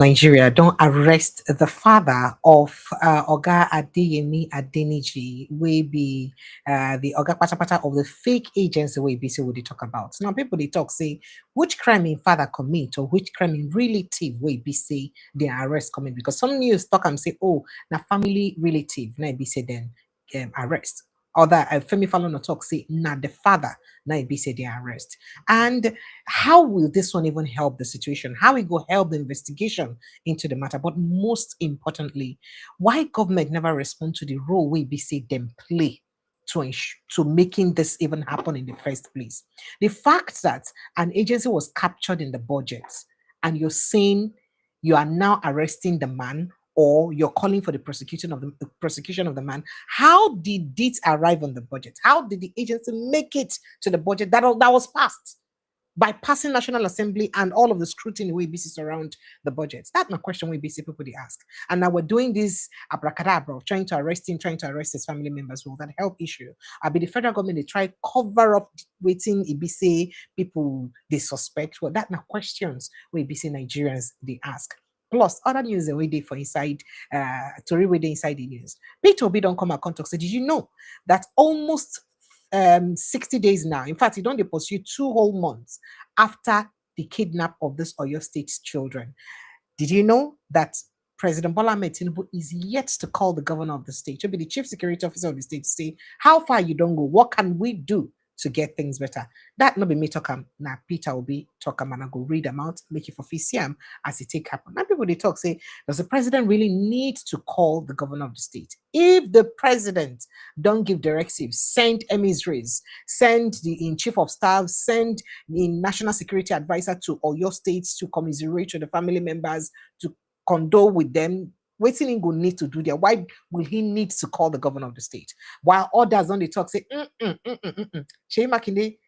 Nigeria, don't arrest the father of Oga Adeyemi Adeniji, will be the Oga Patapata of the fake agency we be say what they talk about. Now people they talk say which crime in father commit or which crime in relative we be say the arrest coming because some news talk and say oh na family relative now be say then arrest. Other Femi Falana talk say na the father now be say the arrest. And how will this one even help the situation? How it go help the investigation into the matter? But most importantly, why government never respond to the role we be say them play to making this even happen in the first place? The fact that an agency was captured in the budget and you're saying you are now arresting the man or you're calling for the prosecution of the man. How did it arrive on the budget? How did the agency make it to the budget that was passed? By passing National Assembly and all of the scrutiny we BC surround the budget? That's my question we BC people they ask. And now we're doing this abracadabra of trying to arrest him, trying to arrest his family members. Will that help issue? I be the federal government they try cover up waiting EBC people they suspect. Well, that's my questions we BC Nigerians they ask. Plus, other news that we did for inside, Tori we dey inside the news. Peter Obi don't come and contact. So did you know that almost 60 days now. In fact, he don't pursue 2 whole months after the kidnap of this Oyo State's children. Did you know that President Bola Ahmed Tinubu is yet to call the governor of the state, to be the chief security officer of the state, to say how far you don't go, what can we do to get things better? That not be me talk now Peter will be talk and I go read them out, make it for FCM as it take happen. Now people they talk say, does the president really need to call the governor of the state? If the president don't give directives, send emissaries, send the in chief of staff, send the national security advisor to Oyo states to commiserate with the family members, to condole with them, waiting he go need to do there. Why will he need to call the governor of the state? While others on the talk say, Shey Makinde,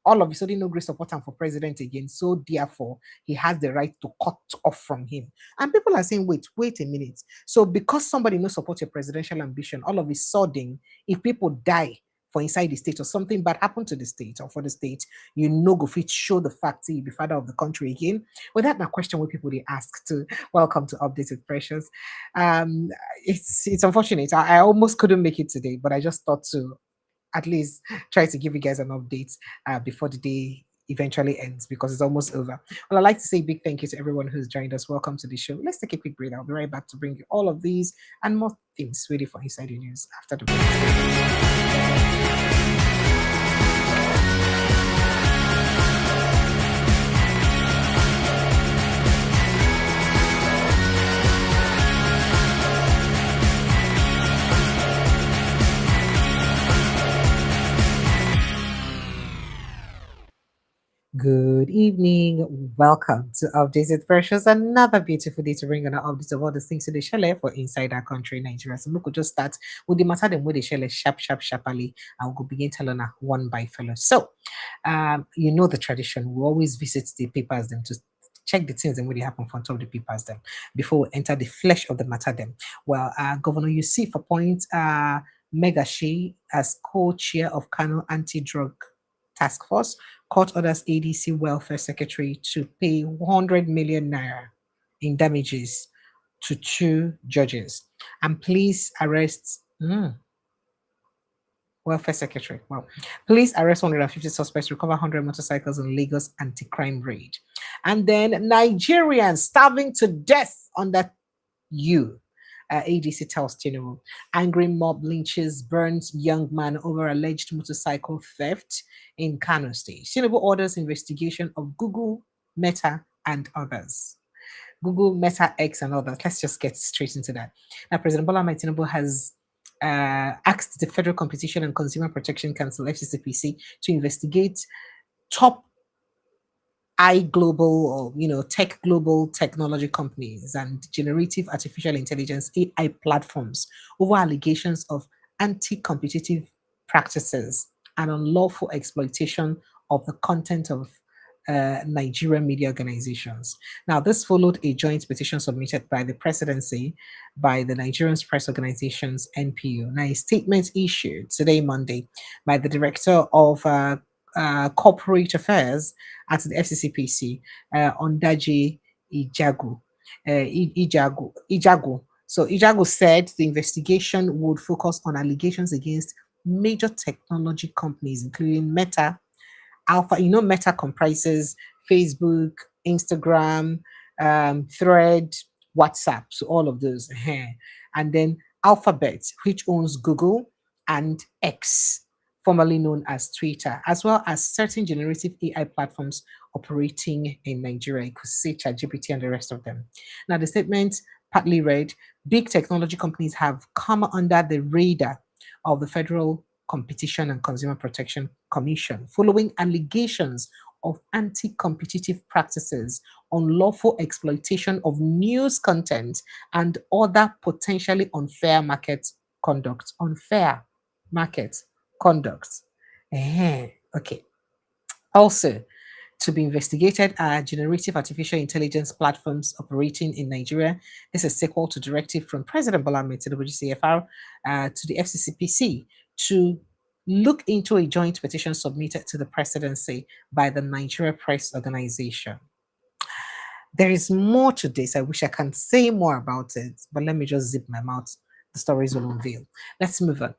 all of a sudden no great support him for president again. So therefore, he has the right to cut off from him. And people are saying, wait a minute. So because somebody no support your presidential ambition, all of a sudden, if people die for inside the state or something bad happened to the state or for the state, you know go fit show the fact that you be father of the country again. Well, that's my question what people they ask to welcome to Updated Precious. Um, it's unfortunate. I almost couldn't make it today, but I just thought to at least try to give you guys an update before the day eventually ends because it's almost over. Well, I'd like to say a big thank you to everyone who's joined us. Welcome to the show. Let's take a quick break. I'll be right back to bring you all of these and more things ready for Inside the News after the break. Good evening. Welcome to Updated Precious. Another beautiful day to bring on an update of all the things to the share for inside our country, Nigeria. So we could just start with the matter them with the share sharply, and we'll begin telling her one by fellow. So, you know the tradition. We always visit the papers them to check the things and what they happen front of the papers them before we enter the flesh of the matter them. Well, Governor Yusuf appoints Mega Shea as co-chair of Kano Anti-Drug Task Force. Court orders ADC Welfare Secretary to pay 100 million naira in damages to 2 judges. And police arrest Welfare Secretary. Well, police arrest 150 suspects, recover 100 motorcycles in Lagos anti-crime raid. And then Nigerians starving to death under you. ADC tells Tinubu. Angry mob lynches burns young man over alleged motorcycle theft in Kano State. Tinubu orders investigation of Google, Meta, and others. Google, Meta, X, and others. Let's just get straight into that. Now, President Bola Ahmed Tinubu has asked the Federal Competition and Consumer Protection Council (FCCPC) to investigate top global or tech global technology companies and generative artificial intelligence AI platforms over allegations of anti-competitive practices and unlawful exploitation of the content of Nigerian media organizations. Now, this followed a joint petition submitted by the presidency by the Nigerian Press Organizations (NPO). Now, a statement issued today, Monday, by the director of corporate affairs at the FCCPC, Ondaji Ijagu. Ijago. So Ijago said the investigation would focus on allegations against major technology companies, including Meta, Alpha. Meta comprises Facebook, Instagram, Thread, WhatsApp, so all of those. And then Alphabet, which owns Google, and X, formerly known as Twitter, as well as certain generative AI platforms operating in Nigeria. You could say ChatGPT and the rest of them. Now, the statement partly read, big technology companies have come under the radar of the Federal Competition and Consumer Protection Commission following allegations of anti competitive practices, unlawful exploitation of news content, and other potentially unfair market conduct. Unfair market conduct. Okay. Also, to be investigated are generative artificial intelligence platforms operating in Nigeria. This is sequel to directive from President Bola Ahmed Tinubu GCFR to the FCCPC to look into a joint petition submitted to the presidency by the Nigeria Press Organization. There is more to this. I wish I can say more about it, but let me just zip my mouth. The stories will unveil. Let's move on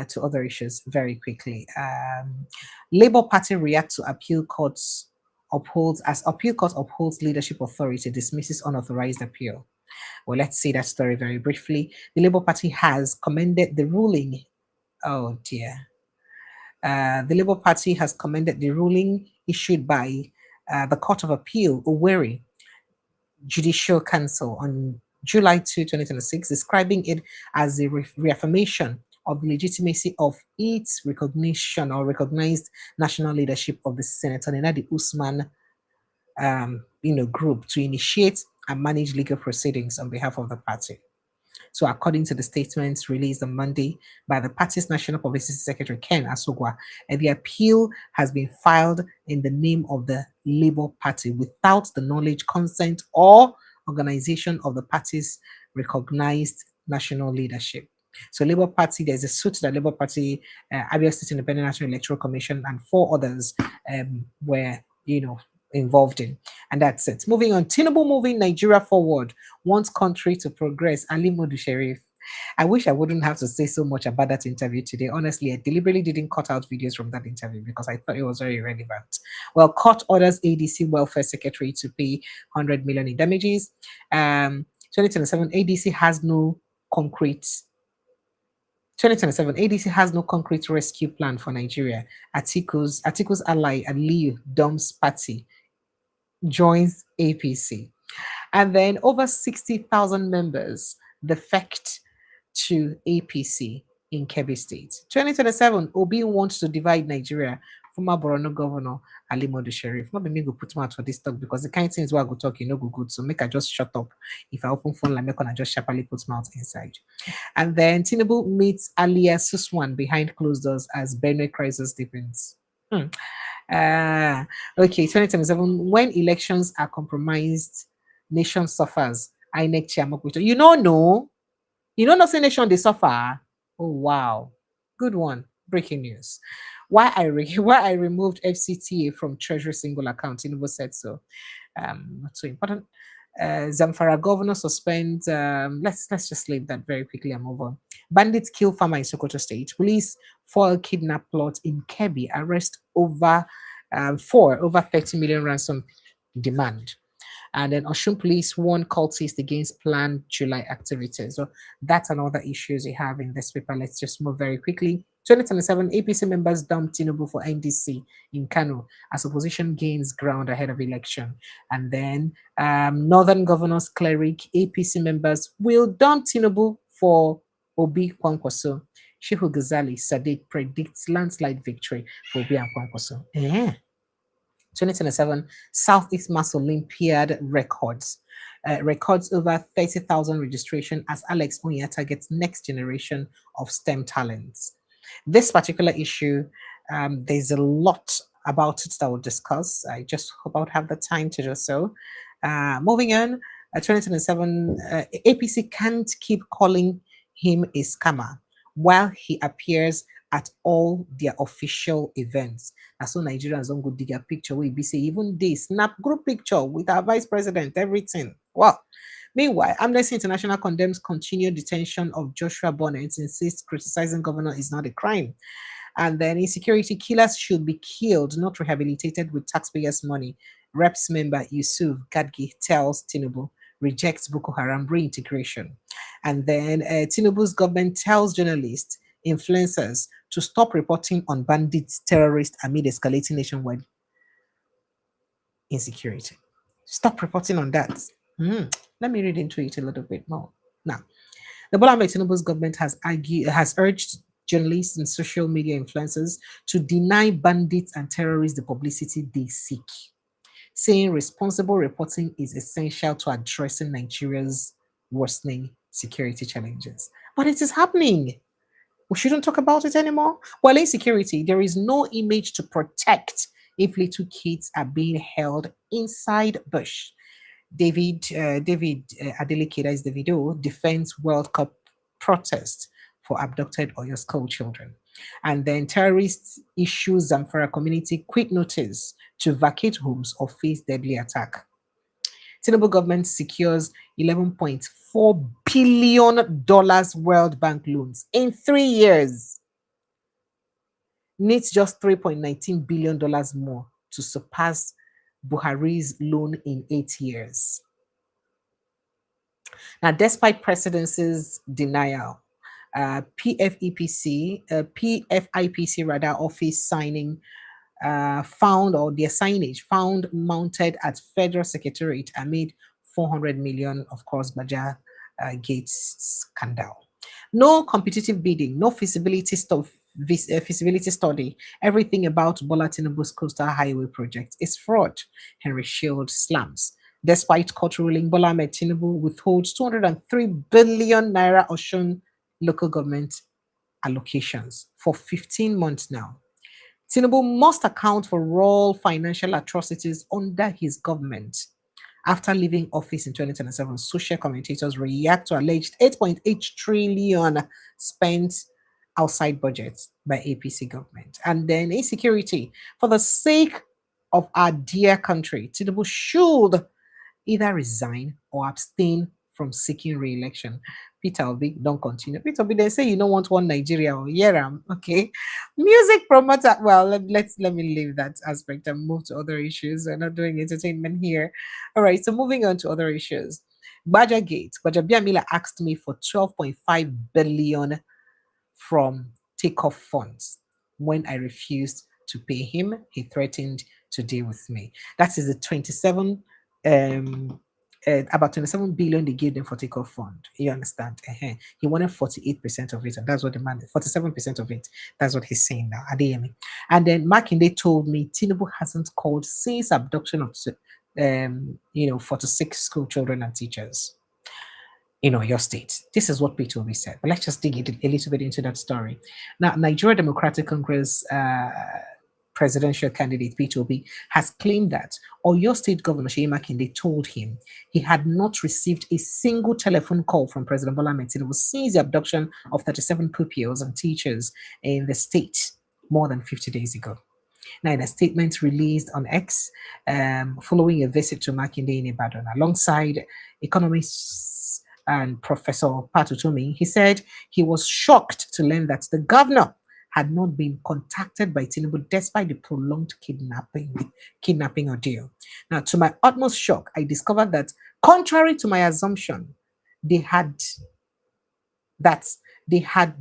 to other issues very quickly. Labour Party react to appeal court upholds leadership authority, dismisses unauthorized appeal. Well, let's see that story very briefly. The Labour Party has commended the ruling. Oh dear. The Labour Party has commended the ruling issued by the Court of Appeal, Owerri Judicial Council on July 2, 2026, describing it as a reaffirmation of the legitimacy of its recognition or recognized national leadership of the Senator Nenadi Usman group to initiate and manage legal proceedings on behalf of the party. So, according to the statements released on Monday by the party's National Publicity Secretary Ken Asogwa, the appeal has been filed in the name of the Labour Party without the knowledge, consent, or organization of the party's recognized national leadership. So, Labour Party, there's a suit that Labour Party, Abia State Independent National Electoral Commission, and four others were, involved in. And that's it. Moving on, Tinubu moving Nigeria forward, wants country to progress. Ali Modu Sharif. I wish I wouldn't have to say so much about that interview today. Honestly, I deliberately didn't cut out videos from that interview because I thought it was very relevant. Well, court orders ADC Welfare Secretary to pay 100 million in damages. 2027 ADC has no concrete 2027 ADC has no concrete rescue plan for Nigeria. Atiku's ally Aliyu Dom's party joins APC. And then over 60,000 members defect to APC in Kebbi State. 2027, Obi wants to divide Nigeria. Former Borno Governor Ali Modu Sharif. Not be me go put mouth for this talk because the kind of things where I go talk, go good. So make I just shut up. If I open phone, like I just sharply put mouth inside. And then Tinubu meets Alia Suswan behind closed doors as Benue crisis deepens. Okay, 2027. When elections are compromised, nation suffers. INEC chairman. You don't know. You don't know say nation they suffer. Oh wow. Good one. Breaking news. Why I removed FCTA from Treasury single account. Tinubu said so. Not so important. Zamfara governor suspends. Let's just leave that very quickly and move on. Bandits kill farmer in Sokoto State. Police foil kidnap plot in Kebbi. Arrest over 30 million ransom demand. And then Oshun police warn cultists against planned July activities. So that's another issues we have in this paper. Let's just move very quickly. 2027 APC members dump Tinubu for NDC in Kano as opposition gains ground ahead of election. And then Northern Governors Cleric APC members will dump Tinubu for Obi Kwankwaso. Shehu Ghazali Sadiq predicts landslide victory for Obi and Kwankwaso. 2027 Southeast Mass Olympiad records. Records over 30,000 registration as Alex Onya targets next generation of STEM talents. This particular issue, there's a lot about it that we'll discuss. I just hope I would have the time to do so. Moving on, 2027, APC can't keep calling him a scammer while he appears at all their official events. And so Nigerians don't go dig a picture where we say even this snap group picture with our vice president, everything. Well, Meanwhile, Amnesty International condemns continued detention of Joshua Bonnet, insists criticizing governor is not a crime. And then insecurity killers should be killed, not rehabilitated with taxpayers' money. Reps member Yusuf Gadgi tells Tinubu rejects Boko Haram reintegration. And then Tinubu's government tells journalists, influencers to stop reporting on bandits, terrorists amid escalating nationwide insecurity. Stop reporting on that. Let me read into it a little bit more. Now, the Bola Ahmed Tinubu's government has urged journalists and social media influencers to deny bandits and terrorists the publicity they seek, saying responsible reporting is essential to addressing Nigeria's worsening security challenges. But it is happening. We shouldn't talk about it anymore. Well, insecurity, there is no image to protect if little kids are being held inside bush. David Adeleke, that is the video, defends World Cup protest for abducted Oyo school children. And then terrorists issue Zamfara community quick notice to vacate homes or face deadly attack. Tinubu government secures $11.4 billion World Bank loans in 3 years. Needs just $3.19 billion more to surpass Buhari's loan in 8 years. Now, despite presidency's denial, PFIPC rather office signing found, or their signage found mounted at Federal Secretariat amid 400 million, of course, Baja Gates scandal. No competitive bidding, no feasibility study. Everything about Bola Tinubu's coastal highway project is fraud. Henry Shield slams. Despite court ruling, Bola Ahmed Tinubu withholds 203 billion naira Osun local government allocations for 15 months now. Tinubu must account for all financial atrocities under his government. After leaving office in 2027, social commentators react to alleged 8.8 trillion spent outside budgets by APC government. And then insecurity. For the sake of our dear country, Tinubu should either resign or abstain from seeking re-election. Peter Obi, don't continue. Peter Obi, they say you don't want one Nigeria or Yeram. Okay. Music promoter. Well, let me leave that aspect and move to other issues. We're not doing entertainment here. All right. So moving on to other issues. Baja Gate. Baja Biamila asked me for 12.5 billion from takeoff funds. When I refused to pay him, he threatened to deal with me. That is the 27 about 27 billion they gave them for takeoff fund. You understand? He wanted 48% of it, and that's what the man 47% of it. That's what he's saying now. Adeyemi. And then Makinde told me Tinubu hasn't called since abduction of 46 school children and teachers in your state. This is what Peter Obi said. But let's just dig a little bit into that story. Now, Nigeria Democratic Congress presidential candidate Peter Obi has claimed that Oyo State Governor Seyi Makinde told him he had not received a single telephone call from President Bola Ahmed Tinubu since the abduction of 37 pupils and teachers in the state more than 50 days ago. Now, in a statement released on X following a visit to Makinde in Ibadan, alongside economists and Professor Patutomi, he said he was shocked to learn that the governor had not been contacted by Tinubu despite the prolonged kidnapping ordeal. Now, to my utmost shock, I discovered that, contrary to my assumption, they had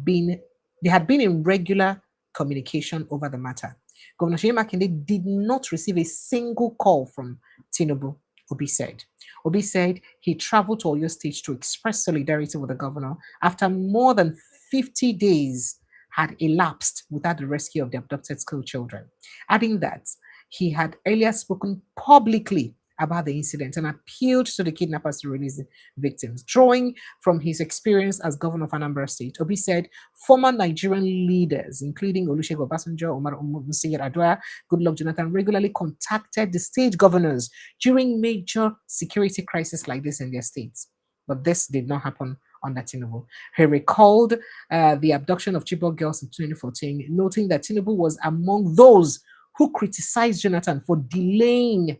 been in regular communication over the matter. Governor Seyi Makinde did not receive a single call from Tinubu, Obi said. Obi said he traveled to Oyo State to express solidarity with the governor after more than 50 days had elapsed without the rescue of the abducted school children, adding that he had earlier spoken publicly about the incident and appealed to the kidnappers to release the victims. Drawing from his experience as governor of Anambra State, Obi said former Nigerian leaders, including Olusegun Obasanjo, Omar Musa Yar'Adua, Goodluck Jonathan, regularly contacted the state governors during major security crises like this in their states. But this did not happen under Tinubu. He recalled the abduction of Chibok girls in 2014, noting that Tinubu was among those who criticized Jonathan for delaying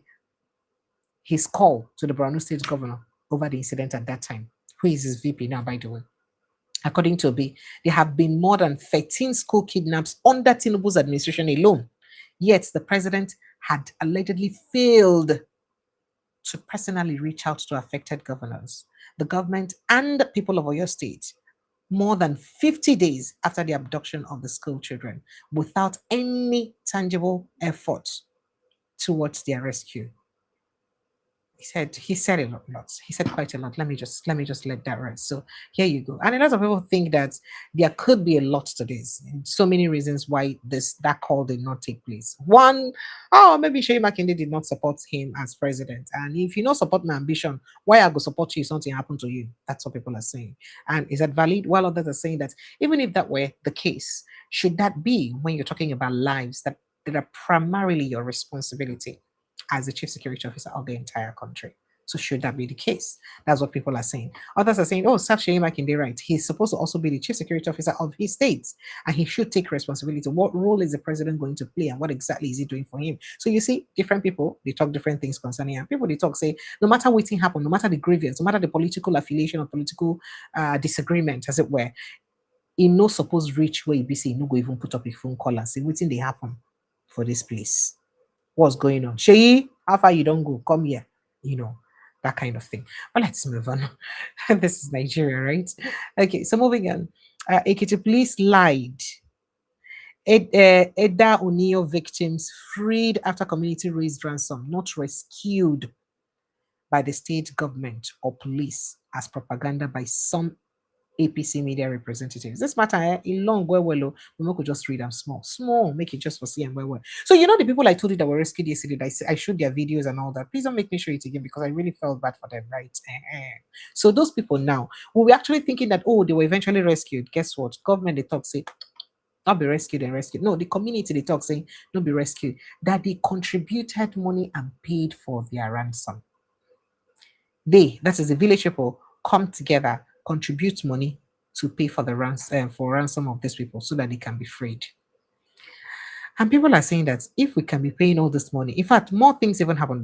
his call to the Borno State governor over the incident at that time, who is his VP now, by the way. According to Obi, there have been more than 13 school kidnaps under Tinubu's administration alone. Yet the president had allegedly failed to personally reach out to affected governors, the government, and the people of Oyo State more than 50 days after the abduction of the school children without any tangible effort towards their rescue. He said a lot. He said quite a lot. Let me just let that rest. So here you go. And a lot of people think that there could be a lot to this. So many reasons why that call did not take place. One, oh, maybe Shea Makinde did not support him as president. And if you don't support my ambition, why I go support you if something happened to you? That's what people are saying. And is that valid? While others are saying that even if that were the case, should that be when you're talking about lives that are primarily your responsibility as the chief security officer of the entire country? So should that be the case? That's what people are saying. Others are saying, oh, Saf Shea Makinde, right? He's supposed to also be the chief security officer of his state, and he should take responsibility. What role is the president going to play, and what exactly is he doing for him? So you see, different people, they talk different things concerning him. People, they talk, say, no matter what thing happen, no matter the grievance, no matter the political affiliation or political disagreement, as it were, he no suppose reach where he be say, no go even put up a phone call and say, what thing they happen for this place? What's going on? Sheyi, how far you don't go? Come here. That kind of thing. But let's move on. This is Nigeria, right? Okay, so moving on. Ekiti police lied. Eda Unio victims freed after community raised ransom, not rescued by the state government or police as propaganda by some APC media representatives. This matter, in long well, we could just read them small, make it just for see and well. So the people I told you that were rescued yesterday, I showed their videos and all that. Please don't make me show it again because I really felt bad for them, right? So those people now, we were actually thinking that they were eventually rescued. Guess what? Government they talk say not be rescued and rescued. No, the community they talk saying not be rescued. That they contributed money and paid for their ransom. That is the village people, come together, contribute money to pay for the ransom of these people so that they can be freed. And people are saying that if we can be paying all this money, in fact, more things even happen.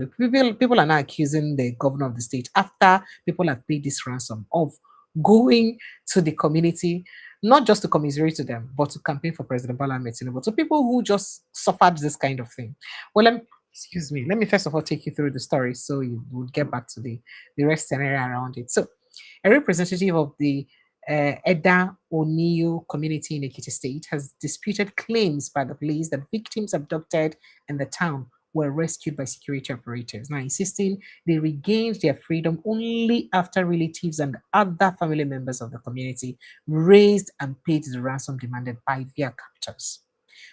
People are now accusing the governor of the state after people have paid this ransom of going to the community, not just to commiserate to them, but to campaign for President Bola Ahmed Tinubu. To people who just suffered this kind of thing. Well, excuse me. Let me first of all take you through the story so you would get back to the rest scenario around it. So, a representative of the Eda Oniyo community in Ekiti State has disputed claims by the police that victims abducted in the town were rescued by security operators, now insisting they regained their freedom only after relatives and other family members of the community raised and paid the ransom demanded by their captors.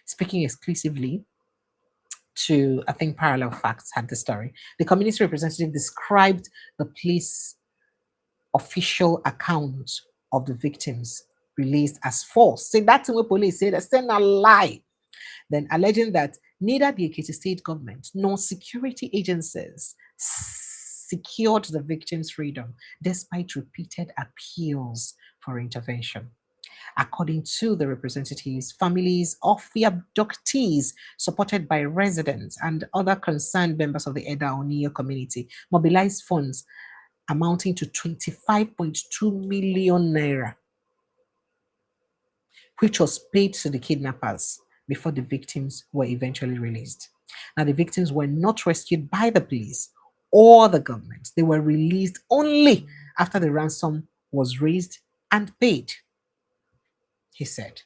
Speaking exclusively to, I think, Parallel Facts had the story. The community representative described the police official account of the victims released as false. Say that's what police say, that's a lie. Then alleging that neither the Ekiti state government nor security agencies secured the victims' freedom despite repeated appeals for intervention. According to the representatives, families of the abductees, supported by residents and other concerned members of the Eda Oniyo community, mobilized funds amounting to 25.2 million naira, which was paid to the kidnappers before the victims were eventually released. Now, the victims were not rescued by the police or the government. They were released only after the ransom was raised and paid, he said.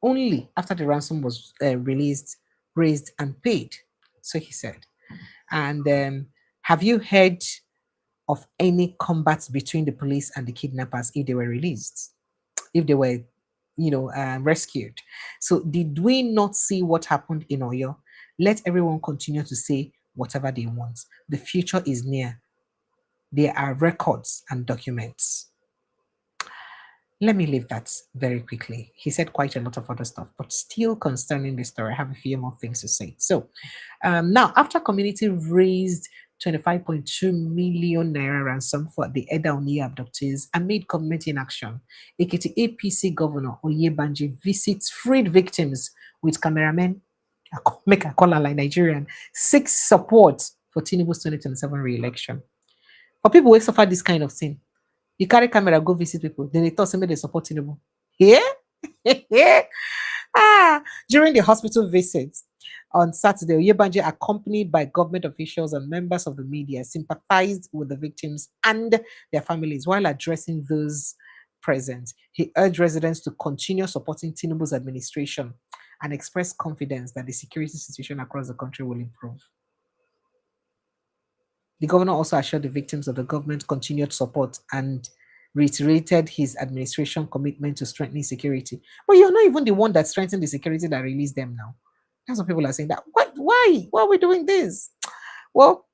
Only after the ransom was raised, and paid. So he said. And have you heard of any combats between the police and the kidnappers if they were released, if they were, rescued? So did we not see what happened in Oyo? Let everyone continue to say whatever they want. The future is near. There are records and documents. Let me leave that very quickly. He said quite a lot of other stuff, but still concerning this story, I have a few more things to say. So now, after community raised 25.2 million naira ransom for the Eda Oniyo abductees amid government inaction, Ekiti APC Governor Oyebanji visits freed victims with cameramen, make a call like Nigerian, seeks support for Tinubu's 2027 re-election. For people who suffer this kind of thing, you carry camera, go visit people, then they thought somebody they support Tinubu. Yeah. During the hospital visit on Saturday, Oyebanje, accompanied by government officials and members of the media, sympathized with the victims and their families while addressing those present. He urged residents to continue supporting Tinubu's administration and expressed confidence that the security situation across the country will improve. The governor also assured the victims of the government's continued support and reiterated his administration commitment to strengthening security. But you're not even the one that strengthened the security that released them now. That's what people are saying. That what? Why? Why are we doing this? Well,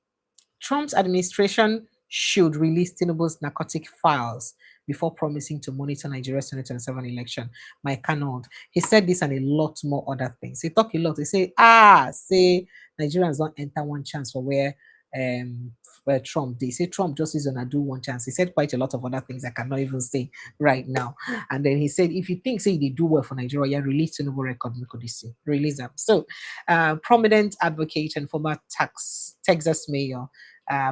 Trump's administration should release Tinubu's narcotic files before promising to monitor Nigeria's 2027 election. Mike Arnold, he said this and a lot more other things. He talk a lot. He say, say Nigerians don't enter one chance for um where Trump. They say Trump just is gonna do one chance. He said quite a lot of other things I cannot even say right now. And then he said, if you think say they do well for Nigeria, release Tinubu record, release them. So prominent advocate and former Texas mayor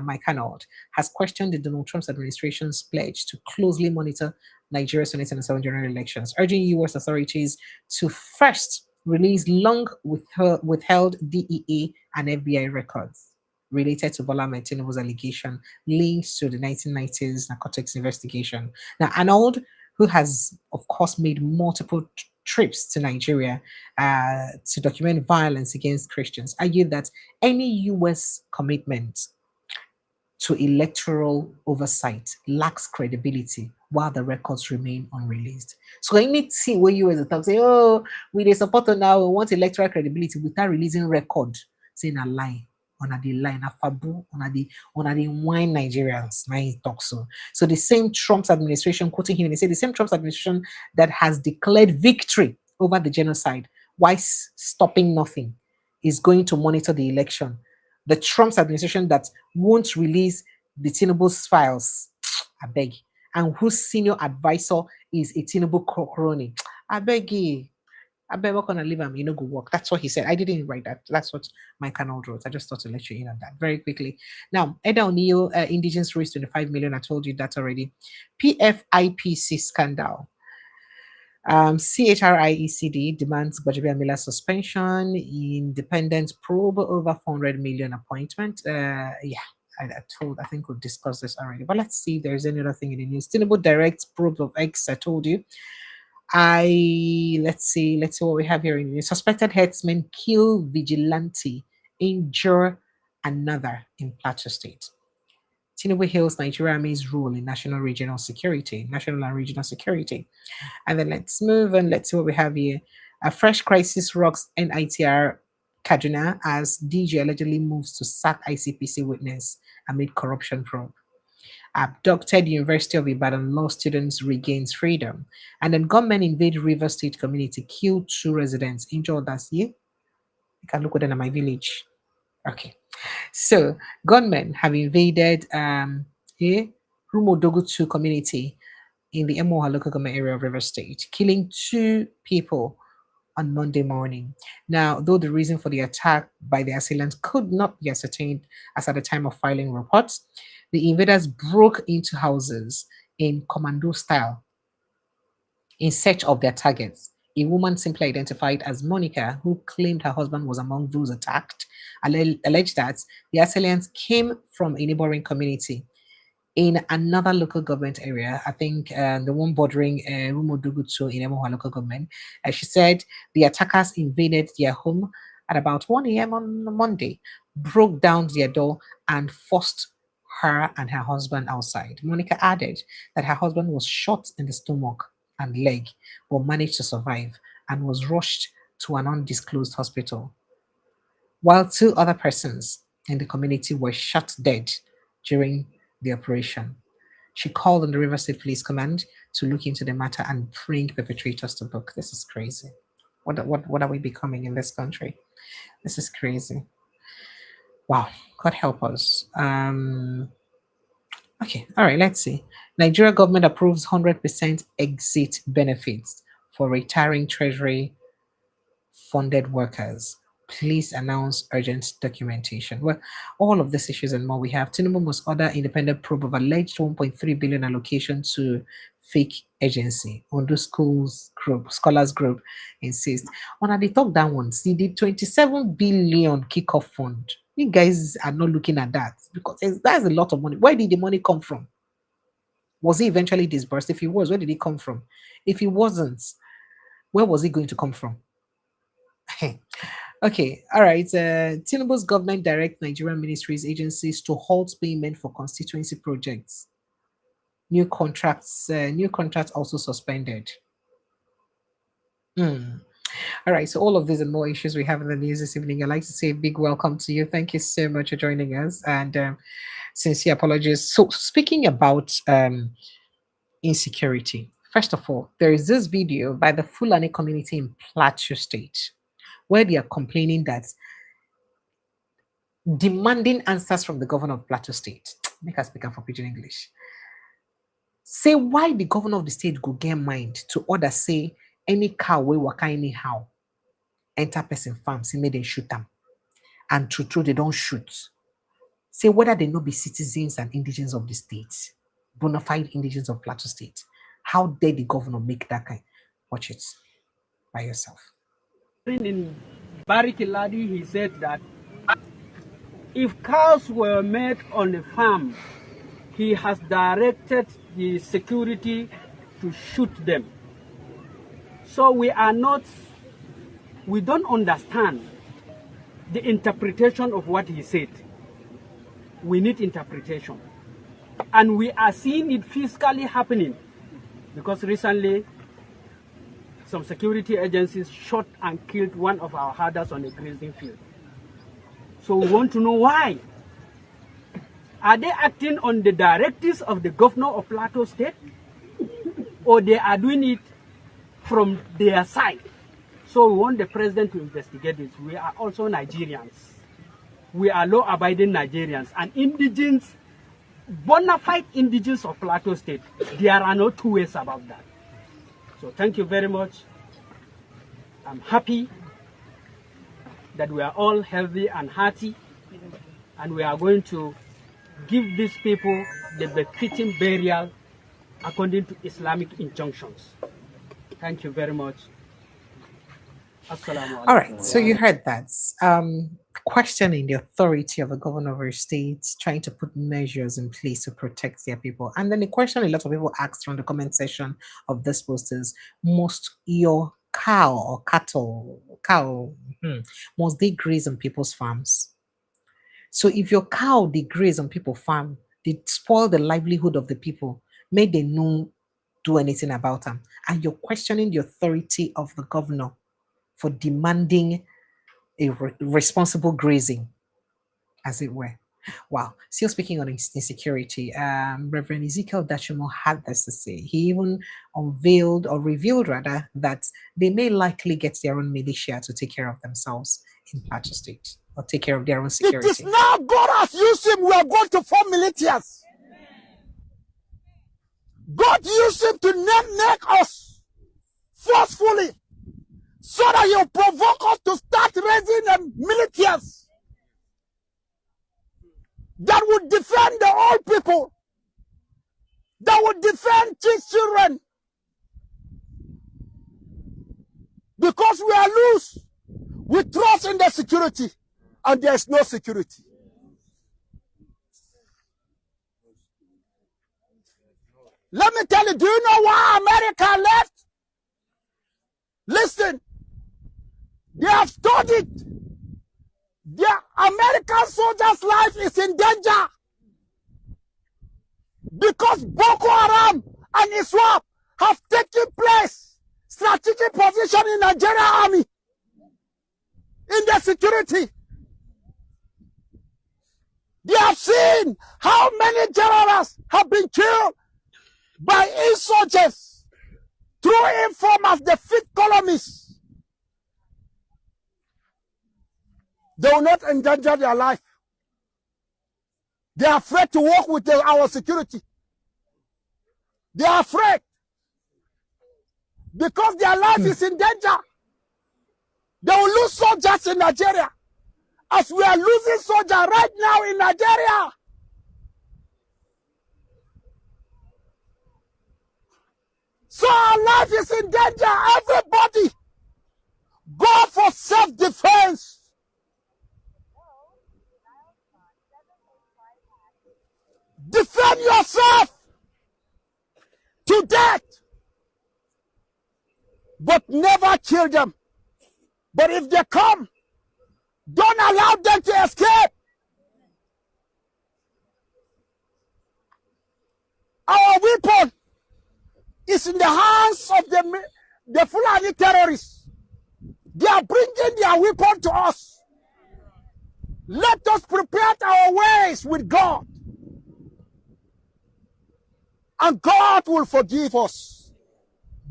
Mike Arnold, has questioned the Donald Trump's administration's pledge to closely monitor Nigeria's 2027 general elections, urging U.S. authorities to first release long withheld DEA and FBI records related to Bola Ahmed Tinubu's allegation linked to the 1990s narcotics investigation. Now, Arnold, who has, of course, made multiple trips to Nigeria to document violence against Christians, argued that any U.S. commitment to electoral oversight lacks credibility while the records remain unreleased. So anything where you as a talk say, oh, we the supporter now, we want electoral credibility without releasing record, saying a lie. On a the line, a fabu, on a the wine Nigerians, now he talks so. So the same Trump's administration, quoting him, they say the same Trump's administration that has declared victory over the genocide, while stopping nothing, is going to monitor the election. The Trump's administration that won't release the Tinubu's files, I beg, and whose senior advisor is a Tinubu crony. I beg you. I bet we're gonna leave him, go work. That's what he said. I didn't write that. That's what my canal wrote. I just thought to let you in on that very quickly. Now, Eda O'Neill, indigenous raised 25 million. I told you that already. PFIPC scandal. CHRIECD demands Gbajabiamila Miller suspension. Independent probe over 400 million appointment. I think we've discussed this already. But let's see if there's any other thing in the news. Tinubu directs probe of X. I told you. Let's see what we have here in the news. Suspected herdsmen kill vigilante, injure another in Plateau State. Tinubu hails Nigeria Army's role in national and regional security. And then let's move and let's see what we have here. A fresh crisis rocks NITR Kaduna as DG allegedly moves to sack ICPC witness amid corruption probe. Abducted University of Ibadan law students regains freedom. And then gunmen invade River State community, kill 2 residents, injure others. Yeah, you can look at them in my village. Okay. So gunmen have invaded Rumodogu 2 community in the Emoha local government area of River State, killing 2 people on Monday morning. Now, though the reason for the attack by the assailants could not be ascertained as at the time of filing reports, the invaders broke into houses in commando style in search of their targets. A woman simply identified as Monica, who claimed her husband was among those attacked, alleged that the assailants came from a neighboring community in another local government area. I think the one bordering Rumodugutu in Emoha local government. She said the attackers invaded their home at about 1 a.m. on Monday, broke down their door, and forced her and her husband outside. Monica added that her husband was shot in the stomach and leg, but managed to survive and was rushed to an undisclosed hospital, while 2 other persons in the community were shot dead during the operation. She called on the River State Police Command to look into the matter and bring perpetrators to book. This is crazy. What are we becoming in this country? This is crazy. Wow. God help us. Okay. All right. Let's see. Nigeria government approves 100% exit benefits for retiring Treasury funded workers. Please announce urgent documentation. Well, all of these issues and more we have. Tinubu must order independent probe of alleged 1.3 billion allocation to fake agency. Ondo scholars group insists. When they talk that one, see the 27 billion kickoff fund. You guys are not looking at that because that's a lot of money. Where did the money come from? Was it eventually disbursed? If it was, where did it come from? If it wasn't, where was it going to come from? Okay, all right. Tinubu's government direct Nigerian ministries agencies to halt payment for constituency projects. New contracts also suspended. Hmm. All right, so all of these and more issues we have in the news this evening. I'd like to say a big welcome to you. Thank you so much for joining us, and sincere apologies. So, speaking about insecurity, first of all, there is this video by the Fulani community in Plateau State where they are complaining that demanding answers from the governor of Plateau State. Make us speak for pidgin English. Say why the governor of the state go get mind to order say any cow wey waka anyhow enter person farm, say make dem shoot them, and true they don't shoot. Say whether they no be citizens and indigents of the state, bona fide indigents of Plateau State. How dare the governor make that kind? Watch it by yourself. In Barikiladi, he said that if cows were made on the farm, he has directed the security to shoot them. So we don't understand the interpretation of what he said. We need interpretation. And we are seeing it physically happening because recently some security agencies shot and killed one of our herders on a grazing field. So we want to know why. Are they acting on the directives of the governor of Plateau State? Or they are doing it from their side? So we want the president to investigate this. We are also Nigerians. We are law-abiding Nigerians and indigents, bona fide indigents of Plateau State. There are no two ways about that. So thank you very much. I'm happy that we are all healthy and hearty, and we are going to give these people the befitting burial according to Islamic injunctions. Thank you very much. All right, so you heard that. Questioning the authority of the governor of a state, trying to put measures in place to protect their people. And then the question a lot of people asked from the comment section of this post is, must your cow or cow, must they graze on people's farms? So if your cow they graze on people's farm, they spoil the livelihood of the people, may they no do anything about them. And you're questioning the authority of the governor for demanding a responsible grazing, as it were. Wow. Still speaking on insecurity, Reverend Ezekiel Dachumo had this to say. He even revealed rather, that they may likely get their own militia to take care of themselves in Plateau State, or take care of their own security. It is now God has used him. We are going to form militias. God used him to neck us forcefully, so that he'll provoke us to start raising militias that would defend the old people, that would defend children. Because we are loose, we trust in the security, and there is no security. Let me tell you, do you know why America left? Listen, they have studied. Their American soldiers' life is in danger because Boko Haram and ISWAP have taken place, strategic position in Nigerian army, in the security. They have seen how many generals have been killed by insurgents through informers, the fifth columnists. They will not endanger their life. They are afraid to work with our security. They are afraid because their life is in danger. They will lose soldiers in Nigeria, as we are losing soldiers right now in Nigeria. So our life is in danger. Everybody, go for self-defense. Defend yourself to death, but never kill them. But if they come, don't allow them to escape. Our weapon is in the hands of the Fulani terrorists. They are bringing their weapon to us. Let us prepare our ways with God, and God will forgive us.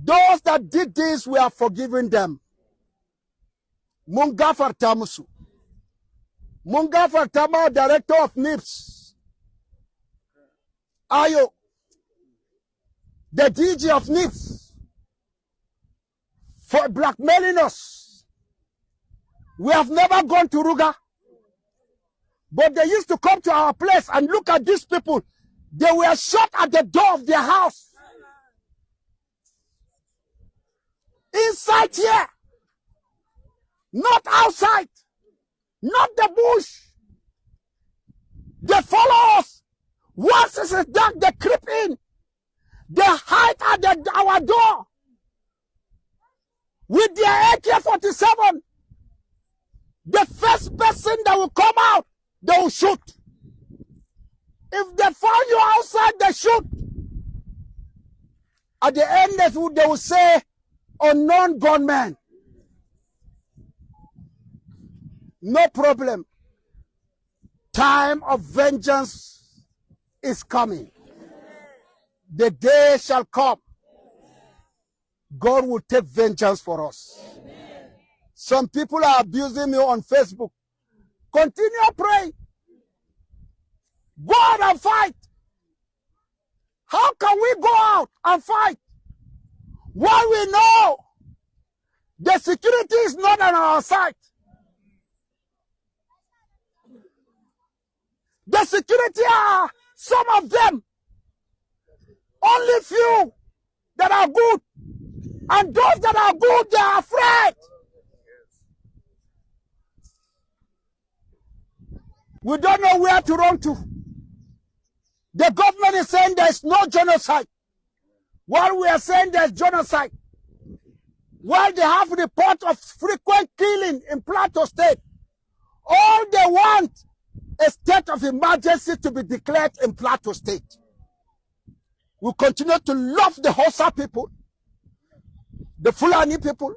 Those that did this, we are forgiving them. Mungafar Tamusu. Mungafar Tama, director of NIPS. Ayo, the DG of NIPS, for blackmailing us. We have never gone to Ruga, but they used to come to our place and look at these people. They were shot at the door of their house. Inside here. Not outside. Not the bush. They follow us. Once it is dark, they creep in. They hide at our door with their AK-47. The first person that will come out, they will shoot. If they found you outside, they shoot. At the end, they will say, unknown gunman. No problem. Time of vengeance is coming. The day shall come. God will take vengeance for us. Some people are abusing me on Facebook. Continue praying. Go out and fight. How can we go out and fight when we know the security is not on our side? The security are, some of them, only few that are good. And those that are good, they are afraid. We don't know where to run to. The government is saying there is no genocide, while we are saying there is genocide. While they have report of frequent killing in Plateau State, all they want a state of emergency to be declared in Plateau State. We continue to love the Hausa people, the Fulani people.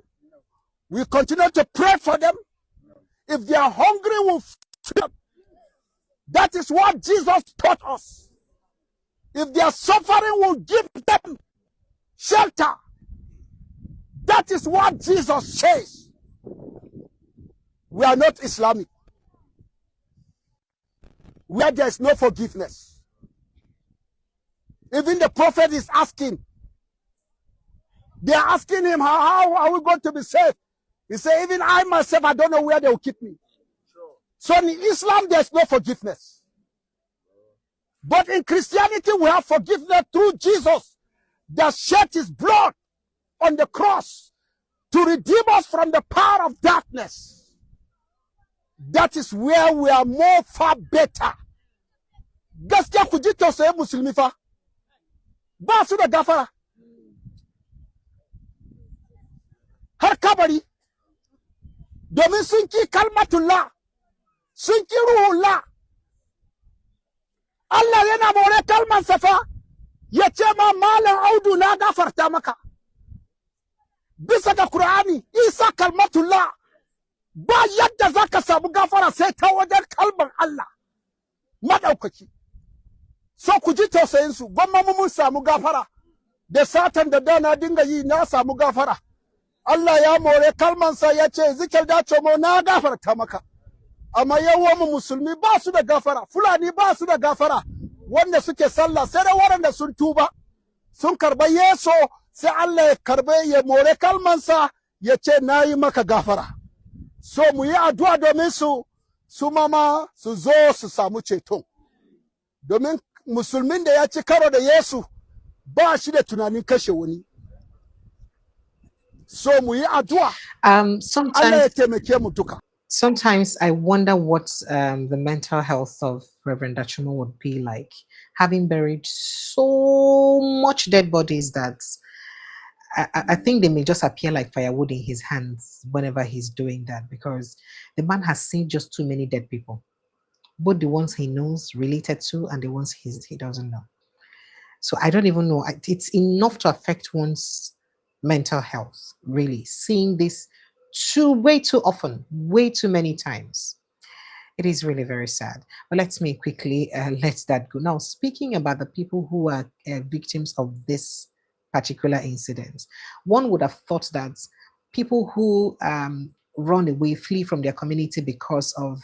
We continue to pray for them. If they are hungry, we'll feed them. That is what Jesus taught us. If they are suffering, we'll give them shelter. That is what Jesus says. We are not Islamic, where there is no forgiveness. Even the prophet is asking. They are asking him, how are we going to be saved? He said, even I myself, I don't know where they will keep me. So in Islam, there is no forgiveness. But in Christianity, we have forgiveness through Jesus that shed his blood on the cross to redeem us from the power of darkness. That is where we are more far better. Gaskiya ku ji tausayin musulmi fa, ba su da gafara. Har kabari, domin sun ki kalmatullah, sun ki ruhullah. Allah yana more kalman safa, ya ce ma malam Audu na gafarta maka. Bisa ga Qur'ani, Isa kalmatullah, ba yadda za ka samu gafara sai ta wajen kalman Allah madaukaki. So ku ji tausayin su, gwamma mun samu gafara, da satan da dana dinga yi na samu gafara. Allah ya more kalmansa ya ce zikir da mo na gafarta maka. Amma yawan mu musulmi ba su da gafara, Fulani ba su da gafara, wanda suke sallah sai da waɗanda sun tuba, sun karba Yesu, sai Allah ya karbe ya more kalmansa ya ce na yi maka gafara. So mu yi addu'a domin su mama su zo su samu ceto. Domin musulmin da ya ci karo da Yesu ba shi da tunanin kashe wani. So mu yi addu'a. Allah ya taimake mu duka. Sometimes I wonder what the mental health of Reverend Achuma would be like, having buried so much dead bodies that I think they may just appear like firewood in his hands whenever he's doing that, because the man has seen just too many dead people, both the ones he knows related to and the ones he doesn't know. So I don't even know. It's enough to affect one's mental health, really, seeing this way too often, way too many times. It is really very sad. But let me quickly let that go. Now, speaking about the people who are victims of this particular incident, one would have thought that people who run away, flee from their community because of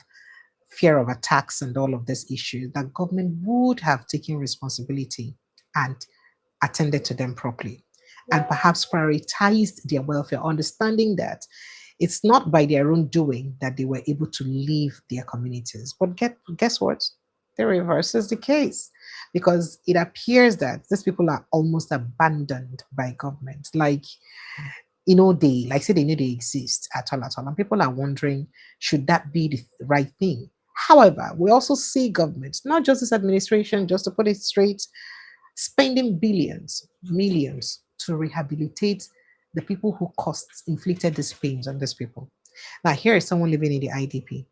fear of attacks and all of this issue, that government would have taken responsibility and attended to them properly and perhaps prioritized their welfare, understanding that it's not by their own doing that they were able to leave their communities. But guess what? The reverse is the case, because it appears that these people are almost abandoned by government. Like, they know they exist at all. And people are wondering, should that be the right thing? However, we also see government, not just this administration, just to put it straight, spending billions, millions to rehabilitate the people who inflicted these pains on these people. Now, here is someone living in the IDP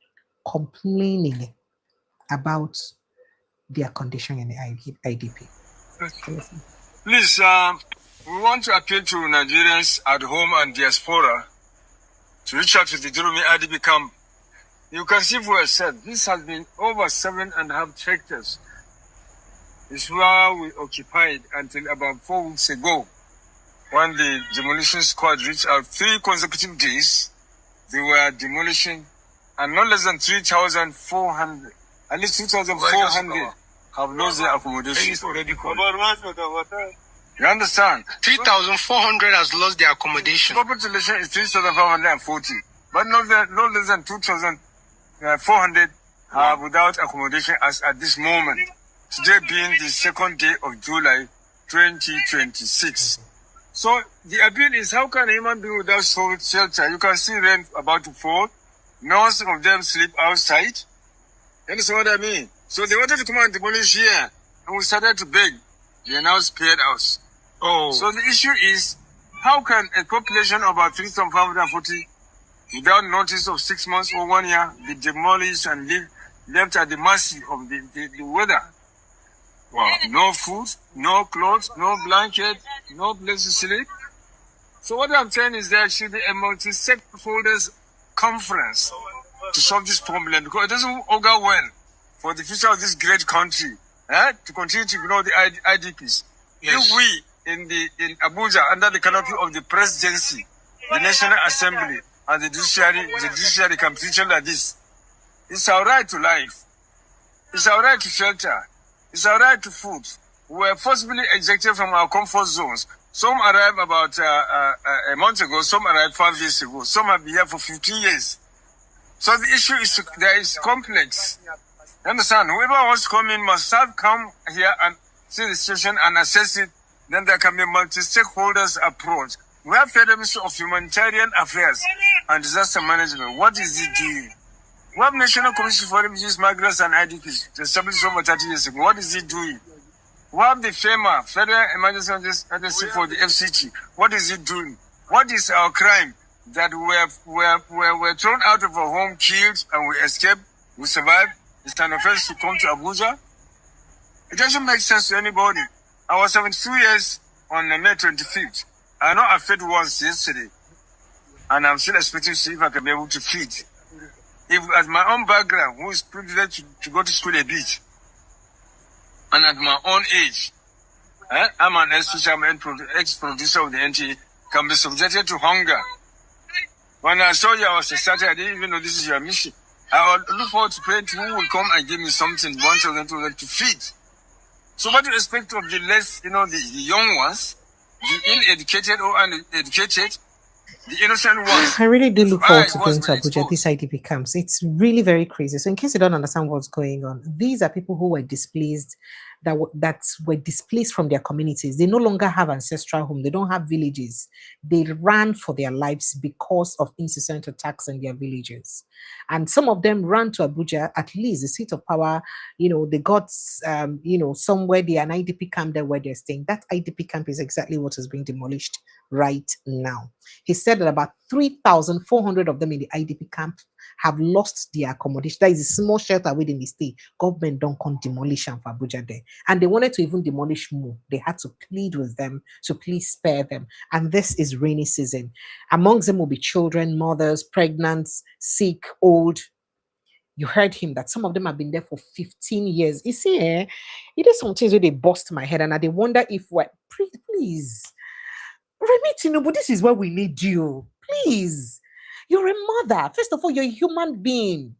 complaining about their condition in the IDP. Please, we want to appeal to Nigerians at home and diaspora to reach out to the Durumi IDP camp. You can see for yourself, this has been over 7.5 hectares. It's where we occupied until about 4 weeks ago, when the demolition squad reached out 3 consecutive days. They were demolishing, and not less than 3,400, at least 2,400 have lost their accommodation. You understand? 3,400 has lost their accommodation. Population is 3,540, but not less than 2,400 are without accommodation as at this moment. Today being the 2nd day of July 2026. So the appeal is, how can a human being without shelter? You can see rain about to fall. Most of them sleep outside. You understand what I mean? So they wanted to come and demolish here, and we started to beg. They are now spared us. Oh. So the issue is, how can a population of about 3,540 without notice of 6 months or 1 year be demolished and left at the mercy of the weather? Wow. No food, no clothes, no blanket, no place to sleep. So what I'm saying is there should be a multi-stakeholders conference to solve this problem, because it doesn't augur well for the future of this great country to continue to ignore the IDPs. Yes. If we in Abuja, under the canopy of the presidency, the National Assembly, and the judiciary can position like this, it's our right to life, it's our right to shelter, it's our right to food. We were forcibly ejected from our comfort zones. Some arrived about a month ago, some arrived 5 years ago, some have been here for 15 years. So the issue is complex. You understand? Whoever wants to come in must come here and see the situation and assess it. Then there can be multi-stakeholders approach. We have Federal Ministry of Humanitarian Affairs and Disaster Management. What is it doing? We have National Commission for Refugees, Migrants and IDPs, established over 30 years ago. What is it doing? We have the FEMA, Federal Emergency Agency for the FCT. What is it doing? What is our crime? That we're thrown out of our home, killed, and we escape, we survive. It's an offense to come to Abuja. It doesn't make sense to anybody. I was 72 years on May 25th. I know I fed once yesterday, and I'm still expecting to see if I can be able to feed. If at my own background, who is privileged to go to school a bit, and at my own age, I'm an ex-producer of the NTA, can be subjected to hunger. When I saw you, I was excited. I didn't even know this is your mission. I would look forward to praying to who will come and give me something, 1,000 to feed. So what do you expect of the less, the young ones, the ill-educated or uneducated? the innocent ones. I really do look forward to Why going was to we Abuja. This exposed? IDP camps. It's really very crazy. So, in case you don't understand what's going on, these are people who were displaced, that were displaced from their communities. They no longer have ancestral home. They don't have villages. They ran for their lives because of incessant attacks in their villages, and some of them ran to Abuja, at least the seat of power. They got somewhere, they an IDP camp there where they're staying. That IDP camp is exactly what is being demolished right now. He said that about 3,400 of them in the IDP camp have lost their accommodation. That is a small shelter within the state. Government don't come demolish them for Abuja there. And they wanted to even demolish more. They had to plead with them to please spare them. And this is rainy season. Amongst them will be children, mothers, pregnant, sick, old. You heard him that some of them have been there for 15 years. You see, it is some things where they bust my head and I wonder if please. Remi Tinubu, this is where we need you. Please. You're a mother. First of all, you're a human being.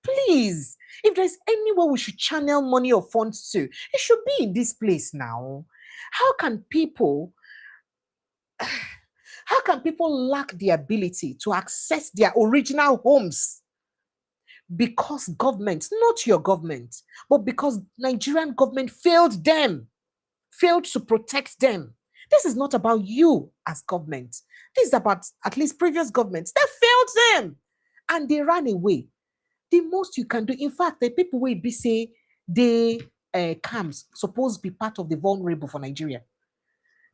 Please. If there's anywhere we should channel money or funds to, it should be in this place now. How can people lack the ability to access their original homes? Because government, not your government, but because Nigerian government failed to protect them. This is not about you as government. This is about at least previous governments that failed them and they ran away. The most you can do, in fact, the people will be say they camps supposed to be part of the vulnerable for Nigeria.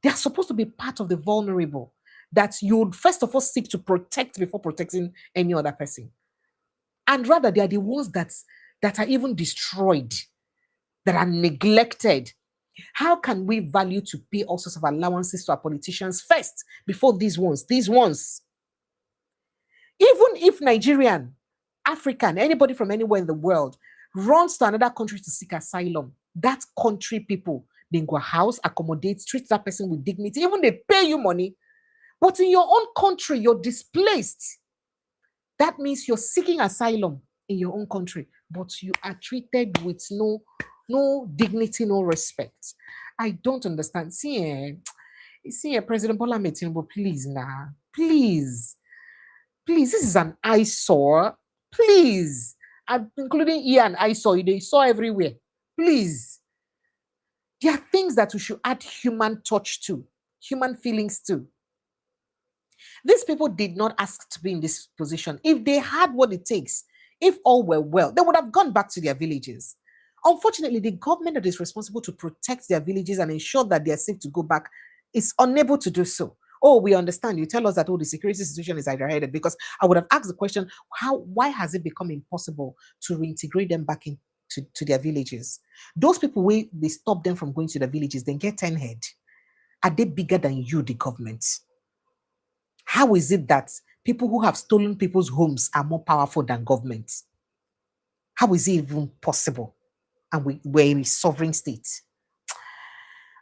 They are supposed to be part of the vulnerable that you would first of all seek to protect before protecting any other person. And rather, they are the ones that are even destroyed, that are neglected. How can we value to pay all sorts of allowances to our politicians first before these ones? Even if Nigerian, African, anybody from anywhere in the world runs to another country to seek asylum, that country people, they go house, accommodate, treat that person with dignity, even they pay you money. But in your own country, you're displaced. That means you're seeking asylum in your own country, but you are treated with no dignity, no respect. I don't understand. See, President Bola Tinubu, please, please, this is an eyesore. Please, including Ian, eyesore. They saw everywhere. Please, there are things that we should add human touch to, human feelings to. These people did not ask to be in this position. If they had what it takes, if all were well, they would have gone back to their villages. Unfortunately, the government that is responsible to protect their villages and ensure that they are safe to go back is unable to do so. Oh, we understand. You tell us that the security situation is either-headed, because I would have asked the question, why has it become impossible to reintegrate them back into their villages? Those people, they stop them from going to the villages, then get 10 head. Are they bigger than you, the government? How is it that people who have stolen people's homes are more powerful than government? How is it even possible? And we're in a sovereign state.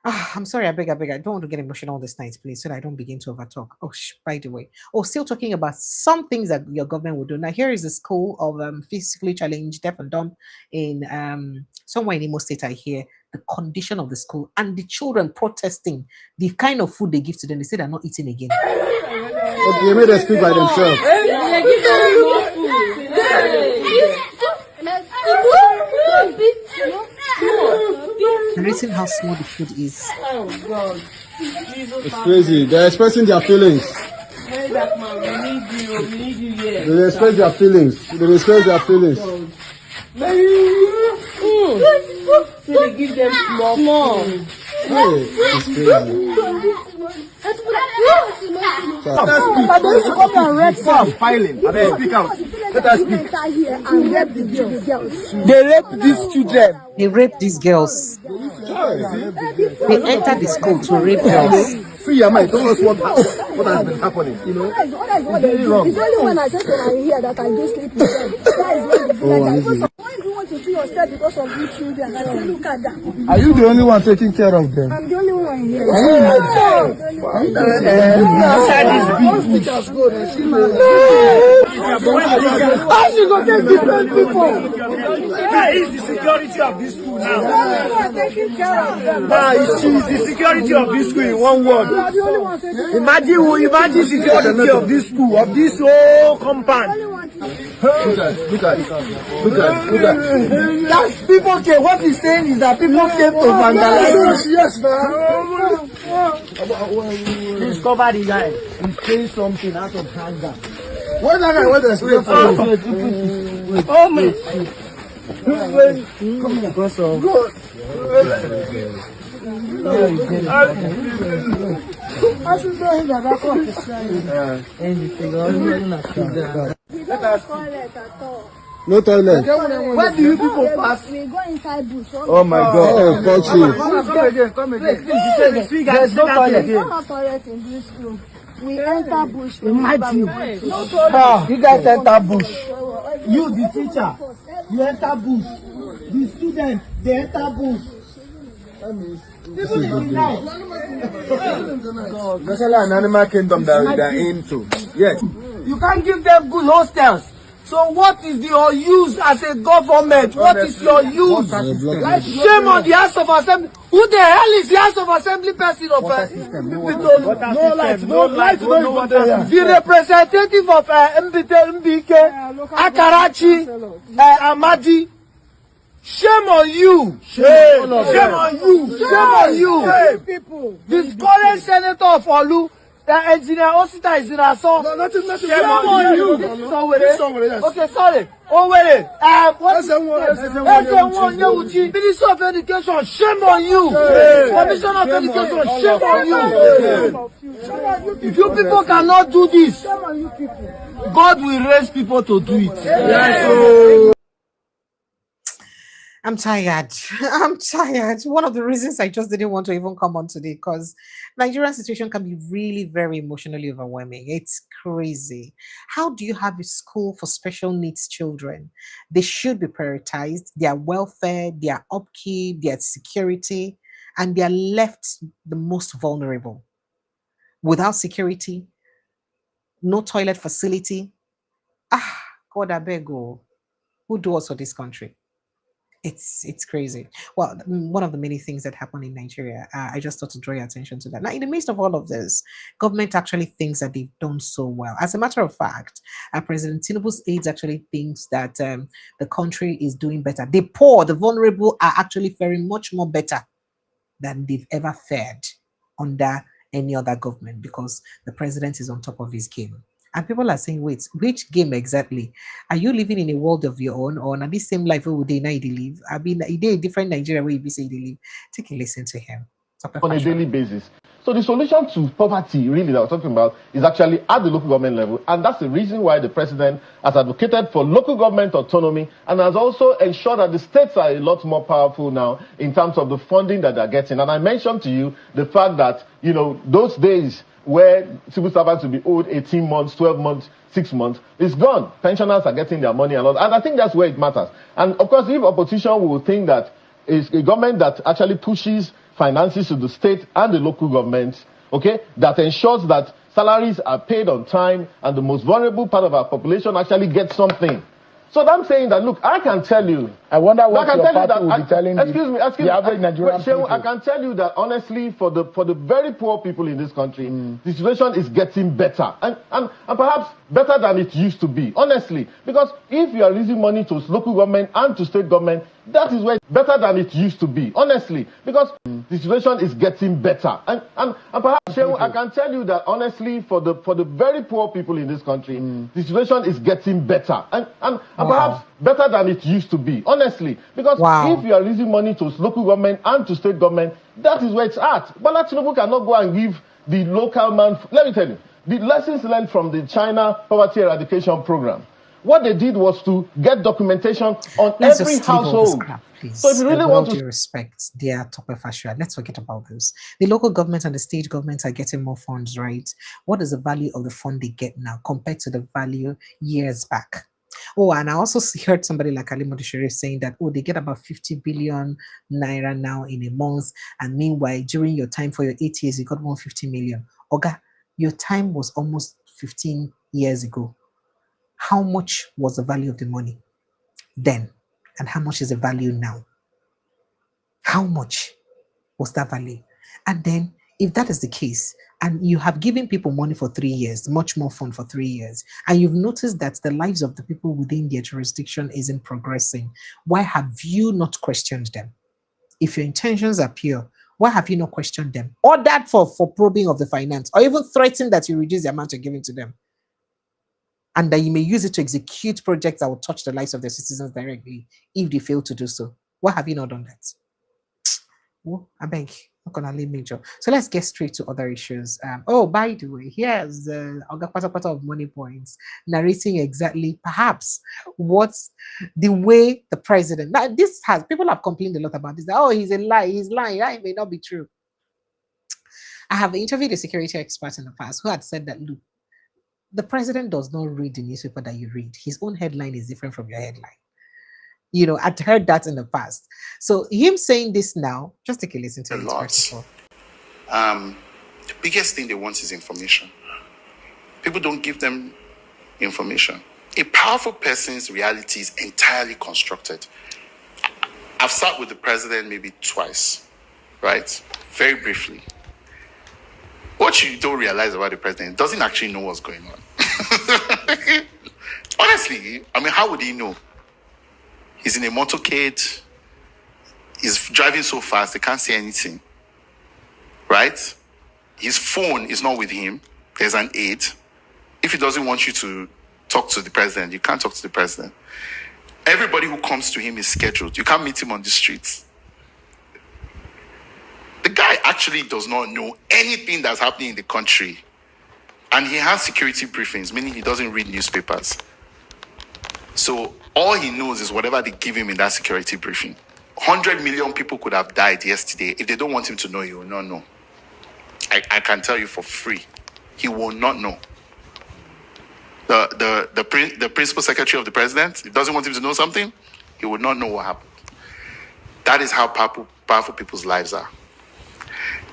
I'm sorry, I beg. I don't want to get emotional this night, please, so that I don't begin to overtalk. Oh, by the way. Oh, still talking about some things that your government will do. Now, here is a school of physically challenged, deaf and dumb in somewhere in Imo State, I hear. The condition of the school and the children protesting the kind of food they give to them. They say they're not eating again. But they made them speak by themselves. Listen how small the food is. Oh God. It's crazy. They're expressing their feelings. Hey, that man, we need you here. They express their feelings. So they give them small. Hey, it's crazy. They rape these children. They rape these girls. They enter the school to rape girls. Free your mind. Don't know what has been happening. You know, it's very wrong. It's only when I just when I hear that I do sleep with them. That is when the why do you want to see yourself because of these children? I say, look at that. Are you the only one taking care of them? I'm the only one here. How she go get different people? Where is the security of this school now? She is the security of this school in one word. Imagine security of this school, of this whole compound. Look at. That's people came. What he's saying is that people came to vandalize. Yes, man. Please cover the guy. He's saying something out of anger. Where that guy went to explain? Oh my. Come across of God. No toilet. Where do you people pass? We go inside bush. Oh my God. Oh, country. Come again. There's no toilet. No toilet in this room. We enter bush. Imagine. You guys enter bush. You, the teacher, you enter bush. The students, they enter bush. Especially an animal kingdom that they're into. Yes. You can't give them good hostels. So what is your use as a government? What is your use? Shame on the House of Assembly. Who the hell is the House of Assembly person of no light, the representative of MBK, Akarachi, Amadi. Shame on you. Shame on you. Shame on you. This current senator of Olu, the engineer Osita is in our song. No, nothing. Shame on you. Okay, sorry. Oh, wait. What's the one? Minister of Education, shame on you. Commissioner of Education, shame on you. If you people cannot do this, God will raise people to do it. I'm tired. I'm tired. One of the reasons I just didn't want to even come on today, because Nigerian situation can be really very emotionally overwhelming. It's crazy. How do you have a school for special needs children? They should be prioritized, their welfare, their upkeep, their security, and they are left the most vulnerable. Without security, no toilet facility. God, I beg you. Who does for this country? It's crazy. Well, one of the many things that happen in Nigeria, I just thought to draw your attention to that. Now, in the midst of all of this, government actually thinks that they've done so well. As a matter of fact, President Tinubu's aides actually thinks that the country is doing better. The poor, the vulnerable are actually faring much more better than they've ever fared under any other government, because the president is on top of his game. And people are saying, wait, which game exactly? Are you living in a world of your own, or on this same life where they live? I mean, is there a different Nigeria where you say they live? Take a listen to him. On a daily basis. So the solution to poverty, really, that I was talking about, is actually at the local government level. And that's the reason why the president has advocated for local government autonomy and has also ensured that the states are a lot more powerful now in terms of the funding that they're getting. And I mentioned to you the fact that, those days where civil servants will be owed 18 months, 12 months, 6 months, is gone. Pensioners are getting their money and all. And I think that's where it matters. And of course, if opposition will think that it's a government that actually pushes finances to the state and the local governments, okay, that ensures that salaries are paid on time and the most vulnerable part of our population actually gets something. So I'm saying that, look, I can tell you. I wonder what your party will be telling the average Nigerian people. I can tell you that, honestly, for the very poor people in this country, the situation is getting better. And perhaps better than it used to be, honestly. Because if you are losing money to local government and to state government, that is where it's better than it used to be, honestly. Because the situation is getting better. And perhaps I can tell you that, honestly, for the very poor people in this country, the situation is getting better. And perhaps better than it used to be, honestly. Because if you are losing money to local government and to state government, that is where it's at. But Tinubu cannot go and give the local man. Let me tell you, the lessons learned from the China poverty eradication program. What they did was to get documentation on every household. Please. So if you really want to respect their top of Ashura, let's forget about this. The local government and the state governments are getting more funds, right? What is the value of the fund they get now compared to the value years back? Oh, and I also heard somebody like Ali Sharif saying that, they get about 50 billion naira now in a month. And meanwhile, during your time for your 8 years, you got 150 million. Oga, your time was almost 15 years ago. How much was the value of the money then? And how much is the value now? How much was that value? And then, if that is the case, and you have given people money for 3 years, much more fun for 3 years, and you've noticed that the lives of the people within their jurisdiction isn't progressing, why have you not questioned them? If your intentions are pure, why have you not questioned them? Or that for probing of the finance, or even threatened that you reduce the amount you're giving to them, and that you may use it to execute projects that will touch the lives of their citizens directly if they fail to do so? Why have you not done that? Oh, I beg, not gonna leave major. So let's get straight to other issues. Oh, by the way, here's the Oga Patapata of Money Points narrating exactly, perhaps, what's the way the president. Now, this has people have complained a lot about this. That, oh, he's a lie, he's lying. That may not be true. I have interviewed a security expert in the past who had said that, look, the president does not read the newspaper that you read. His own headline is different from your headline. You know, I'd heard that in the past. So him saying this now, just take a listen to it. First of all. The biggest thing they want is information. People don't give them information. A powerful person's reality is entirely constructed. I've sat with the president maybe twice, right? Very briefly. What you don't realize about the president, doesn't actually know what's going on. Honestly, I mean, how would he know? He's in a motorcade. He's driving so fast, they can't see anything. Right? His phone is not with him. There's an aide. If he doesn't want you to talk to the president, you can't talk to the president. Everybody who comes to him is scheduled. You can't meet him on the streets. The guy actually does not know anything that's happening in the country. And he has security briefings, meaning he doesn't read newspapers. So all he knows is whatever they give him in that security briefing. 100 million people could have died yesterday. If they don't want him to know, he will not know. I can tell you for free. He will not know. The principal secretary of the president, if he doesn't want him to know something, he will not know what happened. That is how powerful people's lives are.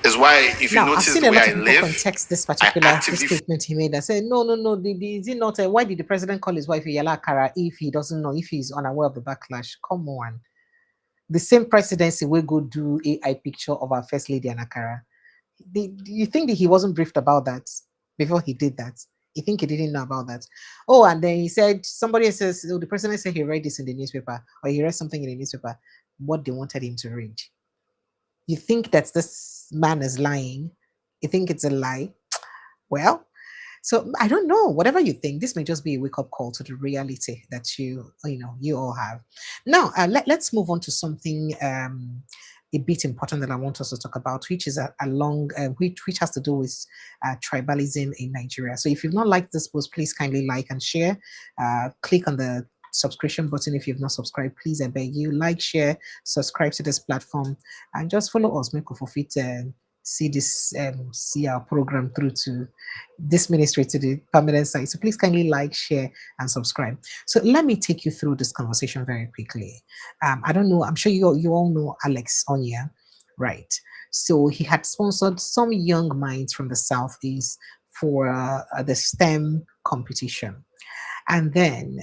Is why if you notice the way I live, context this particular statement he made. I said, no. Is it not? Why did the president call his wife Yala Kara if he doesn't know, if he's unaware of the backlash? Come on. The same presidency will go do AI picture of our first lady Anakara. Do you think that he wasn't briefed about that before he did that? You think he didn't know about that? Oh, and then he said, somebody says, oh, the president said he read this in the newspaper, or he read something in the newspaper, what they wanted him to read. You think that this man is lying? You think it's a lie? Well, so I don't know. Whatever you think, this may just be a wake-up call to the reality that you all have. Now, let's move on to something a bit important that I want us to talk about, which is which has to do with tribalism in Nigeria. So if you've not liked this post, please kindly like and share. Click on the subscription button if you've not subscribed. Please, I beg you, like, share, subscribe to this platform, and just follow us. Make for fit see our program through to this ministry to the permanent site. So please kindly like, share, and subscribe. So let me take you through this conversation very quickly. I don't know, I'm sure you all know Alex Onya, right? So he had sponsored some young minds from the Southeast for the STEM competition. And then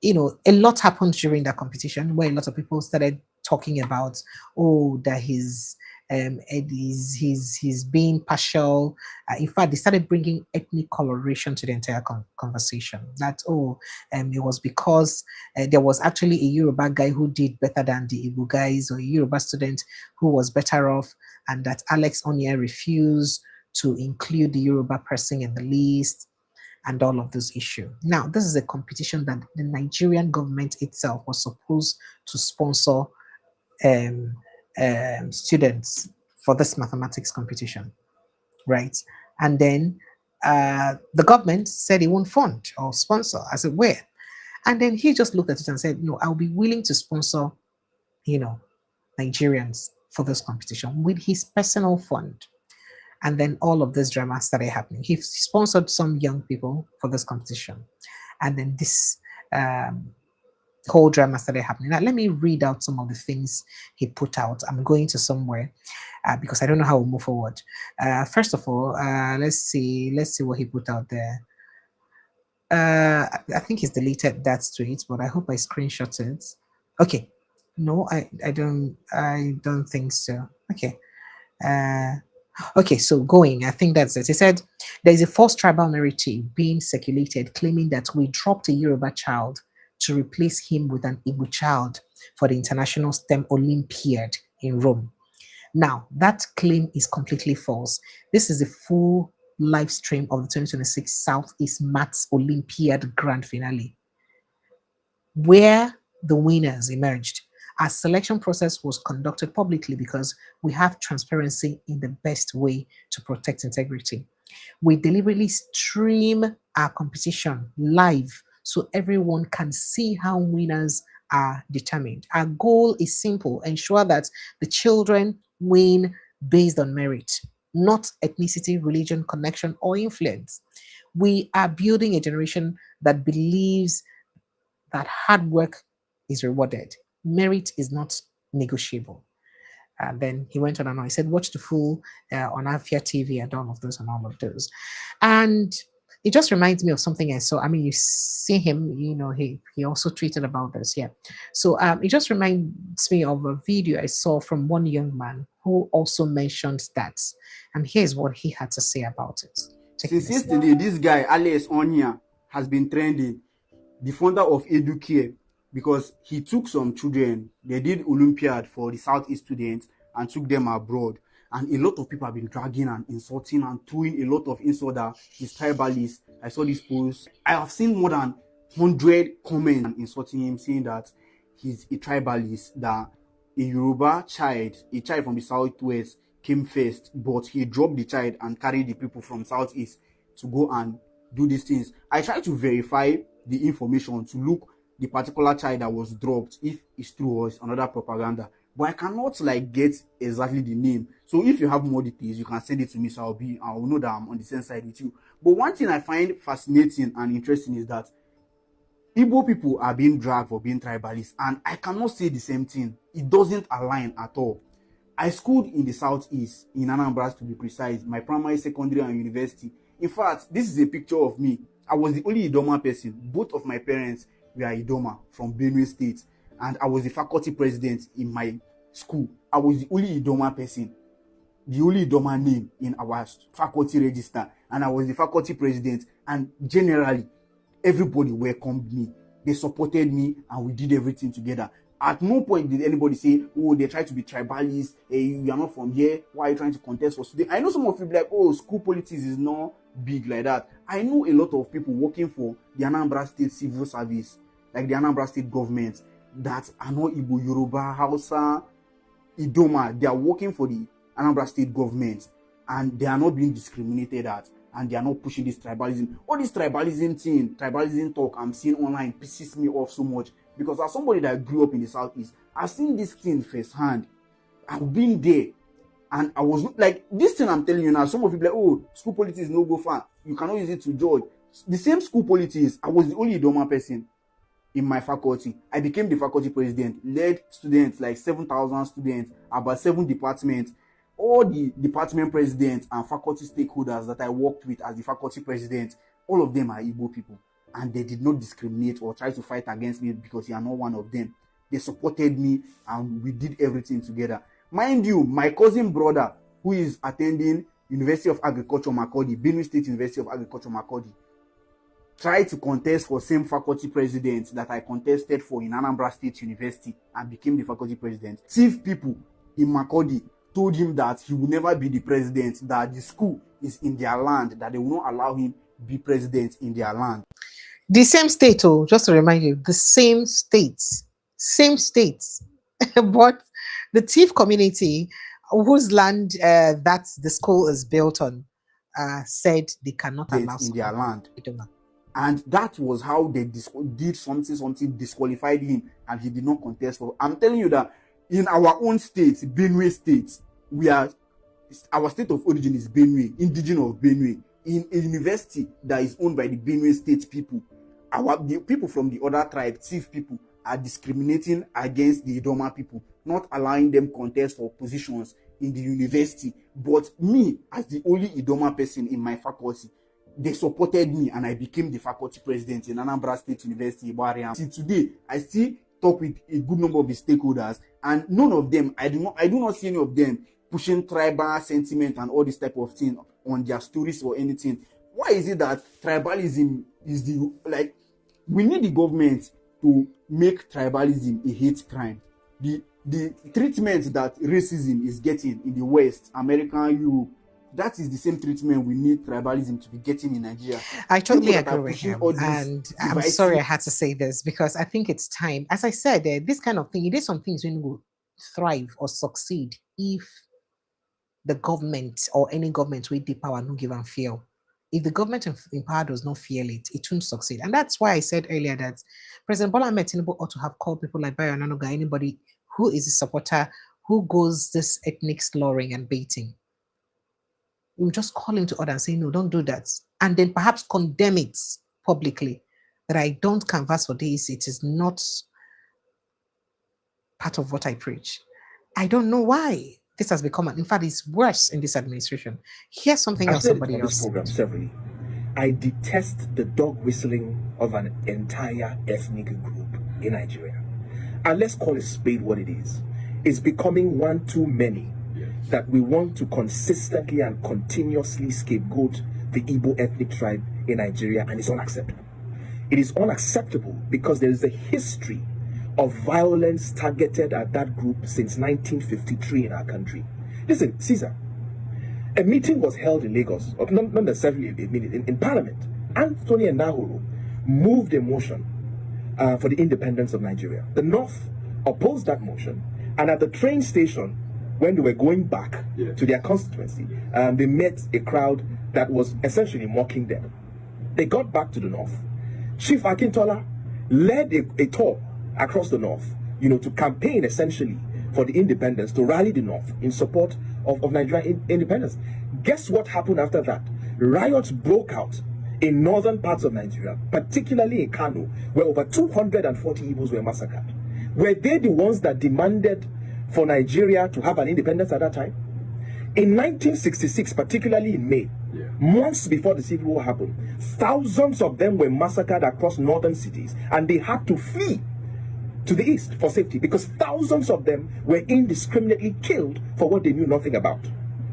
a lot happened during that competition where a lot of people started talking about, that he's being partial. In fact, they started bringing ethnic coloration to the entire conversation. That it was because there was actually a Yoruba guy who did better than the Igbo guys, or a Yoruba student who was better off, and that Alex Onya refused to include the Yoruba person in the list, and all of those issues. Now, this is a competition that the Nigerian government itself was supposed to sponsor students for this mathematics competition, right? And then the government said it won't fund or sponsor. I said, where? And then he just looked at it and said, no, I'll be willing to sponsor, Nigerians for this competition with his personal fund. And then all of this drama started happening. He sponsored some young people for this competition. And then this whole drama started happening. Now, let me read out some of the things he put out. I'm going to somewhere because I don't know how we'll move forward. First of all, let's see what he put out there. I think he's deleted that tweet, but I hope I screenshot it. Okay. No, I don't think so. Okay. Uh, okay, so going, I think that's it. He said there is a false tribal narrative being circulated claiming that we dropped a Yoruba child to replace him with an Igbo child for the International STEM Olympiad in Rome. Now, that claim is completely false. This is a full live stream of the 2026 Southeast Maths Olympiad Grand Finale, where the winners emerged. Our selection process was conducted publicly because we have transparency in the best way to protect integrity. We deliberately stream our competition live so everyone can see how winners are determined. Our goal is simple: ensure that the children win based on merit, not ethnicity, religion, connection, or influence. We are building a generation that believes that hard work is rewarded. Merit is not negotiable. And then he went on and on. He said, watch the full on Afia TV and all of those and all of those. And it just reminds me of something I saw. I mean, you see him, he also tweeted about this. Yeah. So it just reminds me of a video I saw from one young man who also mentioned that. And here's what he had to say about it. Since yesterday, this guy, Alex Onya, has been trending, the founder of Educare, because he took some children, they did Olympiad for the Southeast students and took them abroad. And a lot of people have been dragging and insulting and throwing a lot of insult that he's tribalist. I saw this post. I have seen more than 100 comments and insulting him, saying that he's a tribalist, that a Yoruba child, a child from the Southwest, came first, but he dropped the child and carried the people from Southeast to go and do these things. I tried to verify the information to look the particular child that was dropped, if it's true or it's another propaganda, but I cannot get exactly the name. So if you have more details, you can send it to me, so I will know that I'm on the same side with you. But one thing I find fascinating and interesting is that Igbo people are being dragged for being tribalists, and I cannot say the same thing. It doesn't align at all. I schooled in the Southeast, in Anambra to be precise, my primary, secondary, and university. In fact, this is a picture of me. I was the only Idoma person. Both of my parents were Idoma from Benue State, and I was the faculty president in my school. I was the only Idoma person, the only Idoma name in our faculty register, and I was the faculty president, and generally, everybody welcomed me. They supported me, and we did everything together. At no point did anybody say, oh, they try to be tribalists, hey, you are not from here, why are you trying to contest for students? I know some of you be like, oh, school politics is not big like that. I know a lot of people working for the Anambra State Civil Service, like the Anambra State government, that are not Igbo, Yoruba, Hausa, Idoma. They are working for the Anambra State government, and they are not being discriminated at, and they are not pushing this tribalism. All this tribalism thing, tribalism talk I'm seeing online pisses me off so much, because as somebody that grew up in the Southeast, I've seen this thing firsthand. I've been there, and I was like, this thing I'm telling you now, some of you be like, oh, school politics no go far, you cannot use it to judge. The same school politics, I was the only Idoma person in my faculty. I became the faculty president, led students, like 7,000 students, about 7 departments. All the department presidents and faculty stakeholders that I worked with as the faculty president, all of them are Igbo people. And they did not discriminate or try to fight against me because you are not one of them. They supported me, and we did everything together. Mind you, my cousin brother, who is attending University of Agriculture Makurdi, Benue State University of Agriculture Makurdi, tried to contest for same faculty president that I contested for in Anambra State University and became the faculty president. Chief people in Makurdi told him that he will never be the president, that the school is in their land, that they will not allow him be president in their land. The same state, oh, just to remind you, the same states, but the thief community whose land that the school is built on said they cannot allow in their land. And that was how they did something disqualified him, and he did not contest for. I'm telling you that in our own state, Benue State, our state of origin is Benue, indigenous of Benue. In a university that is owned by the Benue State people, the people from the other tribe, chief people, are discriminating against the Idoma people, not allowing them contest for positions in the university. But me, as the only Idoma person in my faculty, they supported me and I became the faculty president in Anambra State University, Ibadan. See, today, I still talk with a good number of the stakeholders, and none of them, I do not see any of them pushing tribal sentiment and all this type of thing on their stories or anything. Why is it that tribalism is we need the government to make tribalism a hate crime? The treatment that racism is getting in the West, America, Europe, that is the same treatment we need tribalism to be getting in Nigeria. I totally agree with him. And I'm sorry I had to say this, because I think it's time. As I said, this kind of thing, it is some things when will thrive or succeed if the government or any government with the power no give and feel. If the government in power does not feel it, it won't succeed. And that's why I said earlier that President Bola Ahmed Tinubu ought to have called people like Bayo Nanoga, anybody who is a supporter, who goes this ethnic slurring and baiting. We will just call him to order and say, no, don't do that. And then perhaps condemn it publicly, that I don't canvass for this. It is not part of what I preach. I don't know why this has become, in fact, it's worse in this administration. Here's something else somebody else said. Program severally. I detest the dog whistling of an entire ethnic group in Nigeria. And let's call a spade what it is. It's becoming one too many that we want to consistently and continuously scapegoat the Igbo ethnic tribe in Nigeria, and it's unacceptable. It is unacceptable because there is a history of violence targeted at that group since 1953 in our country. Listen, Caesar, a meeting was held in Lagos, not necessarily a meeting, in Parliament. Anthony Nahoro moved a motion for the independence of Nigeria. The North opposed that motion, and at the train station, when they were going back to their constituency, they met a crowd that was essentially mocking them. They got back to the North. Chief Akintola led a tour across the North, to campaign essentially for the independence, to rally the North in support of Nigerian independence. Guess what happened after that? Riots broke out in northern parts of Nigeria, particularly in Kano, where over 240 Igbos were massacred. Were they the ones that demanded for Nigeria to have an independence at that time? In 1966, particularly in May, months before the Civil War happened, thousands of them were massacred across northern cities, and they had to flee to the east for safety because thousands of them were indiscriminately killed for what they knew nothing about,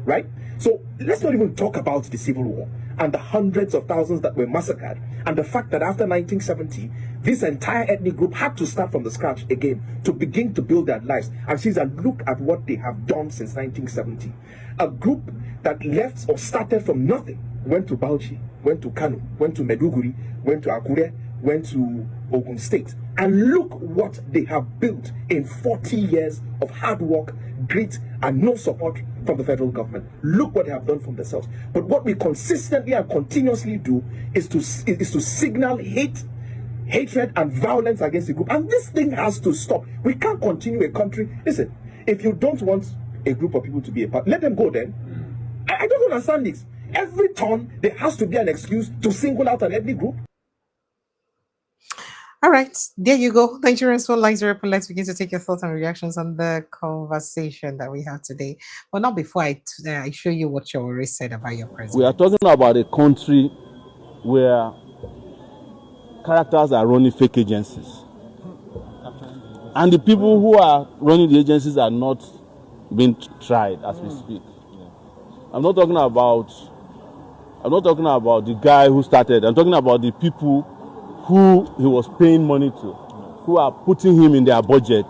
right? So let's not even talk about the Civil War and the hundreds of thousands that were massacred, and the fact that after 1970, this entire ethnic group had to start from the scratch again to begin to build their lives. And Caesar, look at what they have done since 1970. A group that left or started from nothing, went to Bauchi, went to Kano, went to Meduguri, went to Akure, went to Ogun State. And look what they have built in 40 years of hard work, grit, and no support from the federal government. Look what they have done from themselves. But what we consistently and continuously do is to signal hatred and violence against the group. And this thing has to stop. We can't continue a country. Listen, if you don't want a group of people to be a part, let them go then. I don't understand this. Every turn, there has to be an excuse to single out an ethnic group. All right, there you go. Nigerians phone lines are open. Let's begin to take your thoughts and reactions on the conversation that we have today. But not before I show you what you already said about your president. We are talking about a country where characters are running fake agencies. And the people who are running the agencies are not being tried as we speak. I'm not talking about the guy who started. I'm talking about the people who he was paying money to, who are putting him in their budget.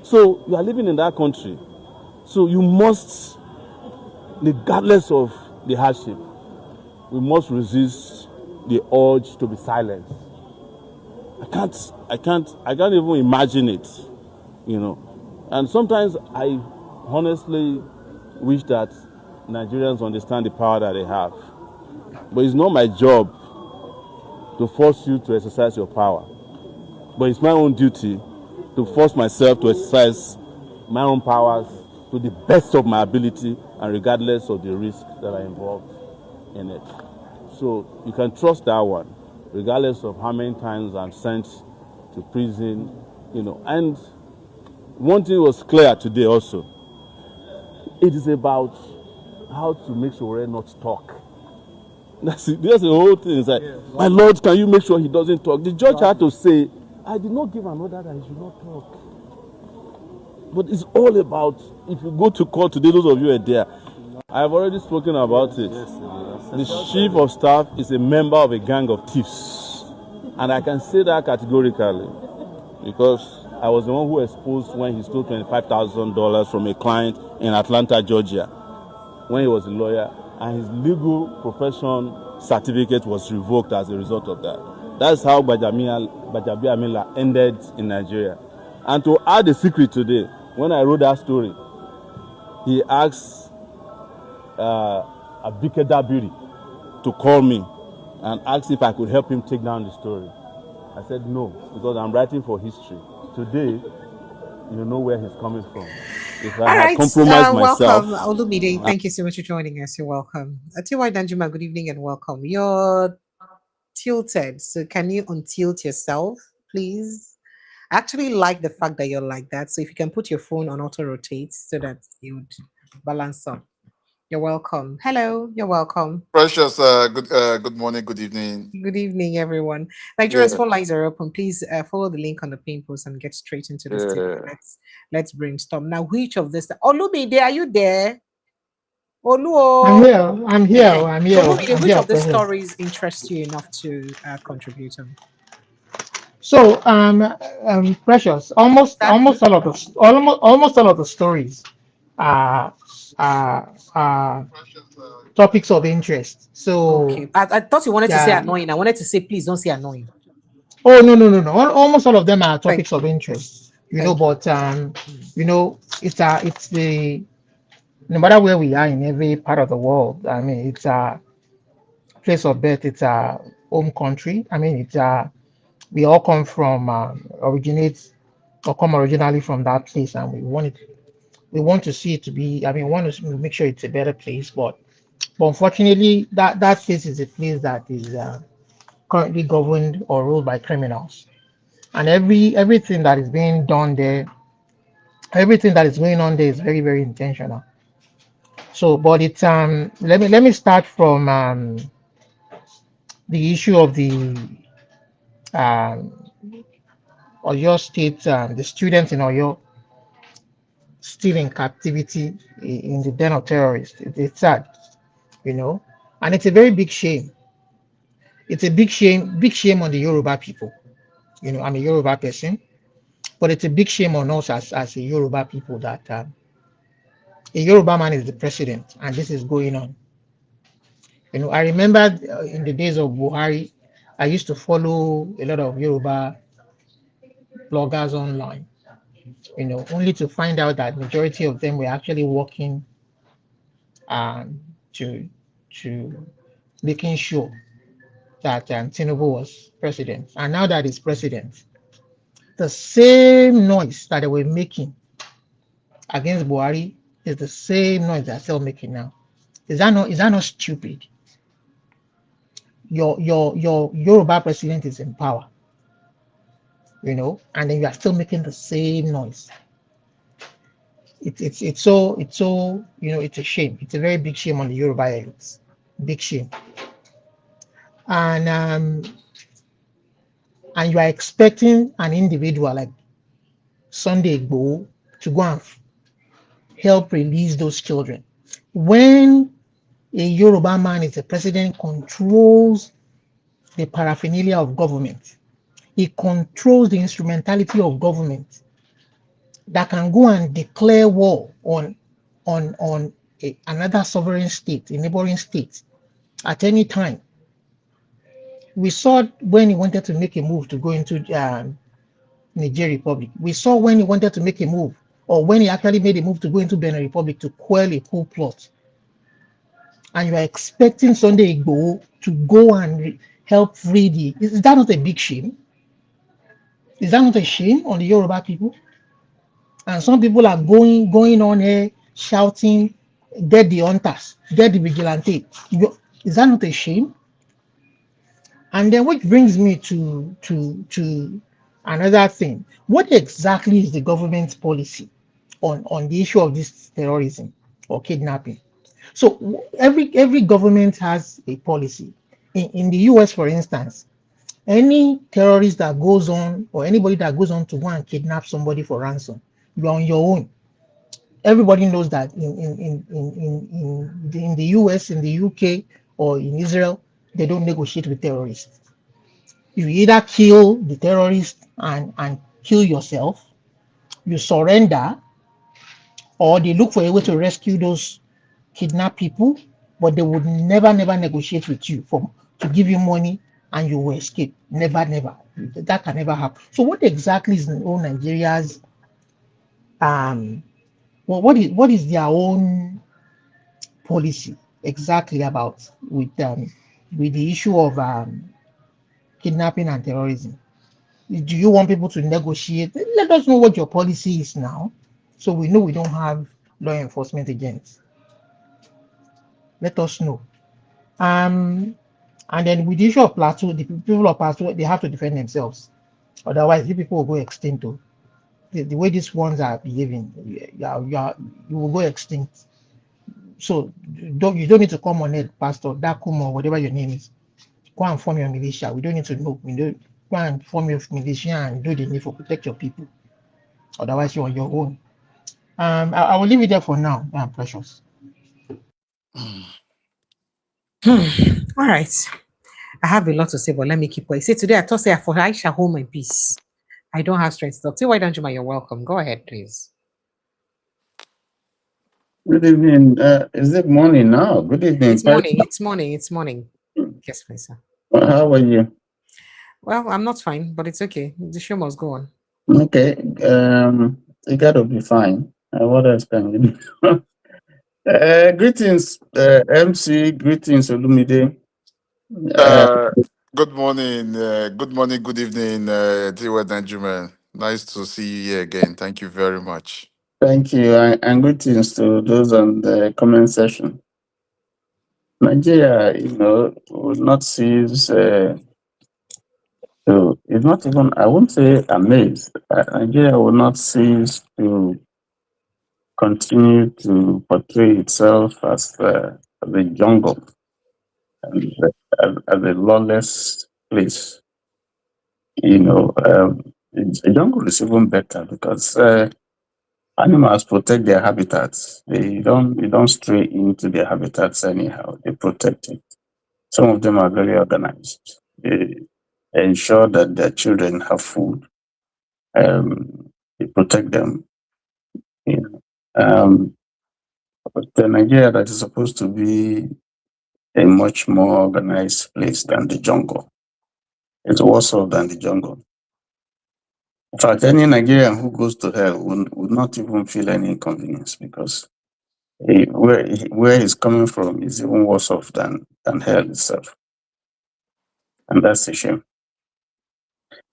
So you are living in that country. So you must, regardless of the hardship, we must resist the urge to be silent. I can't even imagine it, And sometimes I honestly wish that Nigerians understand the power that they have. But it's not my job to force you to exercise your power. But it's my own duty to force myself to exercise my own powers to the best of my ability and regardless of the risks that are involved in it. So you can trust that one, regardless of how many times I'm sent to prison, And one thing was clear today also. It is about how to make sure we're not talk. That's the whole thing. It's like, my lord, can you make sure he doesn't talk? The judge had to say, I did not give an order that he should not talk. But it's all about, if you go to court today, those of you are there, I've already spoken about it. The chief of staff is a member of a gang of thieves. And I can say that categorically because I was the one who exposed when he stole $25,000 from a client in Atlanta, Georgia, when he was a lawyer, and his legal profession certificate was revoked as a result of that. That's how Gbajabiamila ended in Nigeria. And to add a secret today, when I wrote that story, he asked Abike Dabiri to call me and asked if I could help him take down the story. I said no, because I'm writing for history. Today, you know where he's coming from. If I had compromised myself... Welcome, Olumide. Thank you so much for joining us. You're welcome. Atiwai Danjuma, good evening and welcome. You're tilted, so can you untilt yourself, please? I actually like the fact that you're like that. So if you can put your phone on auto rotate so that you would balance up. You're welcome. Hello, you're welcome. Precious, good morning, good evening. Good evening, everyone. Nigeria's phone lines are open. Please follow the link on the pin post and get straight into this. Let's brainstorm. Now, which of this? Olumide, are you there? Olu. I'm here. Olumide, which of the stories interest you enough to contribute on? So, Precious, almost all of the stories are topics of interest. So, okay. I thought you wanted to say annoying. I wanted to say, please don't say annoying. Oh no. Almost all of them are topics of interest. But it's the no matter where we are in every part of the world. I mean, it's a place of birth. It's a home country. I mean, we all come from come originally from that place, and we want to see it to be. I mean, we want to make sure it's a better place, but unfortunately, that place is a place that is currently governed or ruled by criminals, and everything that is being done there, everything that is going on there is very, very intentional. So, but it's let me start from the issue of the Oyo State, the students in Oyo still in captivity in the den of terrorists. It's sad, and it's a very big shame. It's a big shame on the Yoruba people. I'm a Yoruba person, but it's a big shame on us as a Yoruba people that a Yoruba man is the president and this is going on. I remember in the days of Buhari, I used to follow a lot of Yoruba bloggers online, only to find out that majority of them were actually working to making sure that Tinubu was president. And now that he's president, the same noise that they were making against Buhari is the same noise they're still making now. Is that not stupid? Your Yoruba president is in power, and then you are still making the same noise. It's so it's a shame. It's a very big shame on the Yoruba elites. Big shame. And you are expecting an individual like Sunday Igboho to go and help release those children. When a Yoruba man is the president, controls the paraphernalia of government. He controls the instrumentality of government that can go and declare war on another sovereign state, a neighboring state, at any time. We saw when he wanted to make a move to go into Niger Republic. We saw when he wanted to make a move, or when he actually made a move to go into Benin Republic to quell a coup plot. And you are expecting Sunday Igboho to go and help free the... Is that not a big shame? Is that not a shame on the Yoruba people? And some people are going on here shouting, get the hunters, get the vigilante. Is that not a shame? And then which brings me to another thing. What exactly is the government's policy on the issue of this terrorism or kidnapping? So every government has a policy. In the US, for instance, any terrorist that goes on or anybody that goes on to go and kidnap somebody for ransom, you're on your own. Everybody knows that in the US, in the UK, or in Israel, they don't negotiate with terrorists. You either kill the terrorist and kill yourself, you surrender, or they look for a way to rescue those kidnapped people, but they would never negotiate with you to give you money and you will escape. Never. That can never happen. So what exactly is all Nigeria's what is their own policy exactly about with the issue of kidnapping and terrorism? Do you want people to negotiate? Let us know what your policy is now, so we know we don't have law enforcement agents. Let us know. And then with the issue of Plateau, the people of Plateau, they have to defend themselves. Otherwise, you people will go extinct too. The way these ones are behaving, you will go extinct. So you don't need to come on it, Pastor Dakum or whatever your name is. Go and form your militia. We don't need to know. Go and form your militia and do the need for protect your people. Otherwise, you're on your own. I will leave it there for now. I'm precious. All right. I have a lot to say, but let me keep quiet. See, today I thought say for I shall hold my peace. I don't have strength to talk. Say, why don't you, you're welcome. Go ahead, please. Good evening. Is it morning now? Good evening. It's morning. It's morning. Yes, please, sir. How are you? Well, I'm not fine, but it's okay. The show must go on. Okay. You gotta be fine. What else can you do? Greetings, MC. Greetings, Olumide. Good morning, good evening, Tiwa Benjamin. Nice to see you here again. Thank you very much. Thank you, and greetings to those on the comment section. Nigeria, will not cease to, it's not even, I won't say amazed. Nigeria will not cease to continue to portray itself as a jungle and as a lawless place. A jungle is even better because animals protect their habitats. They don't stray into their habitats anyhow. They protect it. Some of them are very organized. They ensure that their children have food. They protect them. But the Nigeria that is supposed to be a much more organized place than the jungle. It's worse off than the jungle. In fact, any Nigerian who goes to hell would not even feel any inconvenience because where he's coming from is even worse off than hell itself. And that's a shame.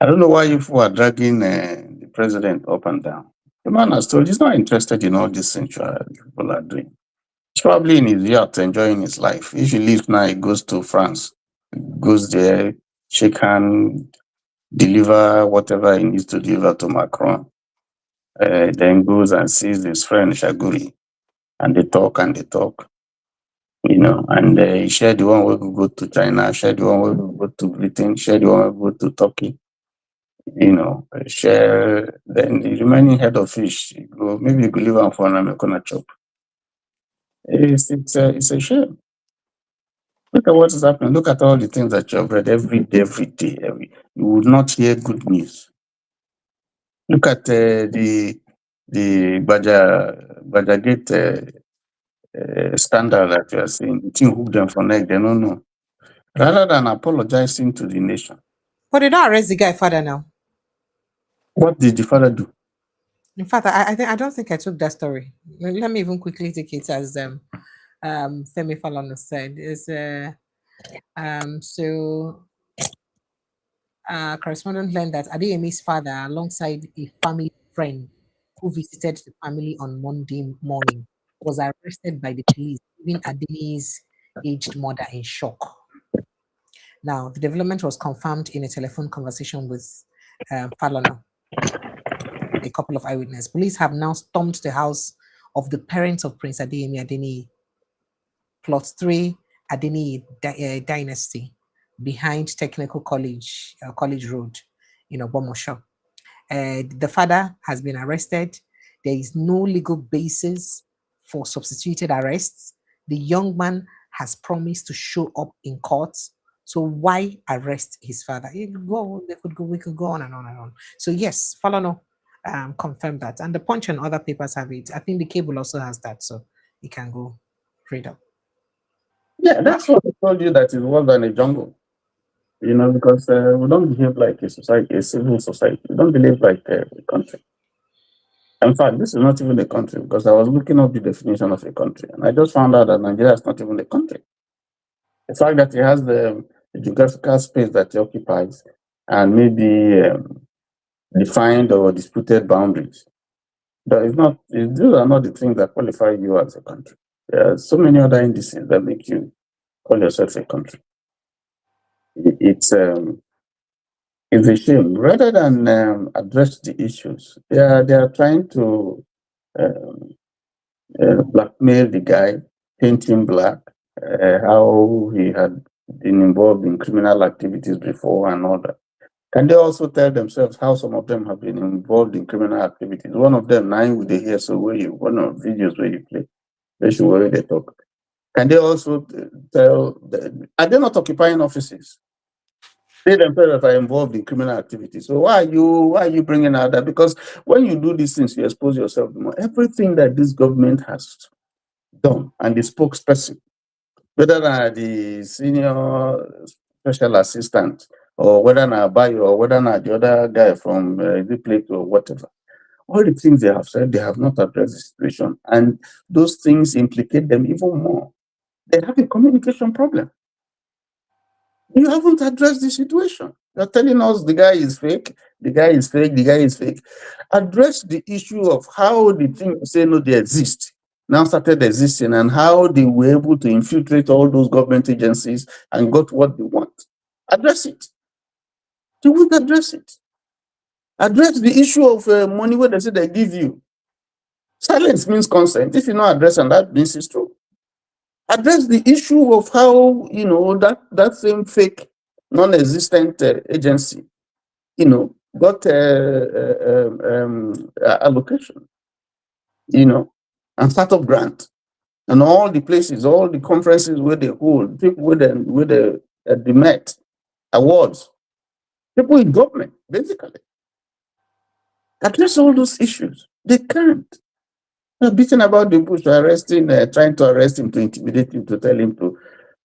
I don't know why you are dragging the president up and down. The man has told he's not interested in all these things people are doing. He's probably in his yacht enjoying his life. If he leaves now, he goes to France, goes there, shake hand, deliver whatever he needs to deliver to Macron. Then goes and sees his friend Shaguri, and they talk, and he shared the one where we go to China, shared the one where we go to Britain, shared the one where we go to Turkey. Share then the remaining head of fish. Maybe you could leave on for an Amekona chop. It's a shame. Look at what is happening. Look at all the things that you have read every day. You would not hear good news. Look at the Bajagate scandal that you are seeing. The thing hooked them for neck. They don't know. Rather than apologizing to the nation. But they don't arrest the guy father now. What did the father do? In fact, I don't think I took that story. Let me even quickly take it as Femi Falana said. Correspondent learned that Adeyemi's father, alongside a family friend who visited the family on Monday morning, was arrested by the police, leaving Adeyemi's aged mother in shock. Now, the development was confirmed in a telephone conversation with Falana. A couple of eyewitnesses. Police have now stormed the house of the parents of Prince Adeyemi Adeniyi Plot 3, Adini Dynasty, behind Technical College, College Road, Bomosho. The father has been arrested. There is no legal basis for substituted arrests. The young man has promised to show up in court. So why arrest his father? We could go on and on and on. So yes, Falana confirmed that. And the Punch and other papers have it. I think the Cable also has that. So you can go read up. Yeah, that's what I told you, that it was than a jungle. Because we don't behave like a society, a civil society. We don't behave like a country. In fact, this is not even a country, because I was looking up the definition of a country, and I just found out that Nigeria is not even a country. The fact that it has the geographical space that it occupies and maybe defined or disputed boundaries, those are not the things that qualify you as a country. There are so many other indices that make you call yourself a country. It's a shame. Rather than address the issues, they are trying to blackmail the guy, paint him black, how he had been involved in criminal activities before and all that. Can they also tell themselves how some of them have been involved in criminal activities? One of them, lying with the hair, so one of the videos where you play, they should where they talk. Can they also tell, are they not occupying offices? They themselves are involved in criminal activities. So why are you bringing out that? Because when you do these things, you expose yourself to more. Everything that this government has done, and the spokesperson, whether the senior special assistant, or whether Bayo, or whether the other guy from the plate or whatever, all the things they have said, they have not addressed the situation, and those things implicate them even more. They have a communication problem. You haven't addressed the situation. You're telling us the guy is fake, the guy is fake, the guy is fake. Address the issue of how the thing you say no, they exist, now started existing, and how they were able to infiltrate all those government agencies and got what they want. Address it. You won't address it. Address the issue of money where they say they give you. Silence means consent. If you not address, and that means it's true. Address the issue of how that same fake, non-existent agency, got allocation, and startup grant, and all the places, all the conferences where they hold, people where they met, awards, people in government, basically. Address all those issues. They can't. They're beating about the bush, trying to arrest him, to intimidate him, to tell him to,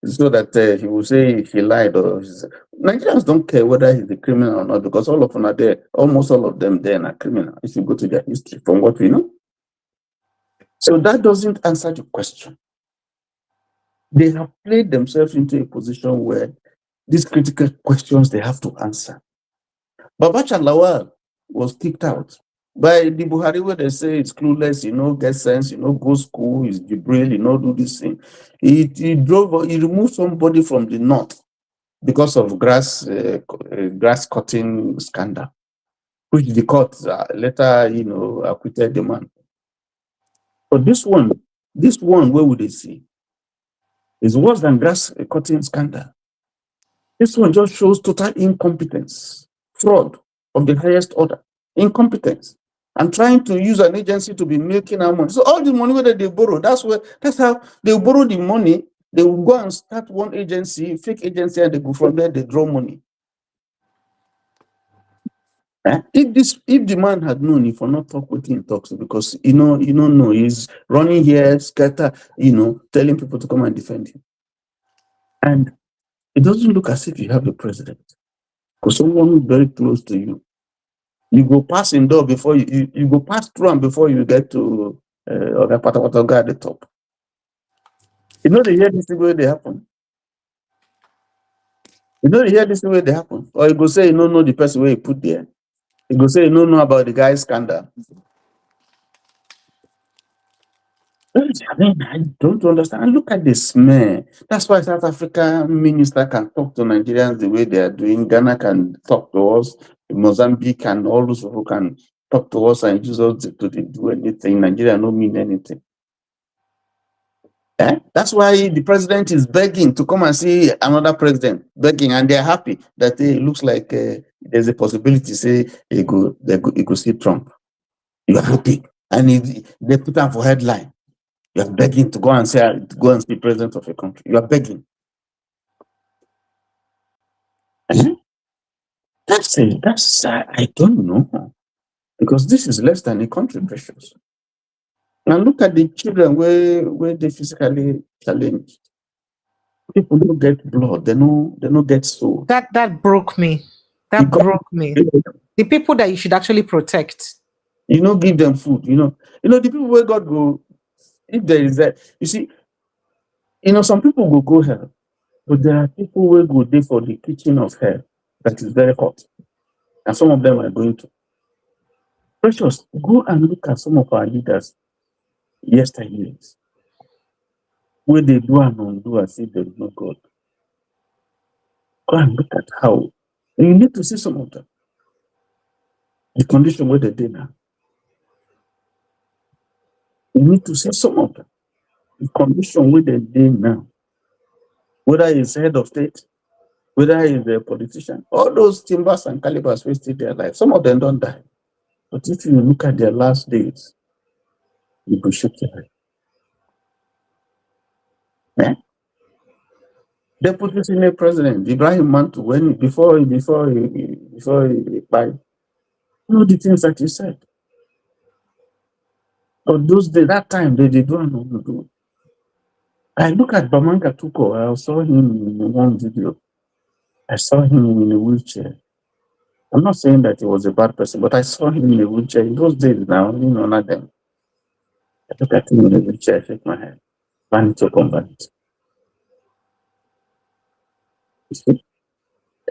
so that he will say he lied. Nigerians don't care whether he's a criminal or not, because all of them are there. Almost all of them there are criminal, if you go to their history, from what we know. So that doesn't answer the question. They have played themselves into a position where these critical questions they have to answer. Babacha Lawal was kicked out by the Buhari, where they say it's clueless, get sense, go school, he's Jibril, do this thing. He removed somebody from the north because of grass cutting scandal, which the court later, acquitted the man. But this one, where would they see? Is worse than grass cutting scandal. This one just shows total incompetence, fraud of the highest order, incompetence, and trying to use an agency to be making our money. So all the money that they borrow, that's how they borrow the money. They will go and start one agency, fake agency, and they go from there, they draw money. If the man had known, if for not talk with him talks, because no, he's running here, scatter, telling people to come and defend him. And it doesn't look as if you have a president, because someone who's very close to you, you go pass in door before you go pass through and before you get to other part of the guy at the top. They hear this the way they happen. They hear this the way they happen. Or you go say you don't know the person where you put there. You go say you don't know about the guy's scandal. I don't understand. And look at the smell. That's why South African minister can talk to Nigerians the way they are doing. Ghana can talk to us. Mozambique and all those people can talk to us and use us to do anything. Nigeria don't mean anything. That's why the president is begging to come and see another president, begging, and they're happy that it looks like there's a possibility, say, he could see Trump. You're happy. And they put him for headline. You're begging to go and see president of a country. You are begging. That's I don't know. Because this is less than a country, precious. Now look at the children where they physically challenged. People don't get blood, they don't get soul. That broke me. That broke me. The people that you should actually protect. You know, give them food, the people where God go, if there is that, you see, some people will go hell, but there are people who go there for the kitchen of hell that is very hot. And some of them are going to. Precious, go and look at some of our leaders yesteryears, where they do and undo as if there is no God. Go and look at how. And you need to see some of them. The condition where they did now. You need to see some of them. The condition where they did now. Whether it's head of state, whether it's a politician, all those timbers and calibers wasted their life. Some of them don't die. But if you look at their last days, you go shake your head. Deputy Senate President Ibrahim Mantu, before he died, the things that he said. But those days, that time, they don't know to do. I look at Bamanga Tuko. I saw him in one video. I saw him in a wheelchair. I'm not saying that he was a bad person, but I saw him in a wheelchair. In those days now, none of them. I look at him in a wheelchair, I shake my head. Vanity upon vanity.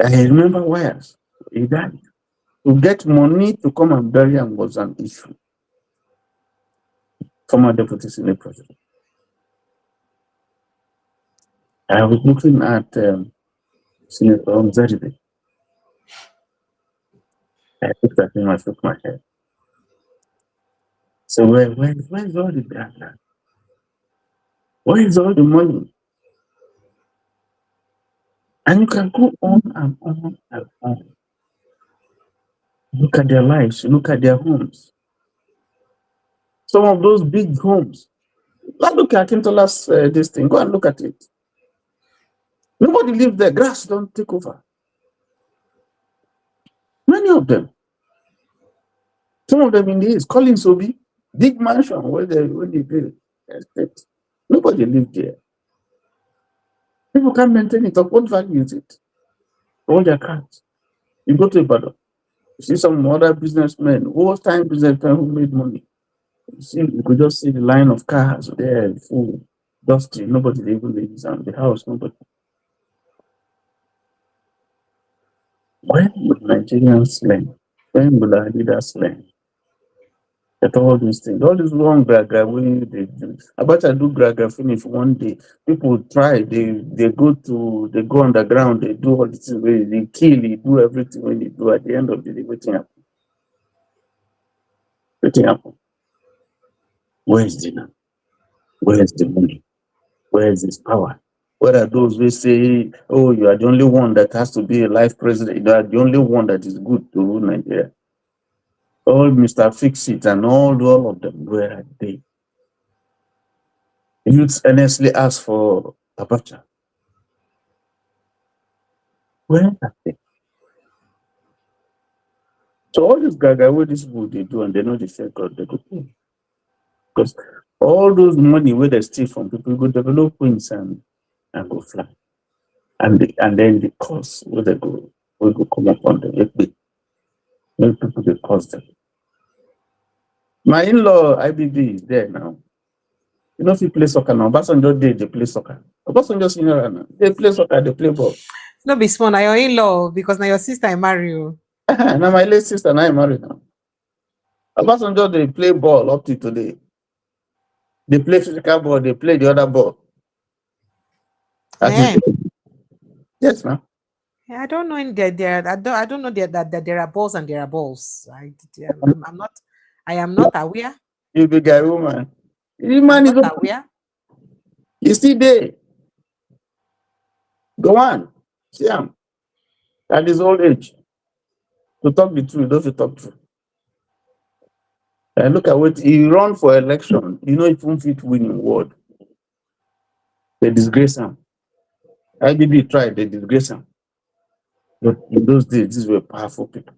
I remember wires. He died. To get money to come and bury him was an issue. Former Deputy Senate President. I was looking at Senator Zeribe. I looked at him, I shook my head. So where's all the data? Where is all the money? And you can go on and on and on. Look at their lives, look at their homes. Some of those big homes. Look at Akintola's this thing. Go and look at it. Nobody lives there. Grass don't take over. Many of them. Some of them in the East. Collins Obi, big mansion where they build estate. Nobody lives there. People can't maintain it. Of what value is it? All their cars. You go to Ibadan. You see some other businessmen, old-time businessmen who made money. You could just see the line of cars there, full, dusty. Nobody even lives on the house. Nobody. When will Nigerians learn? When will our leaders learn? That all these things, all this wrong graga when they do. Abacha do graga finish one day. People try, they go underground, they do all this way, they kill, they do everything when they do. At the end of the day, waiting happen. Waiting happen. Where is the dinner? Where is the money? Where is this power? Where are those who say, oh, you are the only one that has to be a life president? You are the only one that is good to rule Nigeria. All Mr. Fix-It and all of them, where are they? Youths earnestly ask for Abacha. Where are they? So all this gaga, what this people they do, and they know they say God, they go pay. Because all those money where they steal from people go develop wings and go fly. And then the cost where they go will go come up on them. Many people they cost them. My in-law IBB is there now. You know if you play soccer now, Obasanjo they play soccer. Obasanjo senior now. They play soccer, they play ball. No be small, now your in-law, because now your sister I marry you. Now my late sister now I married now. Obasanjo they play ball up to today. They play physical ball, they play the other ball. Yeah. Yes, ma'am. Yeah, I don't know in there. I don't know that there are balls and there are balls. I am not aware. You big guy woman. I'm not aware. You still there. Go on. See him. At his old age. To talk the truth, don't you talk true. And look at what he run for election. You know, if he fit win in word. They disgrace him. IBB tried, they disgrace him. But in those days, these were powerful people.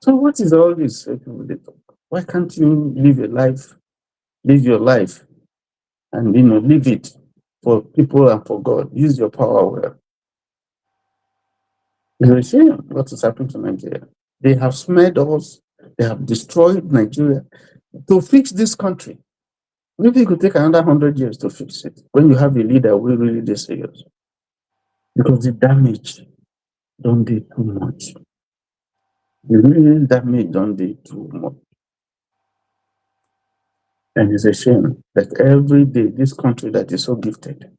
So what is all this? Why can't you live a life, live your life, and live it for people and for God? Use your power well. It's a shame what has happened to Nigeria. They have smeared us. They have destroyed Nigeria. To fix this country, maybe it could take another 100 years to fix it. When you have a leader who really is serious, because the damage don't do too much. The real damage don't do too much. And it's a shame that every day, this country that is so gifted,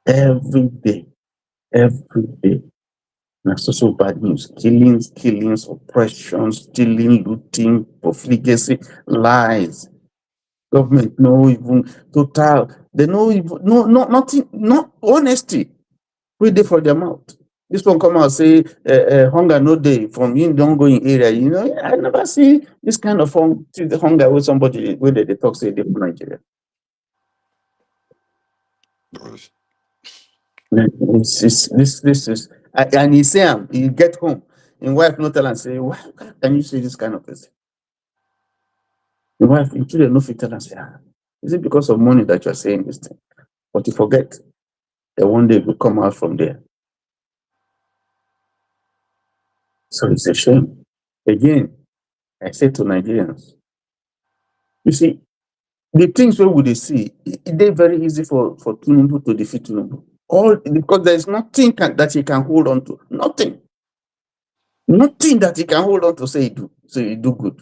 every day, that's also bad news. Killings, oppression, stealing, looting, profligacy, lies. Government, no even total. They know even nothing, no honesty. We dey for their mouth. This one come out say hunger no day from in the ongoing area. I never see this kind of hunger with somebody where they talk say they for Nigeria. This is and he say he get home. His wife no tell and say, why can you say this kind of thing? The wife, in children no fit tell and say, is it because of money that you're saying this thing? But you forget that one day it will come out from there. So it's a shame. Again, I say to Nigerians, you see, the things where would they see, they're very easy for Tinubu to defeat Tinubu. All because there is nothing that he can hold on to. Nothing. Nothing that he can hold on to say he do good.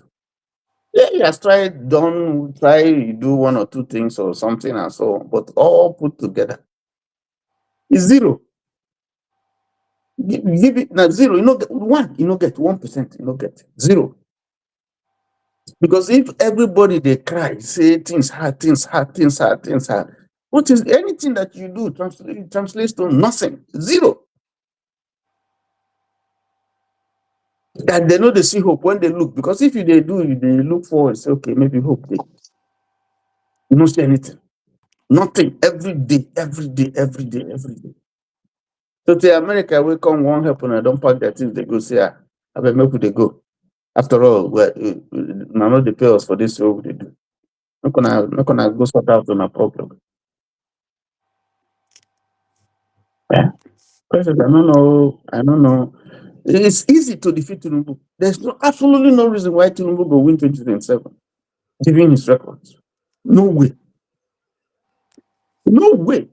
Yeah, he has try do one or two things or something and so on, but all put together is zero. Give it now zero, get one, get 1%, get zero. Because if everybody they cry, say things hard, what is anything that you do translates to nothing, zero. And they know they see hope when they look, because if they look forward, say, okay, maybe hope they you don't see anything. Nothing. Every day. So to America, we come one help and I don't pack their things, they go say, I bet maybe they go. After all, now they pay us for this, so they do. Not gonna go sort out on a problem. Yeah. President, I don't know. It's easy to defeat Tinubu. There's absolutely no reason why Tinubu will win 2027, given his records. No way. No way.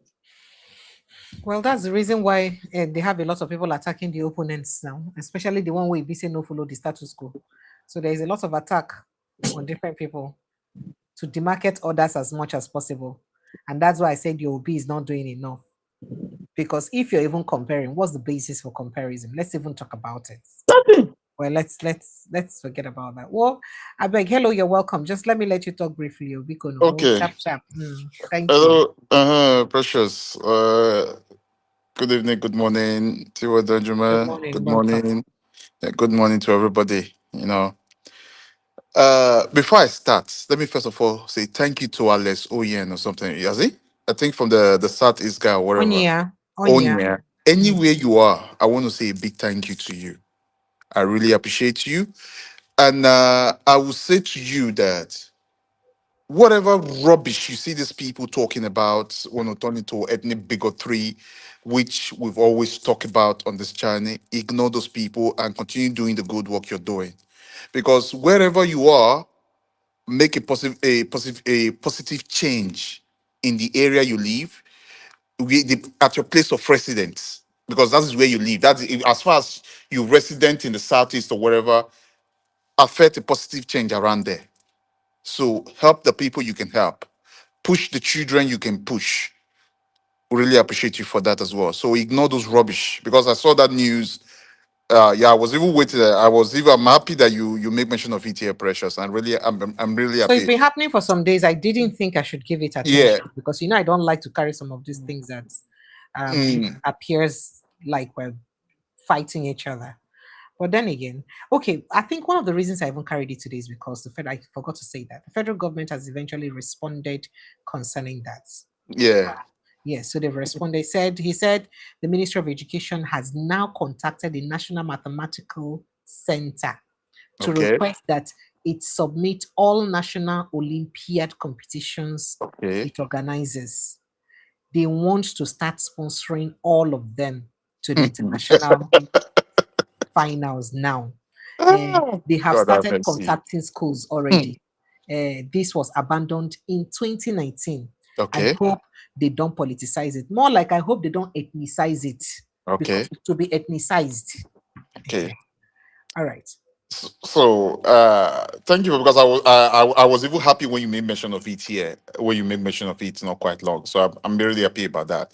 Well, that's the reason why they have a lot of people attacking the opponents now, especially the one where be say no follow the status quo. So there is a lot of attack on different people to demarcate others as much as possible. And that's why I said the OB is not doing enough. Because if you're even comparing, what's the basis for comparison? Let's even talk about it. Nothing. Well, let's forget about that. Well, I beg, hello, you're welcome. Just let me let you talk briefly, Obikono. Okay. Chap. Thank Hello, you. Precious. Good evening, good morning, Tiwa Good Danjuma. morning, Good welcome. morning. Good morning to everybody. Before I start, let me first of all say thank you to Alex Oyen or something. Is it? I think from the Southeast guy or wherever. Onya. Onya. Anywhere you are, I want to say a big thank you to you. I really appreciate you. And I will say to you that whatever rubbish you see these people talking about when we turn into ethnic bigotry, which we've always talked about on this channel, ignore those people and continue doing the good work you're doing. Because wherever you are, make a positive change in the area you live, at your place of residence, because that is where you live. That's as far as you resident in the southeast or wherever, affect a positive change around there. So help the people you can help. Push the children you can push. Really appreciate you for that as well. So ignore those rubbish, because I saw that news Yeah, I was even waiting. I'm happy that you make mention of it here, Precious. And really, I'm really So it's happy. been happening for some days. I didn't think I should give it Yeah. attention because I don't like to carry some of these things that Mm, appears like we're fighting each other. But then again, okay, I think one of the reasons I even carried it today is because I forgot to say that the federal government has eventually responded concerning that. yeah. Yes, so they've responded. He said the Ministry of Education has now contacted the National Mathematical Center to Okay. request that it submit all national Olympiad competitions Okay. it organizes. They want to start sponsoring all of them to the international finals now. Ah, They have God have started mercy. contacting schools Hmm. already. This was abandoned in 2019. I Okay. hope they don't politicize it. More like I hope they don't ethnicize it Okay. because to be ethnicized. Okay. All right. So, thank you because I was even happy when you made mention of it here. When you made mention of it, not quite long. So I'm really happy about that.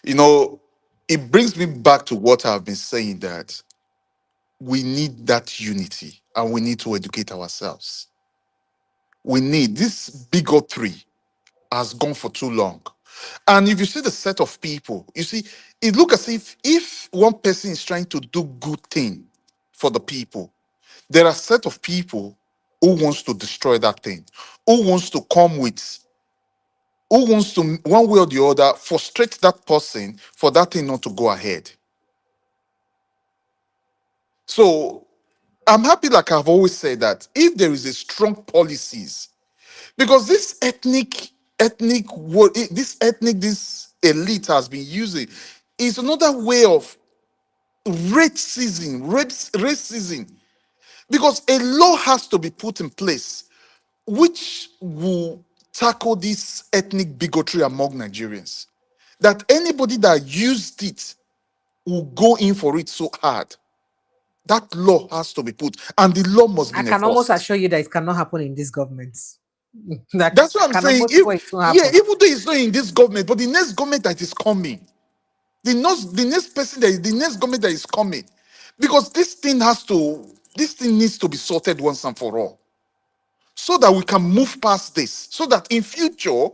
You know, it brings me back to what I've been saying that we need that unity and we need to educate ourselves. We need this bigotry has gone for too long. And if you see the set of people, you see, it look as if one person is trying to do good thing for the people, there are set of people who wants to destroy that thing, who wants to come with, who wants to one way or the other frustrate that person for that thing not to go ahead. So I'm happy, like I've always said, that if there is a strong policies, because this elite has been using is another way of racism, because a law has to be put in place which will tackle this ethnic bigotry among Nigerians. That anybody that used it will go in for it so hard. That law has to be put, and the law must be I can almost enforced. assure you that it cannot happen in this government. That That's what I I'm can saying. almost If swear it won't yeah, happen. even though it's not in this government, but the next government that is coming, the next person that is the next government that is coming, because this thing needs to be sorted once and for all, so that we can move past this, so that in future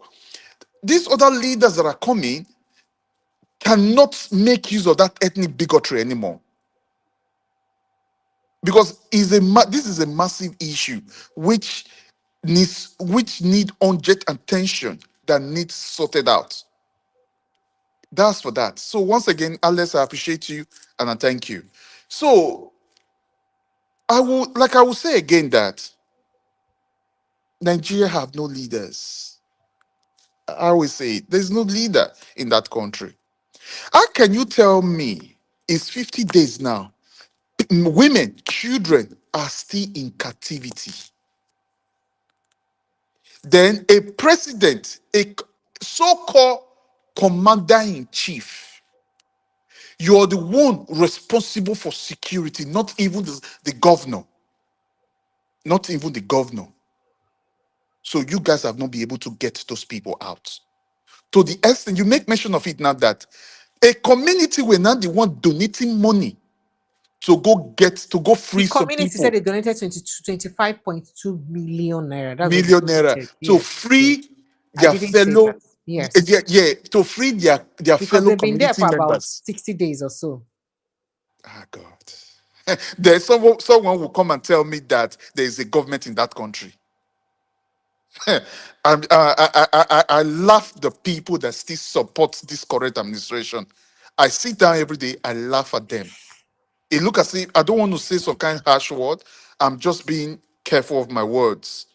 these other leaders that are coming cannot make use of that ethnic bigotry anymore. Because this is a massive issue which need urgent attention that needs sorted out. That's for that. So once again, Alex, I appreciate you and I thank you. So I will say again that Nigeria have no leaders. I always say it, there's no leader in that country. How can you tell me it's 50 days now? Women, children are still in captivity. Then a president, so-called commander in chief, you're the one responsible for security, not even the governor. Not even the governor. So you guys have not been able to get those people out. To the extent you make mention of it now that a community will not the one donating money to go The free some community said people, they donated 25.2 million naira. That's what they millionaire, donated. to Yes. So free I their didn't say fellow, that. Yes. to free their Because fellow they've been there community for about members. 60 days or so. Ah, God. There's someone will come and tell me that there is a government in that country. I laugh the people that still support this current administration. I sit down every day, I laugh at them. It look as if I don't want to say some kind of harsh word. I'm just being careful of my words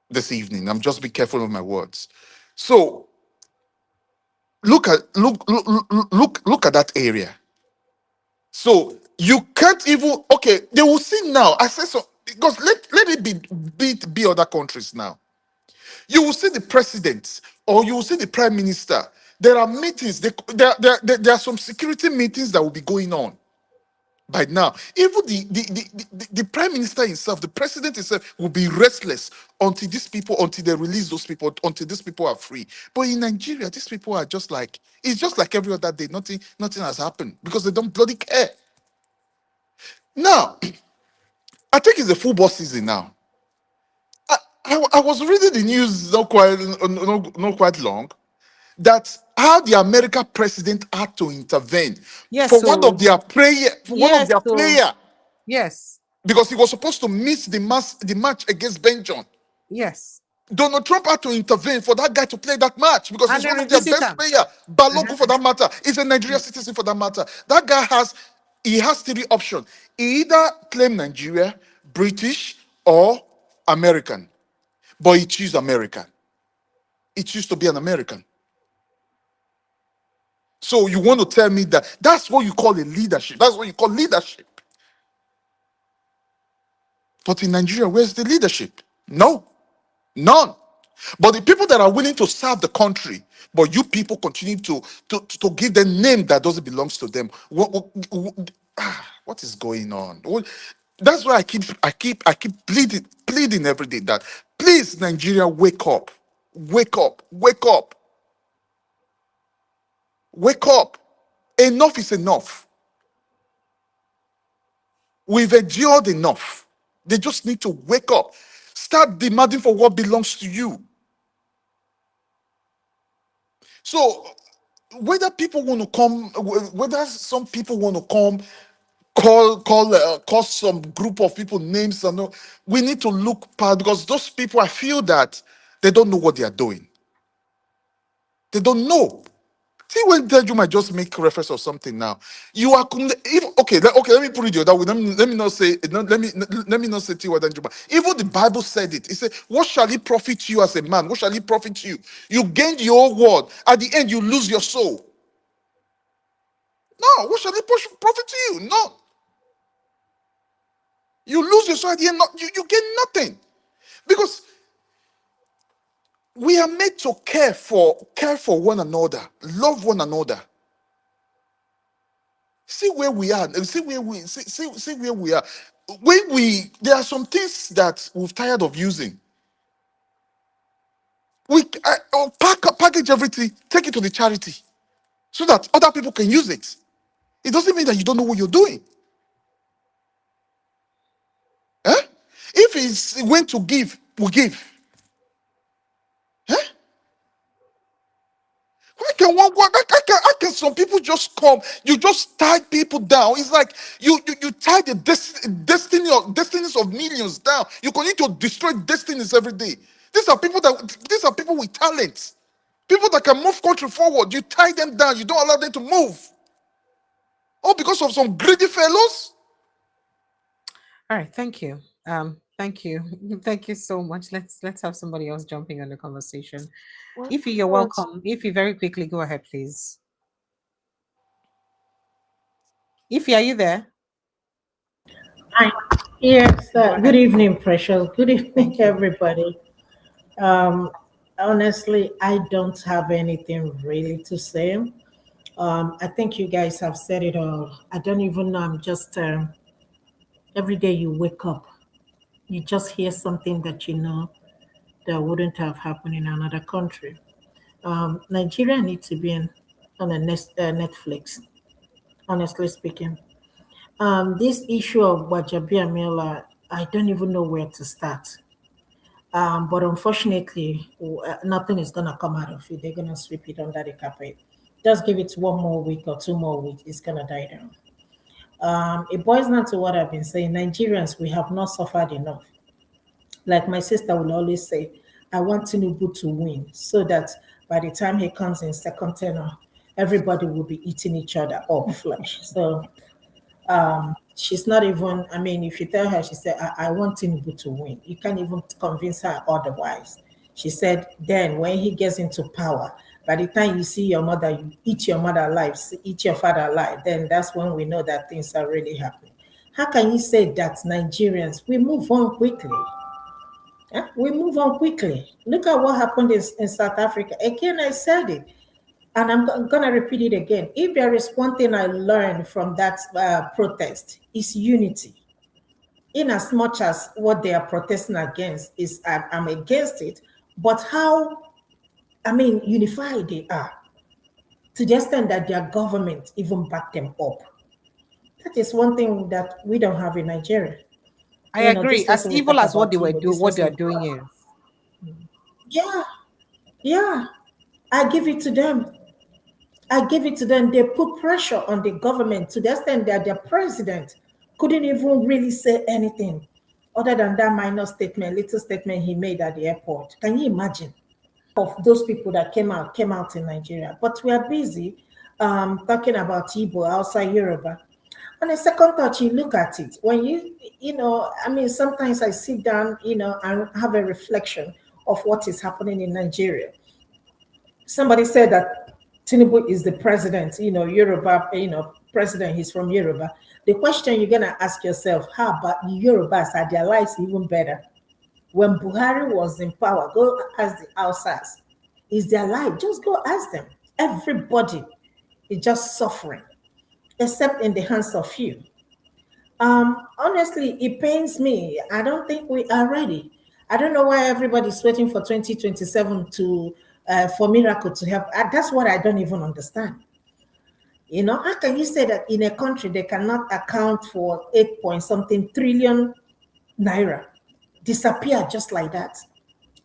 this evening. I'm just being careful of my words. So look at that area. So you can't even they will see now. I say so because let it be other countries now. You will see the president or you will see the prime minister. There are meetings. There are some security meetings that will be going on by now. Even the prime minister himself, the president himself, will be restless until they release those people, until these people are free. But in Nigeria, these people are just like it's just like every other day. Nothing has happened because they don't bloody care. Now, I think it's the football season now. I was reading the news not quite long that how the American president had to intervene Yes, for one of so their player, yes, so player, yes, because he was supposed to miss the match against Belgium. yes. Donald Trump had to intervene for that guy to play that match because And he's they one of their revisit best them. players. Balogun, for that matter, is a Nigerian citizen for that matter. That guy has three options. He either claim Nigeria, British, or American. But he choose American. He choose to be an American. So you want to tell me that that's what you call a leadership. That's what you call leadership. But in Nigeria, where's the leadership? No, none. But the people that are willing to serve the country, but you people continue to give them name that doesn't belong to them. What is going on? That's why I keep pleading every day that please, Nigeria, wake up, wake up, wake up, wake up. Enough is enough. We've endured enough. They just need to wake up. Start demanding for what belongs to you. So whether people want to come, whether some people want to come, call some group of people names, and all, we need to look past, because those people, I feel that they don't know what they are doing. They don't know. See, when you might just make reference of something now, you are if okay. Let me put it the other way. Let me not say let me not say Tiwa Danjuma. Even the Bible said it. It said, "What shall it profit you as a man? What shall it profit you? You gain your whole world. At the end, you lose your soul." No, what shall it profit to you? No. You lose your soul at the end, you get nothing. Because we are made to care for one another, love one another. See where we are. See where we are. There are some things that we've tired of using. Package everything, take it to the charity, so that other people can use it. It doesn't mean that you don't know what you're doing. Eh? If it's when to give, we give. Eh? How can some people just come? You just tie people down. It's like you tie the destinies of millions down. You continue to destroy destinies every day. These are people with talents, people that can move country forward. You tie them down. You don't allow them to move. All because of some greedy fellows. All right, thank you. Thank you. Thank you so much. Let's have somebody else jumping on the conversation. If you're welcome. If you very quickly go ahead, please. If are you there? Hi. Yes. Good evening, Precious. Good evening, everybody. Honestly, I don't have anything really to say. I think you guys have said it all. I don't even know. I'm just every day you wake up, you just hear something that you know that wouldn't have happened in another country. Nigeria needs to be on a Netflix. Honestly speaking, this issue of Wajabiamila, I don't even know where to start. But unfortunately, nothing is going to come out of it. They're going to sweep it under the carpet. Just give it 1 more week or 2 more weeks, it's going to die down. It boils down to what I've been saying. Nigerians, we have not suffered enough. Like my sister will always say, I want Tinubu to win so that by the time he comes in second tenor, everybody will be eating each other up flesh. So she's not even, I mean, if you tell her, she said, I want Tinubu to win. You can't even convince her otherwise. She said, then when he gets into power, by the time you see your mother, you eat your mother alive, eat your father alive, then that's when we know that things are really happening. How can you say that Nigerians, we move on quickly? We move on quickly. Look at what happened in South Africa. Again, I said it, and I'm going to repeat it again. If there is one thing I learned from that protest, it's unity. In as much as what they are protesting against is, I'm against it, but how, unified they are, to the extent that their government even backed them up. That is one thing that we don't have in Nigeria. I You know, this agree. As person will evil talk as what about they were Igbo, this what they person are will doing talk is. yeah, yeah. I give it to them. I give it to them. They put pressure on the government to the extent that their president couldn't even really say anything other than that minor statement, little statement he made at the airport. Can you imagine? Of those people that came out in Nigeria. But we are busy talking about Igbo outside Yoruba. On a second thought, you look at it. When you know, I mean, sometimes I sit down, you know, and have a reflection of what is happening in Nigeria. Somebody said that Tinubu is the president, you know, Yoruba, you know, president, he's from Yoruba. The question you're gonna ask yourself, how about Yorubas? Are their lives even better? When Buhari was in power, go ask the outsiders. Is their life? Just go ask them. Everybody is just suffering, except in the hands of few. Honestly, it pains me. I don't think we are ready. I don't know why everybody's waiting for 2027 to for miracle to help. That's what I don't even understand. You know, how can you say that in a country they cannot account for 8 point something trillion naira disappear just like that?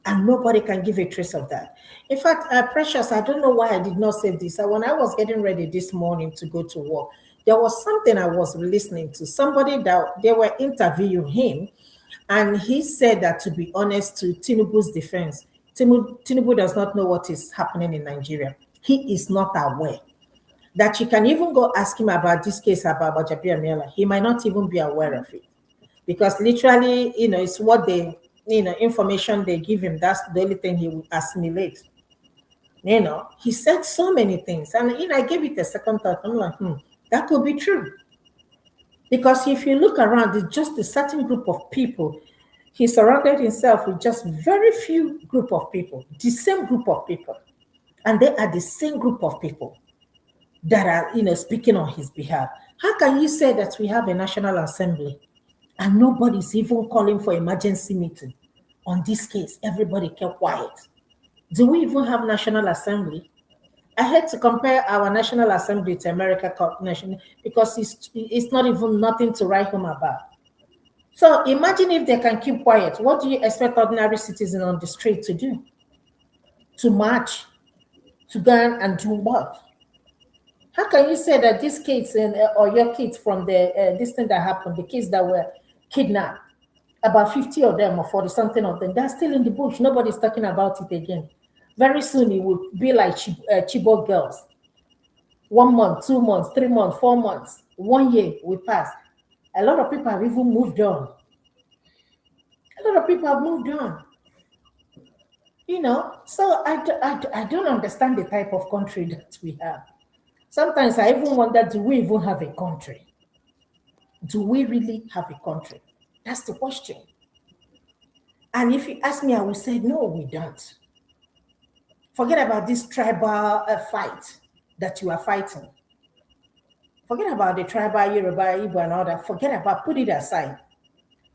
And nobody can give a trace of that. In fact, Precious, I don't know why I did not save this. When I was getting ready this morning to go to work, there was something I was listening to. Somebody that they were interviewing him, and he said that, to be honest, to Tinubu's defense, Tinubu does not know what is happening in Nigeria. He is not aware. That you can even go ask him about this case about Japia Miela. He might not even be aware of it. Because literally, you know, it's what they, you know, information they give him. That's the only thing he will assimilate. You know, he said so many things. And, you know, I gave it a second thought. I'm like, that could be true. Because if you look around, it's just a certain group of people. He surrounded himself with just very few group of people, the same group of people. And they are the same group of people that are, you know, speaking on his behalf. How can you say that we have a National Assembly and nobody's even calling for emergency meeting on this case? Everybody kept quiet. Do we even have National Assembly? I hate to compare our National Assembly to America nation because it's not even nothing to write home about. So imagine if they can keep quiet. What do you expect ordinary citizens on the street to do? To march, to go and do what? How can you say that these kids or your kids from the this thing that happened, the kids that were kidnapped, about 50 of them or 40 something of them, they're still in the bush. Nobody's talking about it again. Very soon it will be like Chibok girls. 1 month, 2 months, 3 months, 4 months, 1 year will pass. A lot of people have even moved on. A lot of people have moved on. You know, so I don't understand the type of country that we have. Sometimes I even wonder, do we even have a country? Do we really have a country? That's the question. And if you ask me, I will say, no, we don't. Forget about this tribal fight that you are fighting. Forget about the tribal Yoruba, Igbo, and all that. Forget about, put it aside.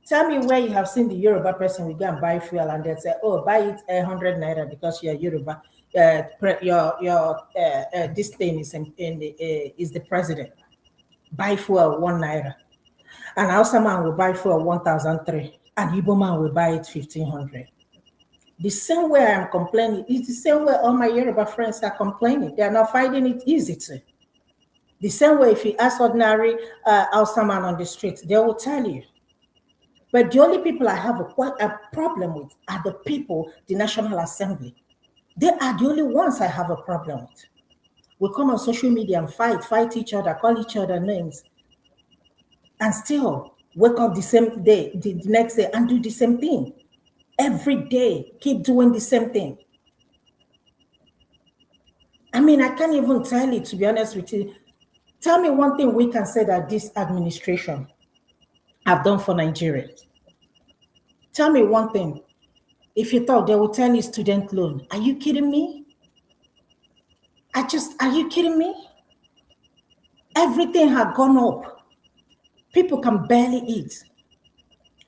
Tell me where you have seen the Yoruba person will go and buy fuel and they say, oh, buy it 100 naira because you're Yoruba. This thing is is the president. Buy fuel 1 naira. And Hausa man will buy fuel 1,003. And Igbo man will buy it 1,500. The same way I'm complaining is the same way all my Yoruba friends are complaining. They are not finding it easy to. The same way if you ask ordinary Hausa man on the street, they will tell you. But the only people I have a problem with are the people, the National Assembly. They are the only ones I have a problem with. We come on social media and fight each other, call each other names, and still wake up the same day, the next day, and do the same thing. Every day, keep doing the same thing. I mean, I can't even tell you, to be honest with you. Tell me one thing we can say that this administration have done for Nigeria. Tell me one thing. If you thought they will tell you student loan, are you kidding me? Are you kidding me? Everything had gone up. People can barely eat.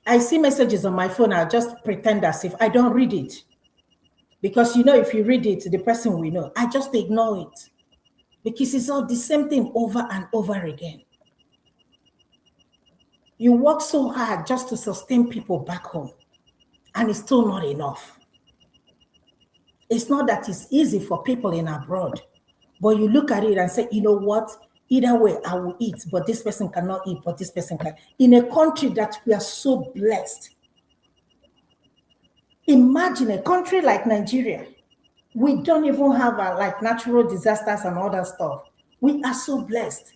I see messages on my phone, I just pretend as if I don't read it. Because, you know, if you read it, the person will know. I just ignore it. Because it's all the same thing over and over again. You work so hard just to sustain people back home, and it's still not enough. It's not that it's easy for people in abroad, but you look at it and say, you know what? Either way, I will eat, but this person cannot eat, but this person can. In a country that we are so blessed, imagine a country like Nigeria. We don't even have like natural disasters and all that stuff. We are so blessed.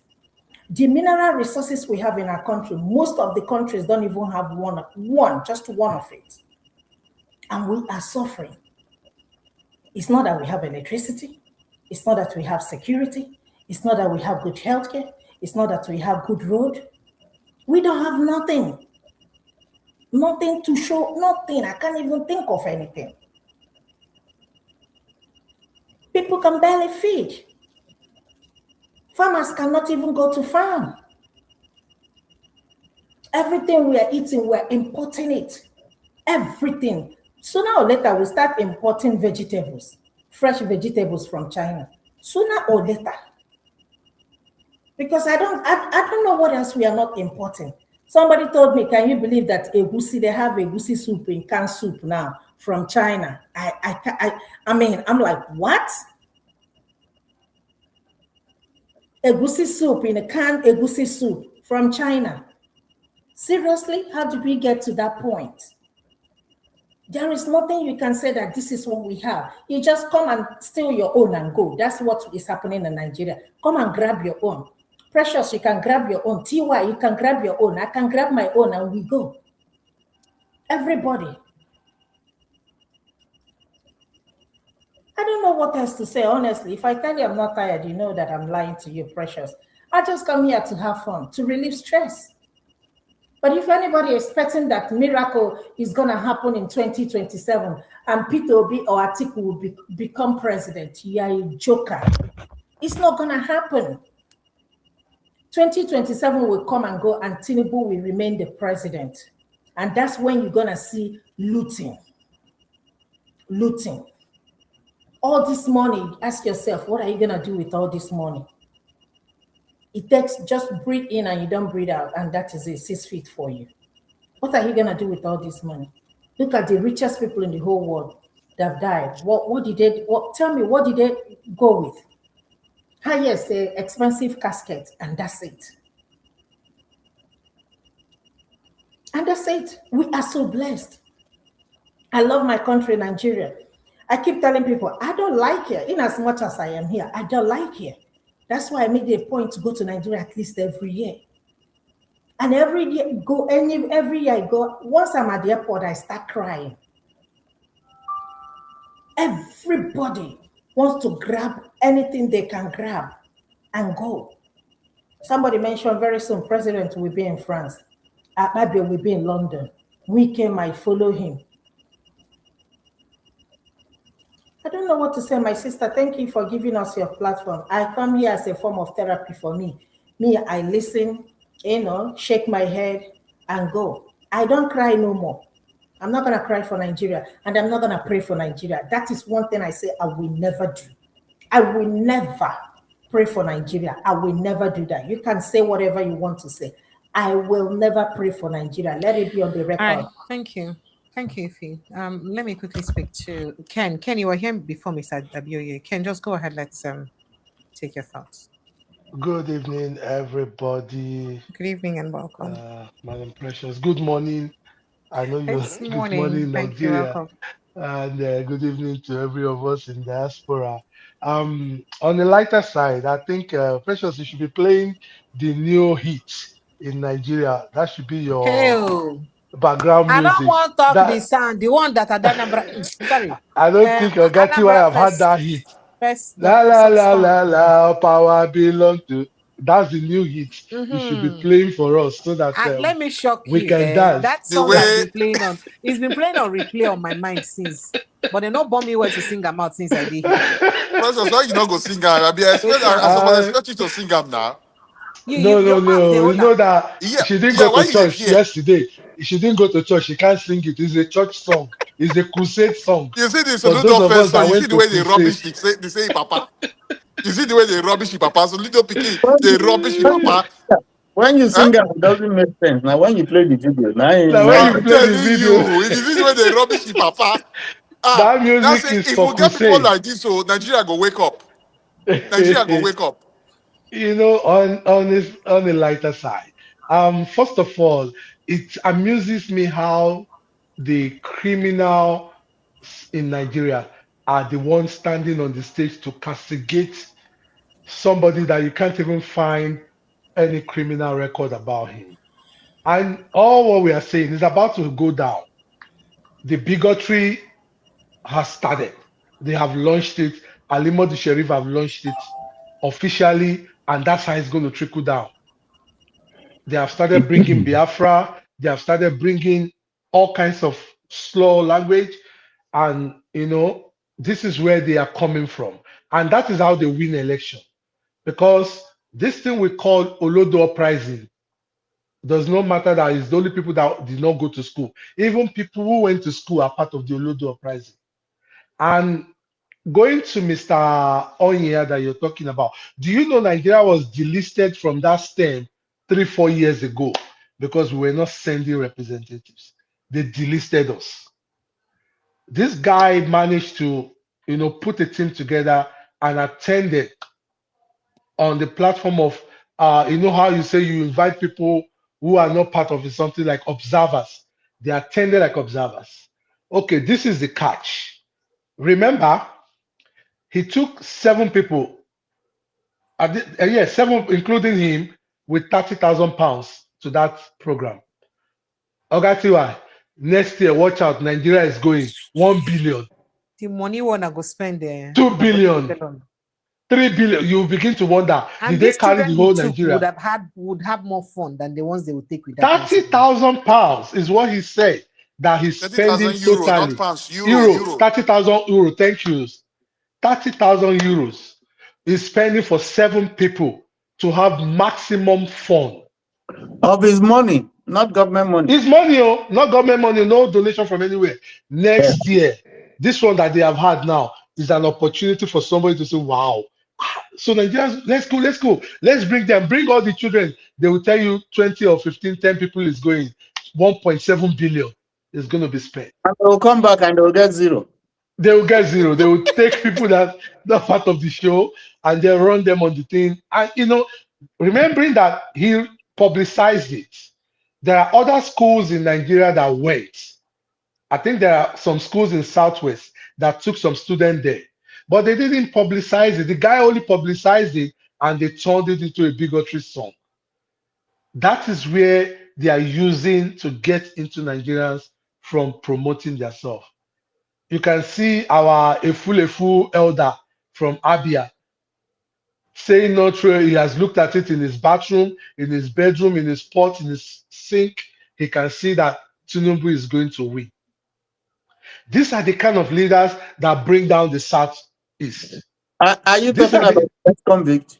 The mineral resources we have in our country, most of the countries don't even have just one of it. And we are suffering. It's not that we have electricity. It's not that we have security. It's not that we have good healthcare. It's not that we have good road. We don't have nothing. Nothing to show, nothing. I can't even think of anything. People can barely feed. Farmers cannot even go to farm. Everything we are eating, we're importing it. Everything. Sooner or later, we start importing vegetables, fresh vegetables from China. Sooner or later. Because I don't know what else we are not importing. Somebody told me, can you believe that egusi, they have egusi soup in canned soup now from China? I mean, I'm like, what? Egusi soup in a canned egusi soup from China. Seriously, how did we get to that point? There is nothing you can say that this is what we have. You just come and steal your own and go. That's what is happening in Nigeria. Come and grab your own. Precious, you can grab your own. TY, you can grab your own. I can grab my own and we go. Everybody. I don't know what else to say, honestly. If I tell you I'm not tired, you know that I'm lying to you, Precious. I just come here to have fun, to relieve stress. But if anybody is expecting that miracle is going to happen in 2027 and Peter Obi or Atiku will become president, you are a joker. It's not going to happen. 2027 will come and go and Tinubu will remain the president. And that's when you're going to see looting. Looting. All this money, ask yourself, what are you going to do with all this money? It takes just breathe in and you don't breathe out, and that is it, 6 feet for you. What are you going to do with all this money? Look at the richest people in the whole world that have died. Tell me, what did they go with? Yes, expensive casket, and that's it. And that's it. We are so blessed. I love my country, Nigeria. I keep telling people, I don't like here. In as much as I am here, I don't like here. That's why I make it a point to go to Nigeria at least every year. And every year I go, once I'm at the airport, I start crying. Everybody wants to grab anything they can grab and go. Somebody mentioned very soon, President will be in France. Akpabio will be in London. Wike might follow him. I don't know what to say, my sister. Thank you for giving us your platform. I come here as a form of therapy for me. I listen, shake my head and go. I don't cry no more. I'm not going to cry for Nigeria, and I'm not going to pray for Nigeria. That is one thing I say I will never do. I will never pray for Nigeria. I will never do that. You can say whatever you want to say. I will never pray for Nigeria. Let it be on the record. All right. Thank you. Thank you, Ify. Let me quickly speak to Ken. Ken, you were here before Mr. Abioye. Ken, just go ahead. Let's take your thoughts. Good evening, everybody. Good evening and welcome. Madam Precious, good morning. I know you. It's Good morning. morning, Thank you. Nigeria. Welcome. And good evening to every of us in diaspora. On the lighter side, I think Precious, you should be playing the new hits in Nigeria. That should be your background music. I don't want to talk the sound, the one that I done. Sorry. I don't think Ogati have had that hit. La la la la la, power belong to. That's the new hit. You should be playing for us so that let me shock we you. can dance. That song has been playing on. It's been playing on replay on my mind since. But they not bomb me where to sing them out since I did. Precious, why you not go sing them? I expect you to sing them now. No. You know that she didn't go to church yesterday. She didn't go to church. She can't sing it. It's a church song. It's a crusade song. You see this little offense, so you see the way they rubbish they say Papa. You see the way they rubbish Papa. So little pikin, they rubbish Papa. When you Huh? sing it doesn't make sense. Now when you play the video, Now when I'm you now play the telling video, you, it is this way they rubbish the papa. Ah, that now music say is if for we get people crusade. like this, so Nigeria go wake up. Nigeria go wake up. You know, on the lighter side, first of all, it amuses me how the criminals in Nigeria are the ones standing on the stage to castigate somebody that you can't even find any criminal record about him. And all what we are saying is about to go down. The bigotry has started. They have launched it. Alimo the Sheriff have launched it officially, and that's how it's going to trickle down. They have started bringing Biafra. They have started bringing all kinds of slow language, and this is where they are coming from, and that is how they win election. Because this thing we call Olodo uprising does not matter that it's the only people that did not go to school. Even people who went to school are part of the Olodo uprising. And going to Mr. Onyea that you're talking about, do you know Nigeria was delisted from that stem 3-4 years ago because we were not sending representatives? They delisted us. This guy managed to, put a team together and attended on the platform of, how you say you invite people who are not part of it, something like observers. They attended like observers. Okay, this is the catch. Remember, he took 7 people, yes, 7, including him, with 30,000 pounds to that program. Ogatiwa, next year, watch out, Nigeria is going 1 billion, The money wanna go spend there. 2 billion, 3 billion. You begin to wonder, And did they these carry children the he whole took Nigeria? would have more fun than the ones they would take with that much. 30,000 pounds is what he said that he's 30,000 spending euro, not totally. pounds, Euro, euro. 30,000 euro, thank you. 30,000 euros is spending for 7 people to have maximum fun. of his money, not government money. It's money, not government money, no donation from anywhere. Next year, this one that they have had now is an opportunity for somebody to say, wow. So Nigerians, let's go. Let's bring all the children. They will tell you 20 or 15, 10 people is going. 1.7 billion is going to be spent. And they will come back and they will get zero. They will get zero. They will take people that not part of the show and they run them on the thing. And remembering that he publicized it, there are other schools in Nigeria that went. I think there are some schools in Southwest that took some students there, but they didn't publicize it. The guy only publicized it and they turned it into a bigotry song. That is where they are using to get into Nigerians from promoting themselves. You can see our Efulefu elder from Abia saying not true. He has looked at it in his bathroom, in his bedroom, in his pot, in his sink. He can see that Tinubu is going to win. These are the kind of leaders that bring down the Southeast. Are you talking about ex-convict?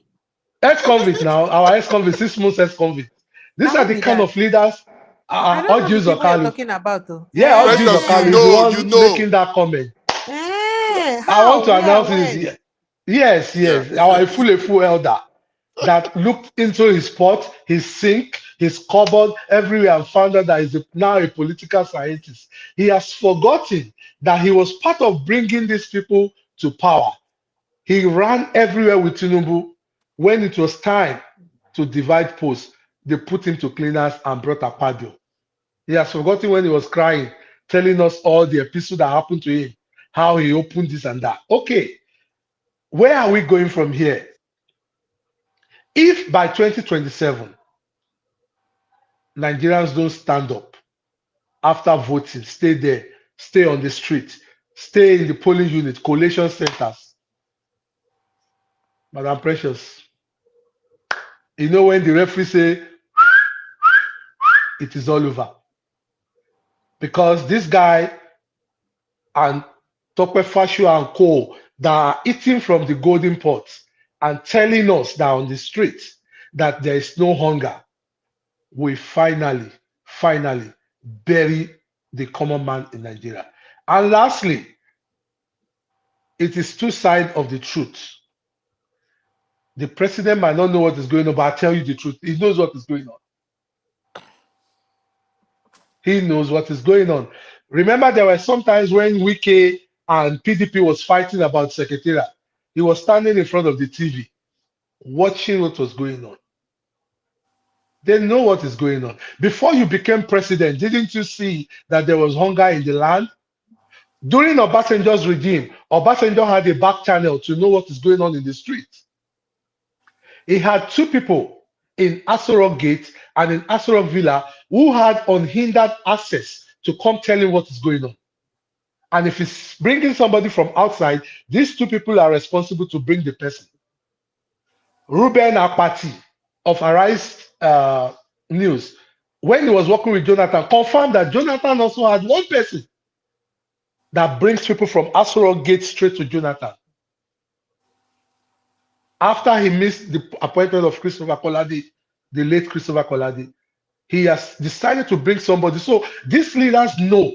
Ex-convict now, our ex-convict, 6 months ex-convict. These Now are who the be kind that? of leaders. I don't know the Odius people you're Okalu. talking about though. Yeah, Odius Precious, Okalu is the you one know. making that comment. I want How? to Where? announce When? this. Yes, our Efulefu elder that looked into his pot, his sink, his cupboard, everywhere, and found out that he's now a political scientist. He has forgotten that he was part of bringing these people to power. He ran everywhere with Tinubu. When it was time to divide posts, they put him to cleaners and brought Akpabio. He has forgotten when he was crying, telling us all the episode that happened to him, how he opened this and that. Okay, where are we going from here? If by 2027, Nigerians don't stand up after voting, stay there, stay on the street, stay in the polling unit, collation centers, Madam Precious, when the referee say it is all over. Because this guy and Tope Fashu and co that are eating from the golden pot and telling us that on the street that there is no hunger, we finally bury the common man in Nigeria. And lastly, it is two sides of the truth. The president might not know what is going on, but I'll tell you the truth. He knows what is going on. He knows what is going on. Remember, there were some times when Wike and PDP was fighting about Secretariat. He was standing in front of the TV, watching what was going on. They know what is going on. Before you became president, didn't you see that there was hunger in the land? During Obasanjo's regime, Obasanjo had a back channel to know what is going on in the streets. He had two people in Aso Gate and in Aso Villa who had unhindered access to come tell him what is going on. And if he's bringing somebody from outside, these two people are responsible to bring the person. Ruben Akpati of Arise News, when he was working with Jonathan, confirmed that Jonathan also had one person that brings people from Aso Gate straight to Jonathan. After he missed the appointment of Christopher Kolade, the late Christopher Kolade, he has decided to bring somebody. So these leaders know.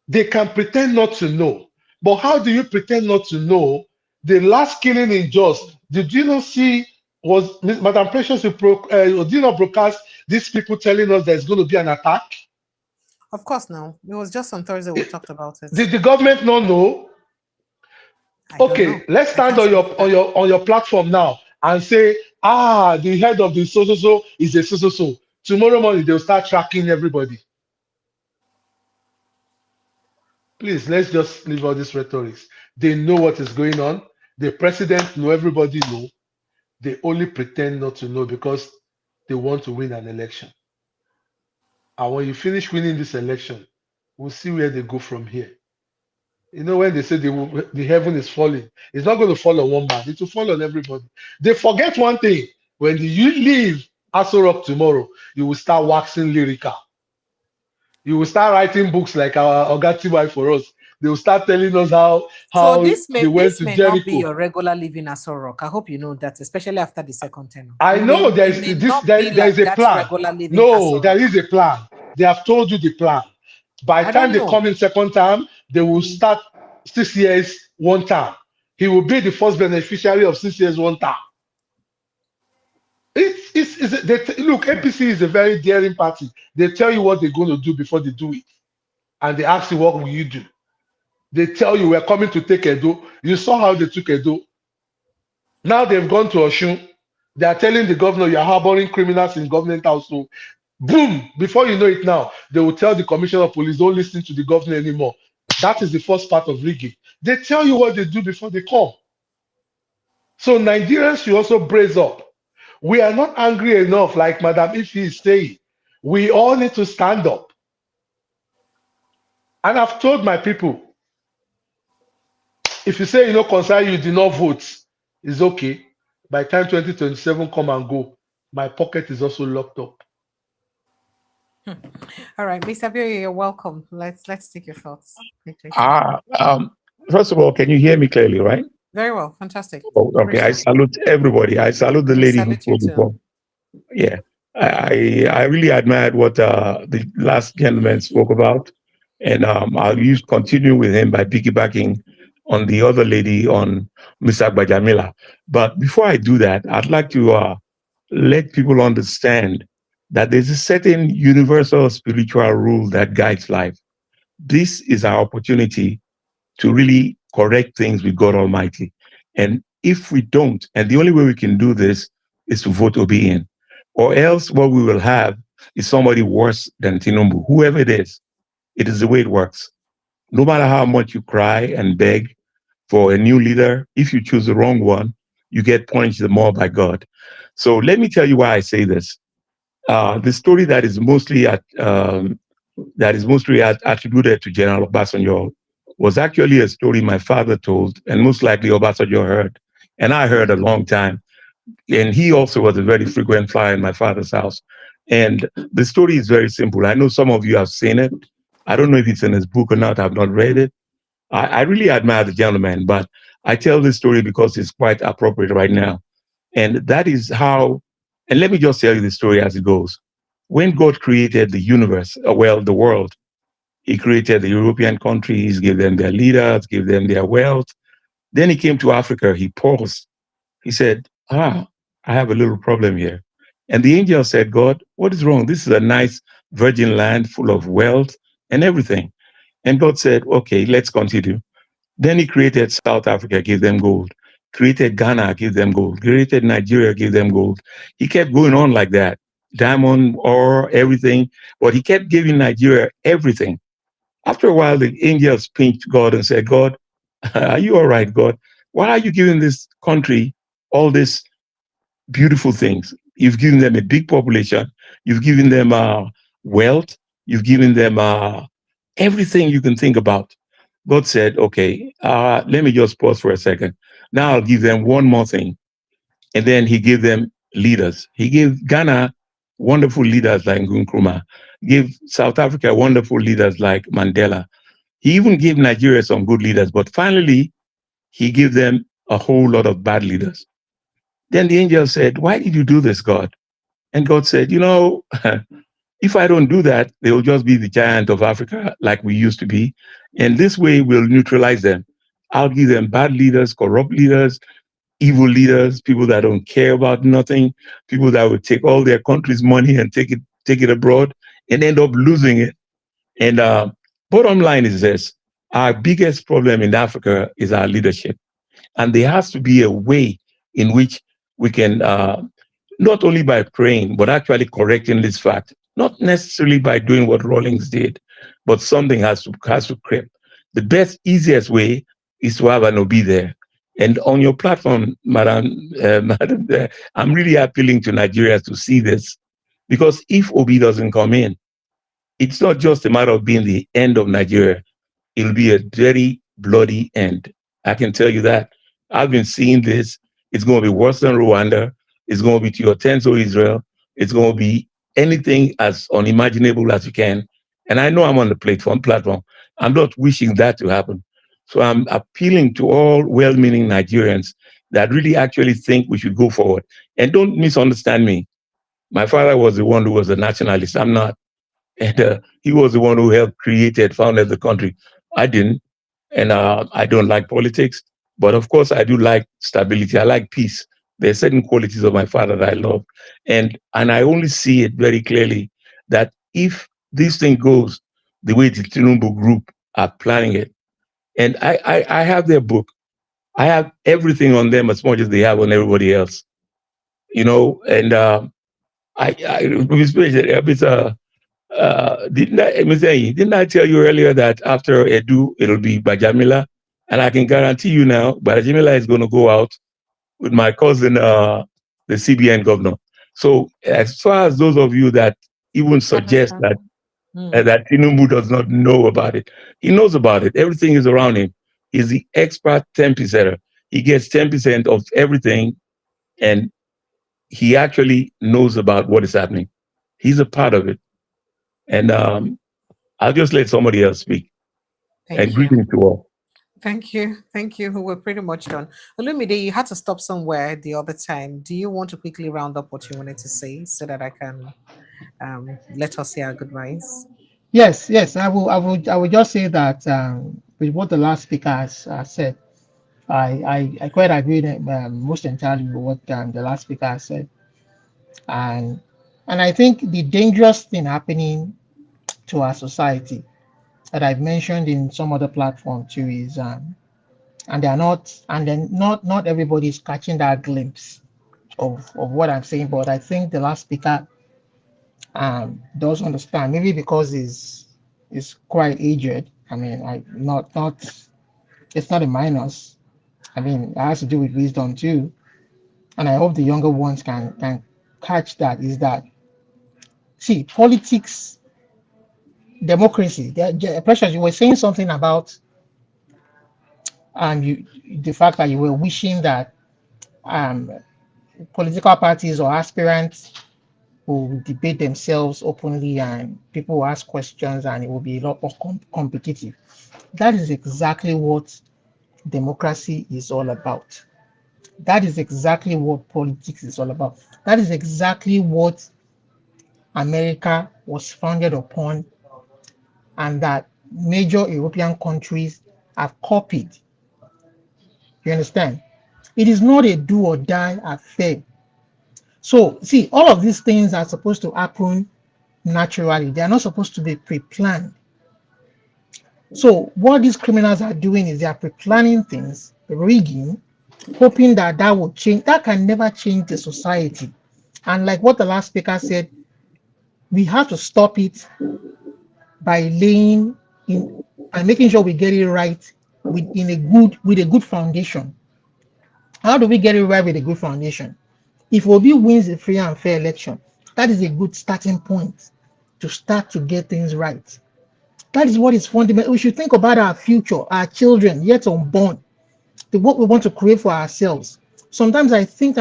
They can pretend not to know. But how do you pretend not to know? The last killing in Jos, did you not see, was Madam Precious, did you not broadcast these people telling us there's going to be an attack? Of course, no. It was just on Thursday we talked about it. Did the government not know? Okay, let's stand on your platform now and say, the head of the so is a so. Tomorrow morning they'll start tracking everybody. Please, let's just leave all this rhetoric. They know what is going on. The president know, everybody know. They only pretend not to know because they want to win an election. And when you finish winning this election, we'll see where they go from here. You know, when they say the heaven is falling, it's not going to fall on one man. It will fall on everybody. They forget one thing. When you leave Aso Rock tomorrow, you will start waxing lyrical. You will start writing books like our Ogatiwai for us. They will start telling us how so this may, they went this to may Jericho. not be your regular living Aso Rock. I hope you know that, especially after the second tenure. I know there is a plan. No, there is a plan. They have told you the plan. By the time they come in second term, they will start 6 years, 1 term. He will be the first beneficiary of 6 years, 1 term. Look, APC is a very daring party. They tell you what they're going to do before they do it. And they ask you, what will you do? They tell you, we're coming to take Edo. You saw how they took Edo. Now they've gone to Oshun. They are telling the governor, you're harboring criminals in government house. So, boom, before you know it now, they will tell the commissioner of police, don't listen to the governor anymore. That is the first part of rigging. They tell you what they do before they come. So Nigerians should also brace up. We are not angry enough, like Madam Ife is saying. We all need to stand up. And I've told my people, if you say, concern you did not vote, it's okay. By the time 2027 come and go, my pocket is also locked up. All right, Mr. Abioye, you're welcome. Let's take your thoughts. First of all, can you hear me clearly, right? Very well, fantastic. Oh, okay, I salute everybody. I salute the lady who spoke before. Yeah, I really admired what the last gentleman spoke about, and I'll continue with him by piggybacking on the other lady, on Mr. Bajamila. But before I do that, I'd like to let people understand that there's a certain universal spiritual rule that guides life. This is our opportunity to really correct things with God Almighty. And if we don't, and the only way we can do this is to vote obedient, or else what we will have is somebody worse than Tinubu, whoever it is the way it works. No matter how much you cry and beg for a new leader, if you choose the wrong one, you get punished the more by God. So let me tell you why I say this. The story that is mostly attributed to General Obasanjo was actually a story my father told, and most likely Obasanjo heard, and I heard a long time. And he also was a very frequent flyer in my father's house. And the story is very simple. I know some of you have seen it. I don't know if it's in his book or not. I've not read it. I really admire the gentleman, but I tell this story because it's quite appropriate right now. And that is how, and let me just tell you the story as it goes. When God created the universe, the world, he created the European countries, gave them their leaders, gave them their wealth. Then he came to Africa, he paused. He said, I have a little problem here. And the angel said, God, what is wrong? This is a nice virgin land full of wealth and everything. And God said, okay, let's continue. Then he created South Africa, gave them gold. Created Ghana, gave them gold. Created Nigeria, gave them gold. He kept going on like that. Diamond, ore, everything. But he kept giving Nigeria everything. After a while, the angels pinched God and said, God, are you all right, God? Why are you giving this country all these beautiful things? You've given them a big population. You've given them wealth. You've given them everything you can think about. God said, okay, let me just pause for a second. Now I'll give them one more thing. And then he gave them leaders. He gave Ghana wonderful leaders like Nkrumah. He gave South Africa wonderful leaders like Mandela. He even gave Nigeria some good leaders. But finally, he gave them a whole lot of bad leaders. Then the angel said, why did you do this, God? And God said, if I don't do that, they will just be the giant of Africa like we used to be. And this way we'll neutralize them. I'll give them bad leaders, corrupt leaders, evil leaders, people that don't care about nothing, people that will take all their country's money and take it abroad and end up losing it. And bottom line is this, our biggest problem in Africa is our leadership. And there has to be a way in which we can, not only by praying, but actually correcting this fact, not necessarily by doing what Rawlings did, but something has to creep. The best, easiest way is to have an Obi there. And on your platform, Madam, I'm really appealing to Nigerians to see this, because if Obi doesn't come in, it's not just a matter of being the end of Nigeria. It'll be a very bloody end. I can tell you that. I've been seeing this. It's going to be worse than Rwanda. It's going to be to your tens of Israel. It's going to be anything as unimaginable as you can. And I know I'm on the platform. I'm not wishing that to happen. So I'm appealing to all well-meaning Nigerians that really actually think we should go forward. And don't misunderstand me. My father was the one who was a nationalist. I'm not. And he was the one who helped founded the country. I didn't. And I don't like politics. But of course, I do like stability. I like peace. There are certain qualities of my father that I love. And I only see it very clearly that if this thing goes the way the Tinubu group are planning it, and I have their book, I have everything on them as much as they have on everybody else, and didn't I tell you earlier that after Edu, it'll be Bajamila? And I can guarantee you now, Bajamila is going to go out with my cousin, the CBN governor. So as far as those of you that even suggest that that Tinubu does not know about it, he knows about it. Everything is around him. He's the expert 10%er. He gets 10% of everything, and he actually knows about what is happening. He's a part of it. And I'll just let somebody else speak. And greetings to all. Thank you. We're pretty much done. Olumide, you had to stop somewhere the other time. Do you want to quickly round up what you wanted to say so that I can let us say our goodbyes? Yes. I will just say that with what the last speaker has said, I quite agree that, most entirely with what the last speaker has said, and I think the dangerous thing happening to our society that I've mentioned in some other platform too is and then not everybody is catching that glimpse of what I'm saying, but I think the last speaker does understand, maybe because he's quite aged. I mean, I not it's not a minus. I mean, it has to do with wisdom too, and I hope the younger ones can catch that. Is that, see, politics, democracy. Precious, you were saying something about you the fact that you were wishing that um political parties or aspirants will debate themselves openly and people will ask questions and it will be a lot more competitive. That is exactly what democracy is all about. That is exactly what politics is all about. That is exactly what America was founded upon and that major European countries have copied. You understand? It is not a do or die affair So see, all of these things are supposed to happen naturally. They are not supposed to be pre-planned. So what these criminals are doing is they are pre-planning things, rigging, hoping that that will change. That can never change the society. And like what the last speaker said, we have to stop it by laying in and making sure we get it right with a good foundation. How do we get it right with a good foundation? If Obi wins a free and fair election, that is a good starting point to start to get things right. That is what is fundamental. We should think about our future, our children yet unborn, what we want to create for ourselves. Sometimes I think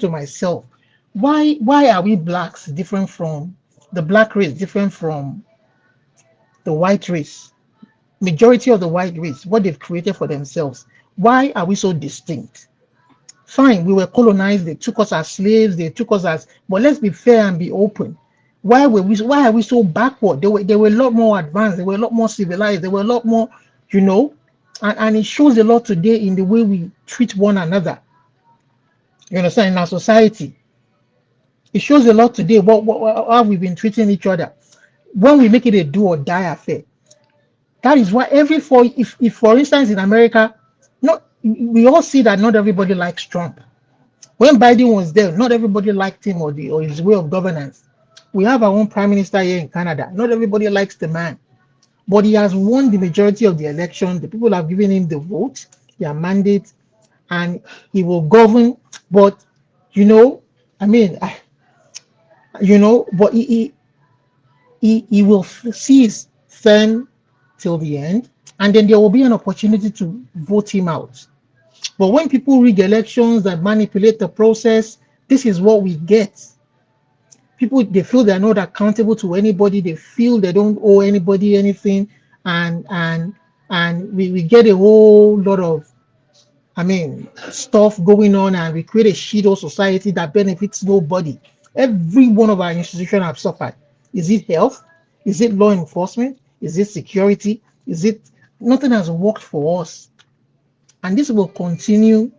to myself, why are we blacks different from the black race, different from the white race? Majority of the white race, what they've created for themselves. Why are we so distinct? Fine, we were colonized, they took us as slaves, but let's be fair and be open. Why are we so backward? They were a lot more advanced, they were a lot more civilized, they were a lot more, and it shows a lot today in the way we treat one another. You understand? In our society, it shows a lot today how we've been treating each other. When we make it a do or die affair, that is why if for instance in America, we all see that not everybody likes Trump. When Biden was there, not everybody liked him or his way of governance. We have our own prime minister here in Canada. Not everybody likes the man, but he has won the majority of the election. The people have given him the vote, their mandate, and he will govern. But but he will see his firm till the end, and then there will be an opportunity to vote him out. But when people rig elections and manipulate the process, this is what we get. People, they feel they're not accountable to anybody. They feel they don't owe anybody anything, and we get a whole lot of stuff going on, and we create a shitty society that benefits nobody. Every one of our institutions have suffered. Is it health? Is it law enforcement? Is it security? Nothing has worked for us. And this will continue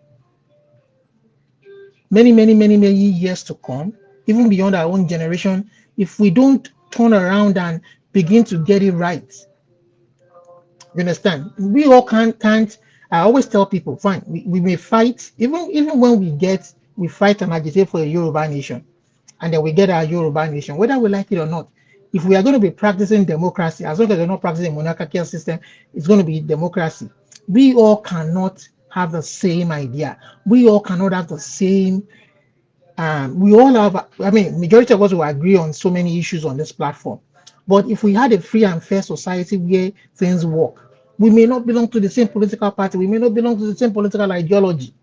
many, many, many, many years to come, even beyond our own generation, if we don't turn around and begin to get it right. You understand? We all can't. I always tell people, fine, we may fight, even when we fight and agitate for a Yoruba nation, and then we get our Yoruba nation, whether we like it or not. If we are going to be practicing democracy, as long as we're not practicing monarchical system, it's going to be democracy. We all cannot have the same idea. We all cannot have the same. We all have. Majority of us will agree on so many issues on this platform. But if we had a free and fair society where things work, we may not belong to the same political party. We may not belong to the same political ideology.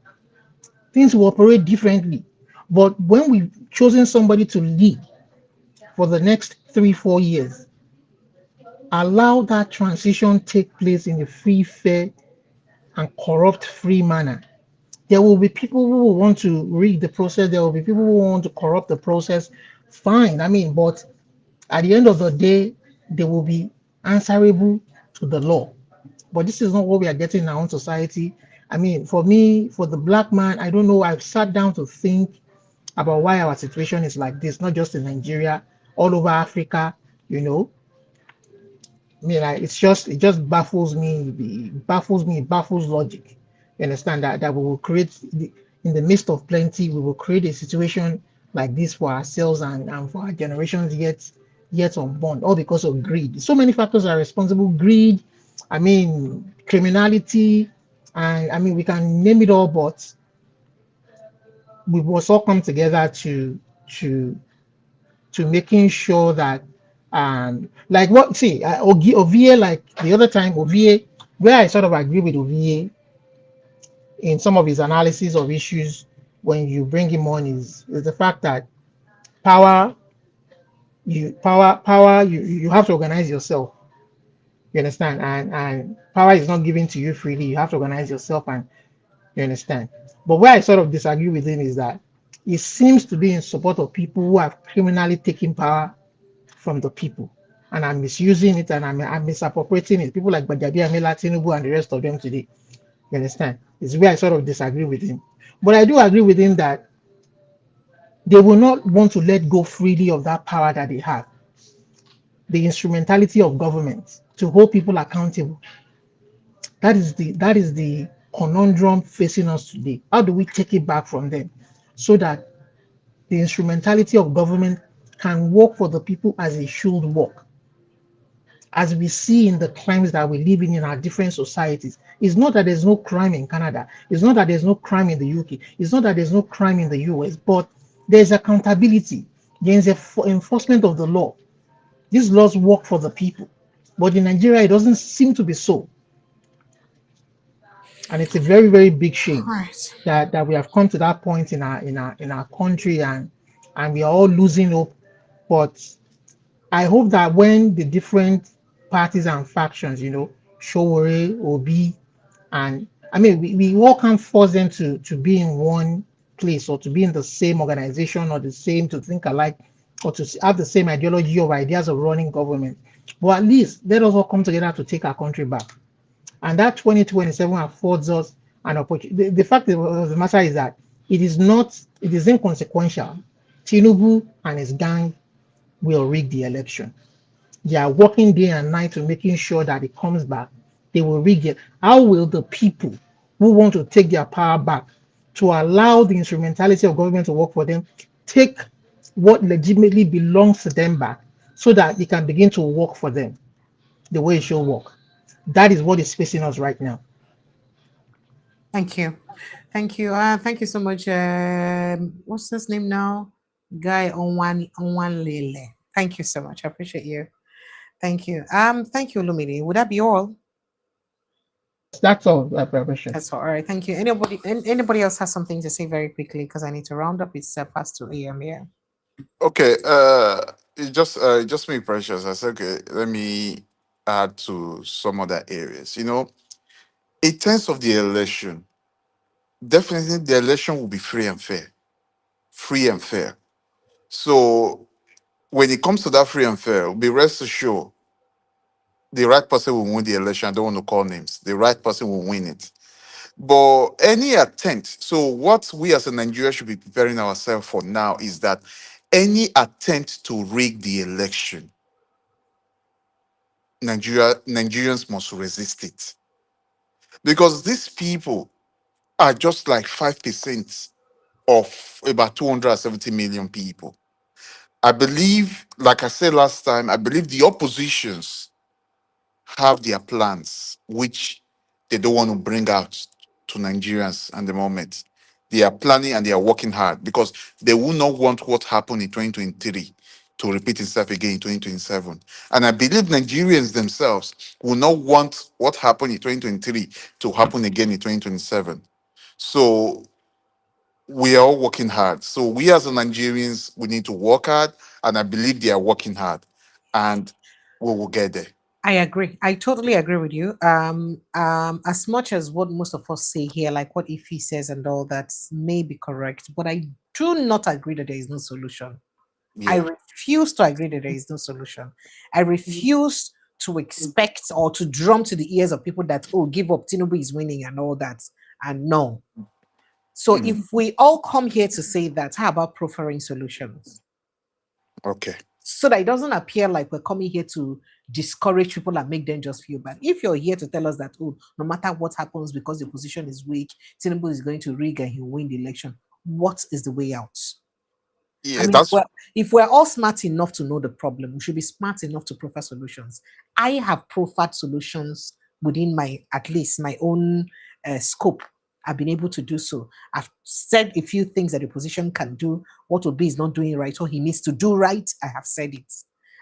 Things will operate differently. But when we've chosen somebody to lead for the next 3-4 years, allow that transition take place in a free, fair, and corrupt-free manner. There will be people who will want to rig the process. There will be people who want to corrupt the process. Fine. But at the end of the day, they will be answerable to the law. But this is not what we are getting in our own society. For me, for the black man, I don't know. I've sat down to think about why our situation is like this, not just in Nigeria, all over Africa. It just baffles me. It baffles logic. You understand that we will create in the midst of plenty, we will create a situation like this for ourselves and for our generations yet unborn, all because of greed. So many factors are responsible. Greed, criminality, and we can name it all, but we must all come together to making sure that Ovie, like the other time, Ovie, where I sort of agree with Ovie in some of his analysis of issues when you bring him on is the fact that you have to organize yourself. You understand? And power is not given to you freely. You have to organize yourself, and you understand. But where I sort of disagree with him is that he seems to be in support of people who have criminally taken power from the people, and I'm misusing it, and I'm misappropriating it. People like Bajabi Amila, Tinubu, and the rest of them today. You understand? It's where I sort of disagree with him. But I do agree with him that They will not want to let go freely of that power that they have, the instrumentality of government to hold people accountable. That is the conundrum facing us today. How do we take it back from them so that the instrumentality of government can work for the people as it should work? As we see in the crimes that we live in our different societies, it's not that there's no crime in Canada, it's not that there's no crime in the UK, it's not that there's no crime in the US, but there's accountability, there's enforcement of the law. These laws work for the people, but in Nigeria it doesn't seem to be so. And it's a very, very big shame Right. that we have come to that point in our country, and we are all losing hope. But I hope that when the different parties and factions, Showore, Obi, and I mean, we all can't force them to be in one place or to be in the same organization or the same to think alike or to have the same ideology or ideas of running government. But at least let us all come together to take our country back. And that 2027 affords us an opportunity. The fact of the matter is that it is inconsequential. Tinubu and his gang will rig the election. They are working day and night to making sure that it comes back. They will rig it. How will the people who want to take their power back to allow the instrumentality of government to work for them take what legitimately belongs to them back so that it can begin to work for them the way it should work? That is what is facing us right now. Thank you. Thank you. Thank you so much. What's his name now? Guy on one Lele. Thank you so much. I appreciate you. Thank you. Thank you, Lumini. Would that be all? That's all, preparation. That's all. All right. Thank you. Anybody else has something to say very quickly because I need to round up. It's past 2 a.m. here. Okay, just me, Precious. I said, okay, let me add to some other areas. In terms of the election, definitely the election will be free and fair. Free and fair. So when it comes to that free and fair, be rest assured the right person will win the election. I don't want to call names. The right person will win it. But any attempt, so what we as a Nigeria should be preparing ourselves for now is that any attempt to rig the election, Nigerians must resist it. Because these people are just like 5% of about 270 million people. I believe, like I said last time, I believe the oppositions have their plans, which they don't want to bring out to Nigerians at the moment. They are planning and they are working hard because they will not want what happened in 2023 to repeat itself again in 2027. And I believe Nigerians themselves will not want what happened in 2023 to happen again in 2027. So we are all working hard. So we as Nigerians, we need to work hard, and I believe they are working hard, and we will get there. I agree. I totally agree with you. As much as what most of us say here, like what Ife says and all that may be correct, but I do not agree that there is no solution. I Yeah. refuse to agree that there is no solution. I refuse to expect or to drum to the ears of people that, oh, give up, Tinubu is winning and all that. And no. So if we all come here to say that, how about proffering solutions? Okay. So that it doesn't appear like we're coming here to discourage people and make them just feel bad. If you're here to tell us that, oh, no matter what happens because the opposition is weak, Tinubu is going to rig and he'll win the election, what is the way out? Yeah, I mean, that's if we're all smart enough to know the problem, we should be smart enough to proffer solutions. I have proffered solutions within at least my own scope. I've been able to do so. I've said a few things that the opposition can do. What Obi is not doing right, or he needs to do right, I have said it.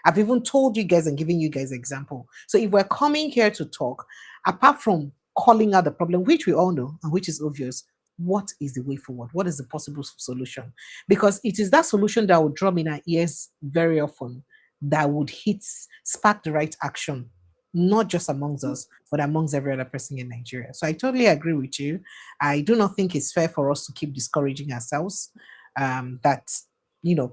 I've even told you guys and given you guys example. So if we're coming here to talk, apart from calling out the problem, which we all know and which is obvious, what is the way forward? What is the possible solution? Because it is that solution that would drum in our ears very often that would spark the right action, not just amongst us, but amongst every other person in Nigeria. So I totally agree with you. I do not think it's fair for us to keep discouraging ourselves. That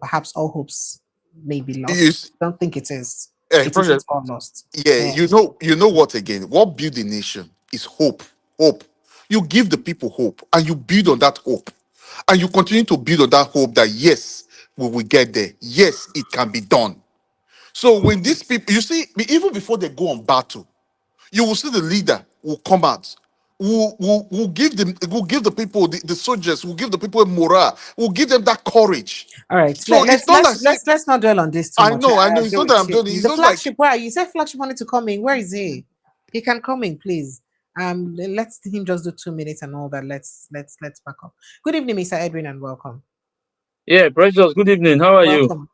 perhaps all hopes may be lost. I don't think it is. It isn't all lost. yeah, you know what again? What build the nation is hope. Hope. You give the people hope and you build on that hope. And you continue to build on that hope that yes, we will get there. Yes, it can be done. So when these people, you see, even before they go on battle, you will see the leader will come out, will give them, will give the people, the soldiers, will give the people morale, will give them that courage. All right, So it's not like say, let's not dwell on this too I much. know, I know. It's Agree not that with I'm you. doing it. It's The just like flagship, where you said flagship wanted to come in. Where is he? He can come in, please. Let's him just do 2 minutes and all that. Let's back up. Good evening, Mr. Edwin, and welcome. Yeah, Precious, good evening. How are you? Welcome.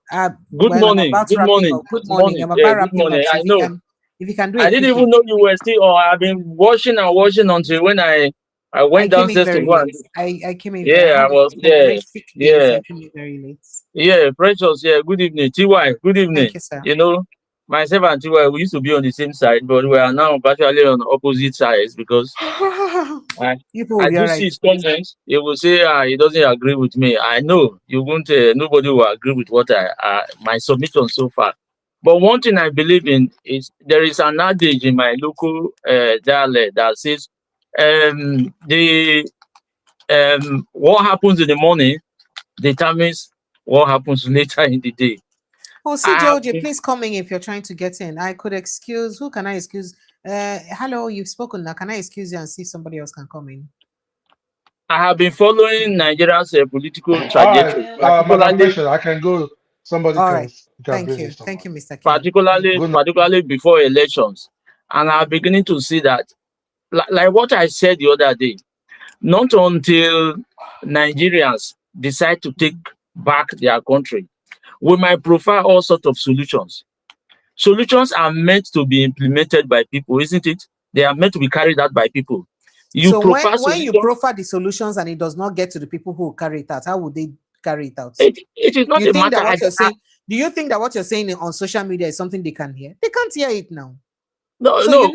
Good Well, I'm morning. about Good wrapping morning. up. Good Good morning. morning. I'm Yeah, about good wrapping morning. up. So I know. if you can do I a didn't quickie. even know you were still on. I've been watching and watching until when I I went came in downstairs to very go late. and I came in. I yeah, I had was a yeah, horrific day, so yeah, I came in very late. yeah. Precious, yeah. Good evening. TY, good evening. Thank you, sir. You know, myself and TY, we used to be on the same side, but we are now virtually on opposite sides because I, People will I be do all see right. his comments. He will say he doesn't agree with me. I know you won't. Nobody will agree with what my submission so far. But one thing I believe in is there is an adage in my local dialect that says, the what happens in the morning determines what happens later in the day. Oh, I have CJOJ, been, please come in if you're trying to get in. I could excuse. Who can I excuse? Hello, you've spoken now. Can I excuse you and see if somebody else can come in? I have been following Nigeria's political All trajectory, right, Madam particularly Precious, I can go. Somebody All can right. bring Thank in you. someone. Thank you, Mr. King. particularly Good night. particularly before elections, and I'm beginning to see that, like what I said the other day, not until Nigerians decide to take back their country, we might profile all sorts of solutions. Solutions are meant to be implemented by people, isn't it? They are meant to be carried out by people. You So profile when you solutions. proffer the solutions and it does not get to the people who will carry it out, how would they carry it out? It is not You a think matter. that what you're saying? Do you think that what you're saying on social media is something they can hear? They can't hear it now. No, So no. you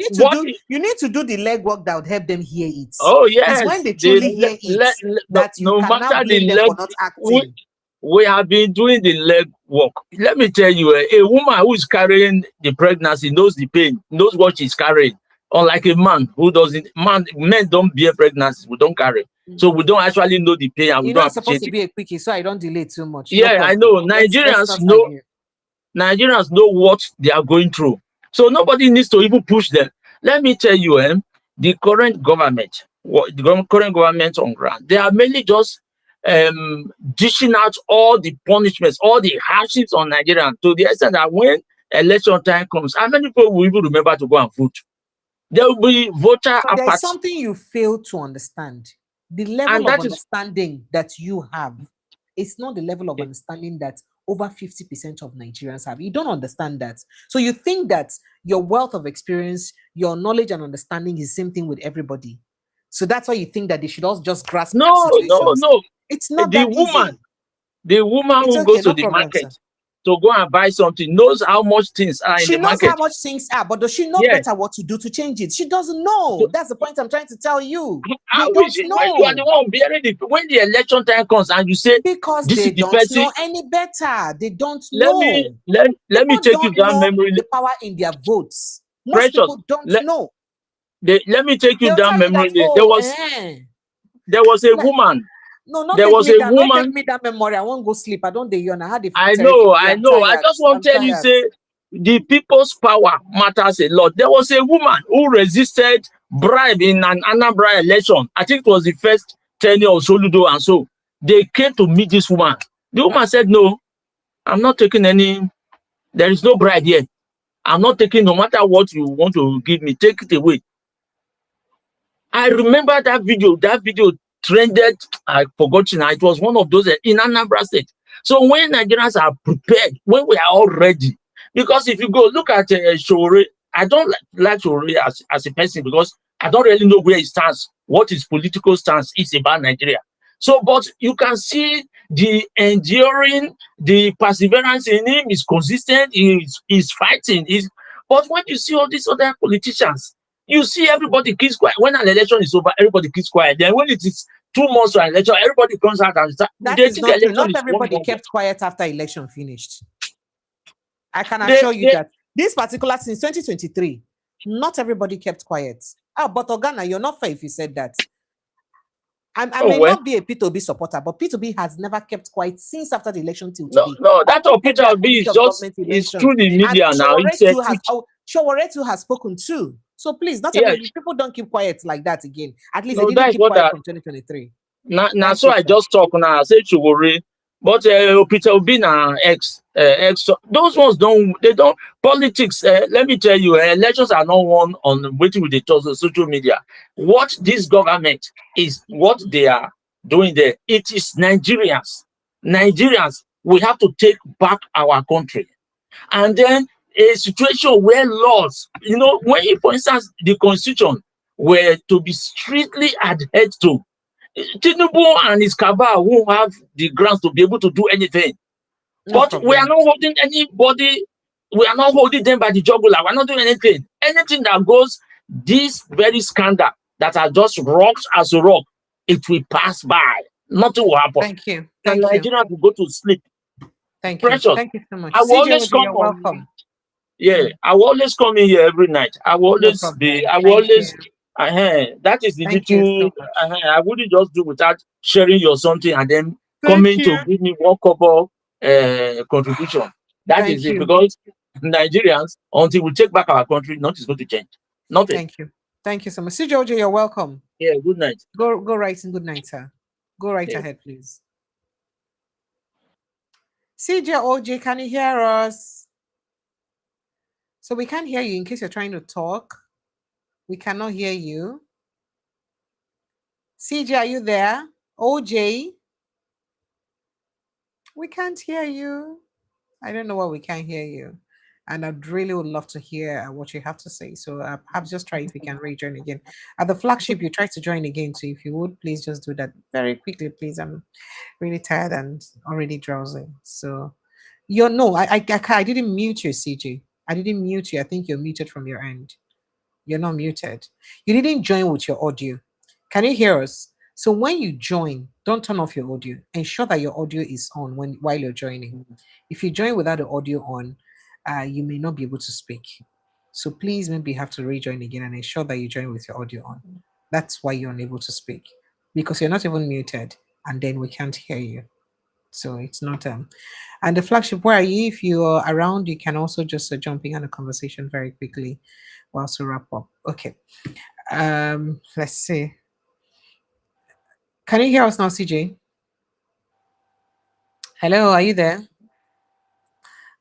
need to do the legwork that would help them hear it. Oh It's yes, when they truly hear it that you no can now matter the blame them leg, for not acting. we have been doing the leg work. Let me tell you, a woman who is carrying the pregnancy knows the pain, knows what she's carrying. Unlike a man who doesn't, men don't bear pregnancies, we don't carry. So we don't actually know the pain and we You know, don't it's supposed appreciate to it. be a quickie, so I don't delay too much. No Yeah, I problem. know. Let's Nigerians not know. argue. Nigerians know what they are going through. So nobody needs to even push them. Let me tell you, the current government, current government on ground, they are mainly just dishing out all the punishments, all the hardships on Nigerians to the extent that when election time comes, how many people will even remember to go and vote? There will be voter So there's apathy. something you fail to understand. The level And of that is understanding that you have is not the level of understanding that over 50% of Nigerians have. You don't understand that. So you think that your wealth of experience, your knowledge and understanding is the same thing with everybody. So that's why you think that they should all just grasp no. situations. It's not that easy. The woman It's who okay, goes to no the problem, market sir. to go and buy something knows how much things are in She the knows how market. much things are, but does she know Yes. better what to do to change it? She doesn't know. That's the point I'm trying to tell you. They How don't is it when you are know. the one bearing it when the election time comes and you say Because this they is the don't person? know any better. They don't Let me know. let me People take you don't down know memory the power in their votes. Most Precious. people don't know. Let me take you They'll down tell you memory that, lane. oh, There was a Like, woman. no, not There take was me a down. Not take woman. me down memory. I won't go sleep. I don't yawn. I had a I terrific know, day. I I'm know. I tired. just want I'm to tell you, tired. say the people's power matters a lot. There was a woman who resisted bribe in an Anambra election. I think it was the first tenure of Soludo and so. They came to meet this woman. The woman said, no, I'm not taking any, there is no bribe here. I'm not taking, no matter what you want to give me, take it away. I remember that video. That video trended. I forgot now. It was one of those in Anambra State. So when Nigerians are prepared, when we are all ready, because if you go look at Shore, I don't like Shore as a person because I don't really know where he stands, what his political stance is about Nigeria. So, but you can see the enduring, the perseverance in him is consistent. He's fighting. But when you see all these other politicians, you see everybody keeps quiet. When an election is over, everybody keeps quiet. Then when it is 2 months to an election, everybody comes out and start. That They is think the not true. election Not is one everybody month. kept quiet after election finished. I can assure you that this particular since 2023, not everybody kept quiet. But Ogana, you're not fair if you said that. I Oh may well. not be a P2B supporter, but P2B has never kept quiet since after the election till No, today. no, that of Every Peter Obi is activity of just government he it's mentions, through the and media now. It's a tweet. Showore too has spoken too. So please, not Yeah. every people don't keep quiet like that again. At least they No, didn't that is keep what quiet that. from 2023. Now, Thank so you, I sir. just talk now. I say Chugore, but Peter Obi na ex. Those ones don't politics. Let me tell you, elections are not won on waiting with the social media. What this government is, what they are doing there, it is Nigerians. Nigerians, we have to take back our country, and then a situation where laws, when, for instance, the constitution were to be strictly adhered to, Tinubu and his cabal won't have the grounds to be able to do anything. No But problem. we are not holding anybody, we are not holding them by the jugular. We're not doing anything. Anything that goes, this very scandal that are just rocks as a rock, it will pass by. Nothing will happen. Thank you. And Thank you. Nigerians will go to sleep. Thank you. Precious. Thank you so much. I will always CJ, come you're on. welcome. Yeah, I will always come in here every night. I will No always problem. be, I will Thank always, you. that is the Thank you little, so much. I wouldn't just do without sharing your something and then Thank coming you. to give me one couple contribution. That Thank is it. you. Because Nigerians, until we take back our country, nothing is going to change. Nothing. Thank you. Thank you so much. CJ, you're welcome. Yeah, good night. Go right in. Good night, sir. Go right ahead, please. CJ, can you hear us? So we can't hear you in case you're trying to talk. We cannot hear you. CJ, are you there? OJ? We can't hear you. I don't know why we can't hear you. And I really would love to hear what you have to say. So perhaps just try if you can rejoin again. At the flagship, you try to join again. So if you would, please just do that very quickly, please. I'm really tired and already drowsy. So I didn't mute you, CJ. I didn't mute you. I think you're muted from your end. You're not muted. You didn't join with your audio. Can you hear us? So when you join, don't turn off your audio. Ensure that your audio is on while you're joining. If you join without the audio on, you may not be able to speak. So please maybe you have to rejoin again and ensure that you join with your audio on. That's why you're unable to speak, because you're not even muted, and then we can't hear you. So it's not and the flagship, where are you? If you're around, you can also just jump in on a conversation very quickly whilst we wrap up. Okay. Let's see. Can you hear us now, CJ? Hello, are you there?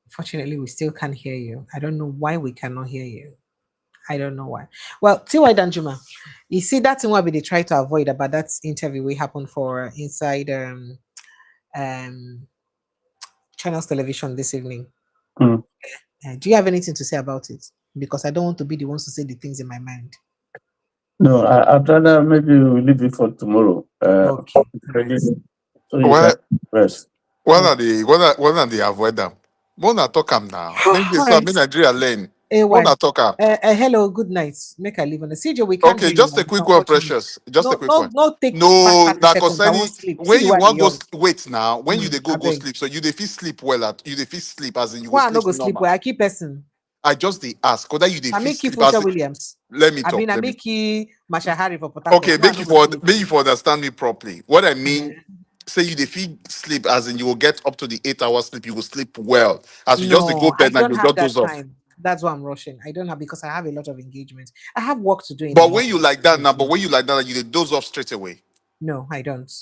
Unfortunately, we still can't hear you. I don't know why we cannot hear you. I don't know why. Well, T.Y. Danjuma, you see, that's what they try to avoid about that interview we happened for inside Channels Television this evening. Do you have anything to say about it? Because I don't want to be the ones to say the things in my mind. No, I'd rather maybe we'll leave it for tomorrow. Okay. Right. So you Well, can rest. when are they avoid them? Mona talk am now. Make this Alright. Nigeria lane. AY. Mona talk am. Hello, good night. Make a leave on the CJ. We can't Okay, hear just you. a quick one, Precious. Just a quick one. No, take No, past 30 now seconds. I concerning won't sleep. when See you why want go you wait now. When you I go beg. sleep, so you dey fit sleep well at you dey fit sleep as in you go Why I no sleep go sleep normal. where I keep person. I just dey ask whether you dey I fit make you sleep as Future in, Williams. let me I talk. mean, I Let me make you Masha Harry for Port okay, Harcourt. Why I no go sleep? make you for understand me properly. What I mean, say you dey fit sleep as in you will get up to the 8 hour sleep, you will sleep well. As you just dey go No, I bed and don't you have just that doze off. time. That's why I'm rushing. I don't have, because I have a lot of engagements. I have work to do in the But when morning. you like that now, but when you like that, you dey doze off straight away. No, I don't.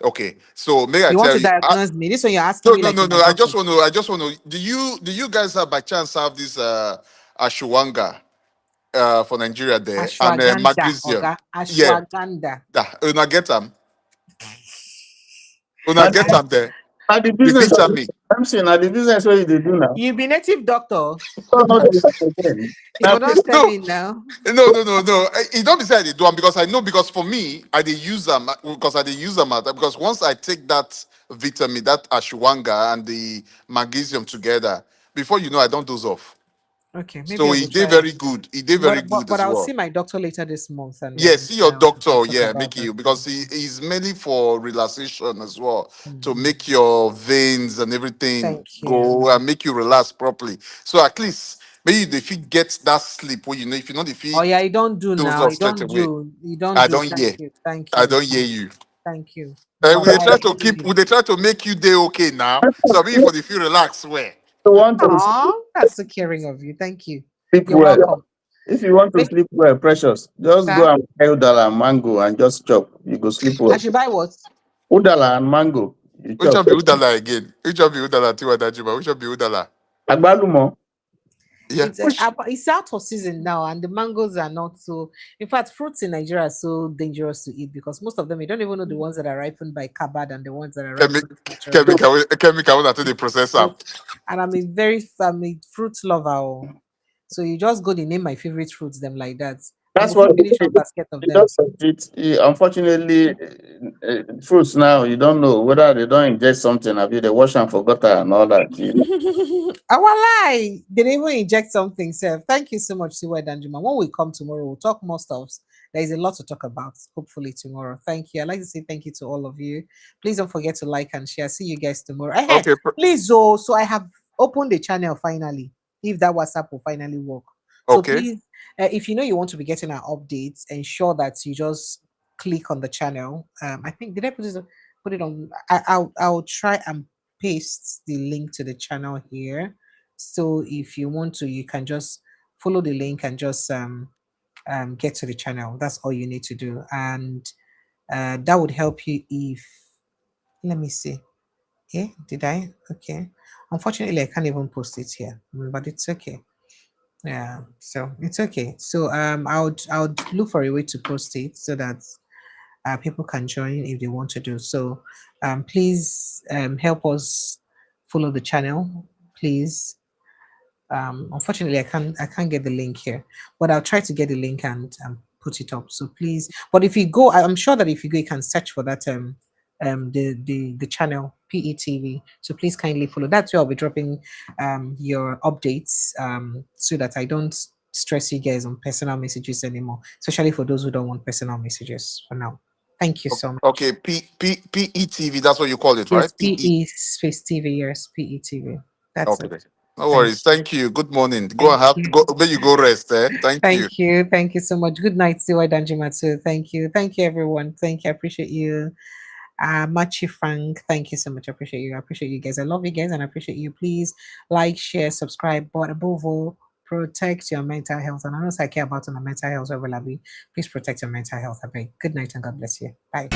Okay, so may I You want tell to you? diagnose me? This one you're asking No, me no, like no, you're my no. I doctor. just want to. Do you guys have by chance have this ashwanga for Nigeria there and Ashwagandha, magnesium? Oga. Yeah, Ashwagandha. una get them. Una And get them there. the The business vitamin. I'm saying, the business where they do now. You be native doctor. So not again. If you don't tell No, me now. no. It don't be said they do them because I know, because for me, I dey use them because I dey use them because once I take that vitamin, that ashwanga and the magnesium together, before you know, I don't doze off. Okay, maybe So I he go did try. very good. He did very good But as I'll see well. my doctor later this month, and Yeah, then see your we'll doctor. talk Yeah, about make that. you because he's mainly for relaxation as well, to make your veins and everything Thank you. go and make you relax properly. So at least maybe if you get that sleep, where you know if you know if Oh you yeah, you don't do doze now. off You straight don't away. do. You don't I do. don't hear. Thank you. Thank I you. don't hear you. Thank you. Will But they I try to really keep? need Will they try to make you day okay now? So be for the few relax where. You want to Aw, that's so caring of you. Thank you. sleep You're well. welcome. If you want to Make, sleep well, precious, just sir, go and buy udala and mango and just chop. You go sleep I well. should buy what? Udala and mango. You Which chop. one be Udala again? Which one be Udala Tiwa Dajuba? Which one be Udala? Agbalumo. Yeah. It's out of season now, and the mangoes are not so. In fact, fruits in Nigeria are so dangerous to eat because most of them you don't even know the ones that are ripened by Kabad and the ones that are ripened naturally. Chemical that they process up. And I'm a fruit lover. Oh. So you just go to name my favorite fruits, them like that. I That's go what fit finish one basket of it them. does. Unfortunately, fruits now you don't know whether they don't ingest something. Have you they wash and forgot and all that? You know? I will lie. They didn't even inject something, sir. Thank you so much, Siwa Danjuma. When we come tomorrow, we'll talk more stuff. There is a lot to talk about, hopefully, tomorrow. Thank you. I'd like to say thank you to all of you. Please don't forget to like and share. See you guys tomorrow. Okay. Please, oh, so I have opened the channel finally, if that WhatsApp will finally work. So Okay. please, if you know you want to be getting our updates, ensure that you just click on the channel. I think, did I put it on? I'll try and paste the link to the channel here. So if you want to, you can just follow the link and just get to the channel. That's all you need to do, and that would help you. If let me see, yeah, did I? Okay, unfortunately, I can't even post it here, but it's okay. Yeah, so it's okay. So I would look for a way to post it so that people can join if they want to do so. Please help us follow the channel, please. Unfortunately, I can't get the link here, but I'll try to get the link and put it up. So please, but if you go, I'm sure that if you go, you can search for that the channel PETV. So please kindly follow. That's where I'll be dropping your updates so that I don't stress you guys on personal messages anymore, especially for those who don't want personal messages for now. Thank you so much. Okay. PETV. That's what you call it, right? Yes, PE space TV. Yes, PETV. That's Okay. it. No Thank worries. Thank you. Good morning. Go Thank and have you. go. Where you go rest. Thank you. Thank you. Thank you so much. Good night, Siwa Danjimatsu. Thank you. Thank you, everyone. Thank you. I appreciate you. Machi Frank, thank you so much. I appreciate you. I appreciate you guys. I love you guys and I appreciate you. Please like, share, subscribe, but above all, protect your mental health. And I know I care about my mental health, wherever I be. Please protect your mental health. I beg. Good night and God bless you. Bye.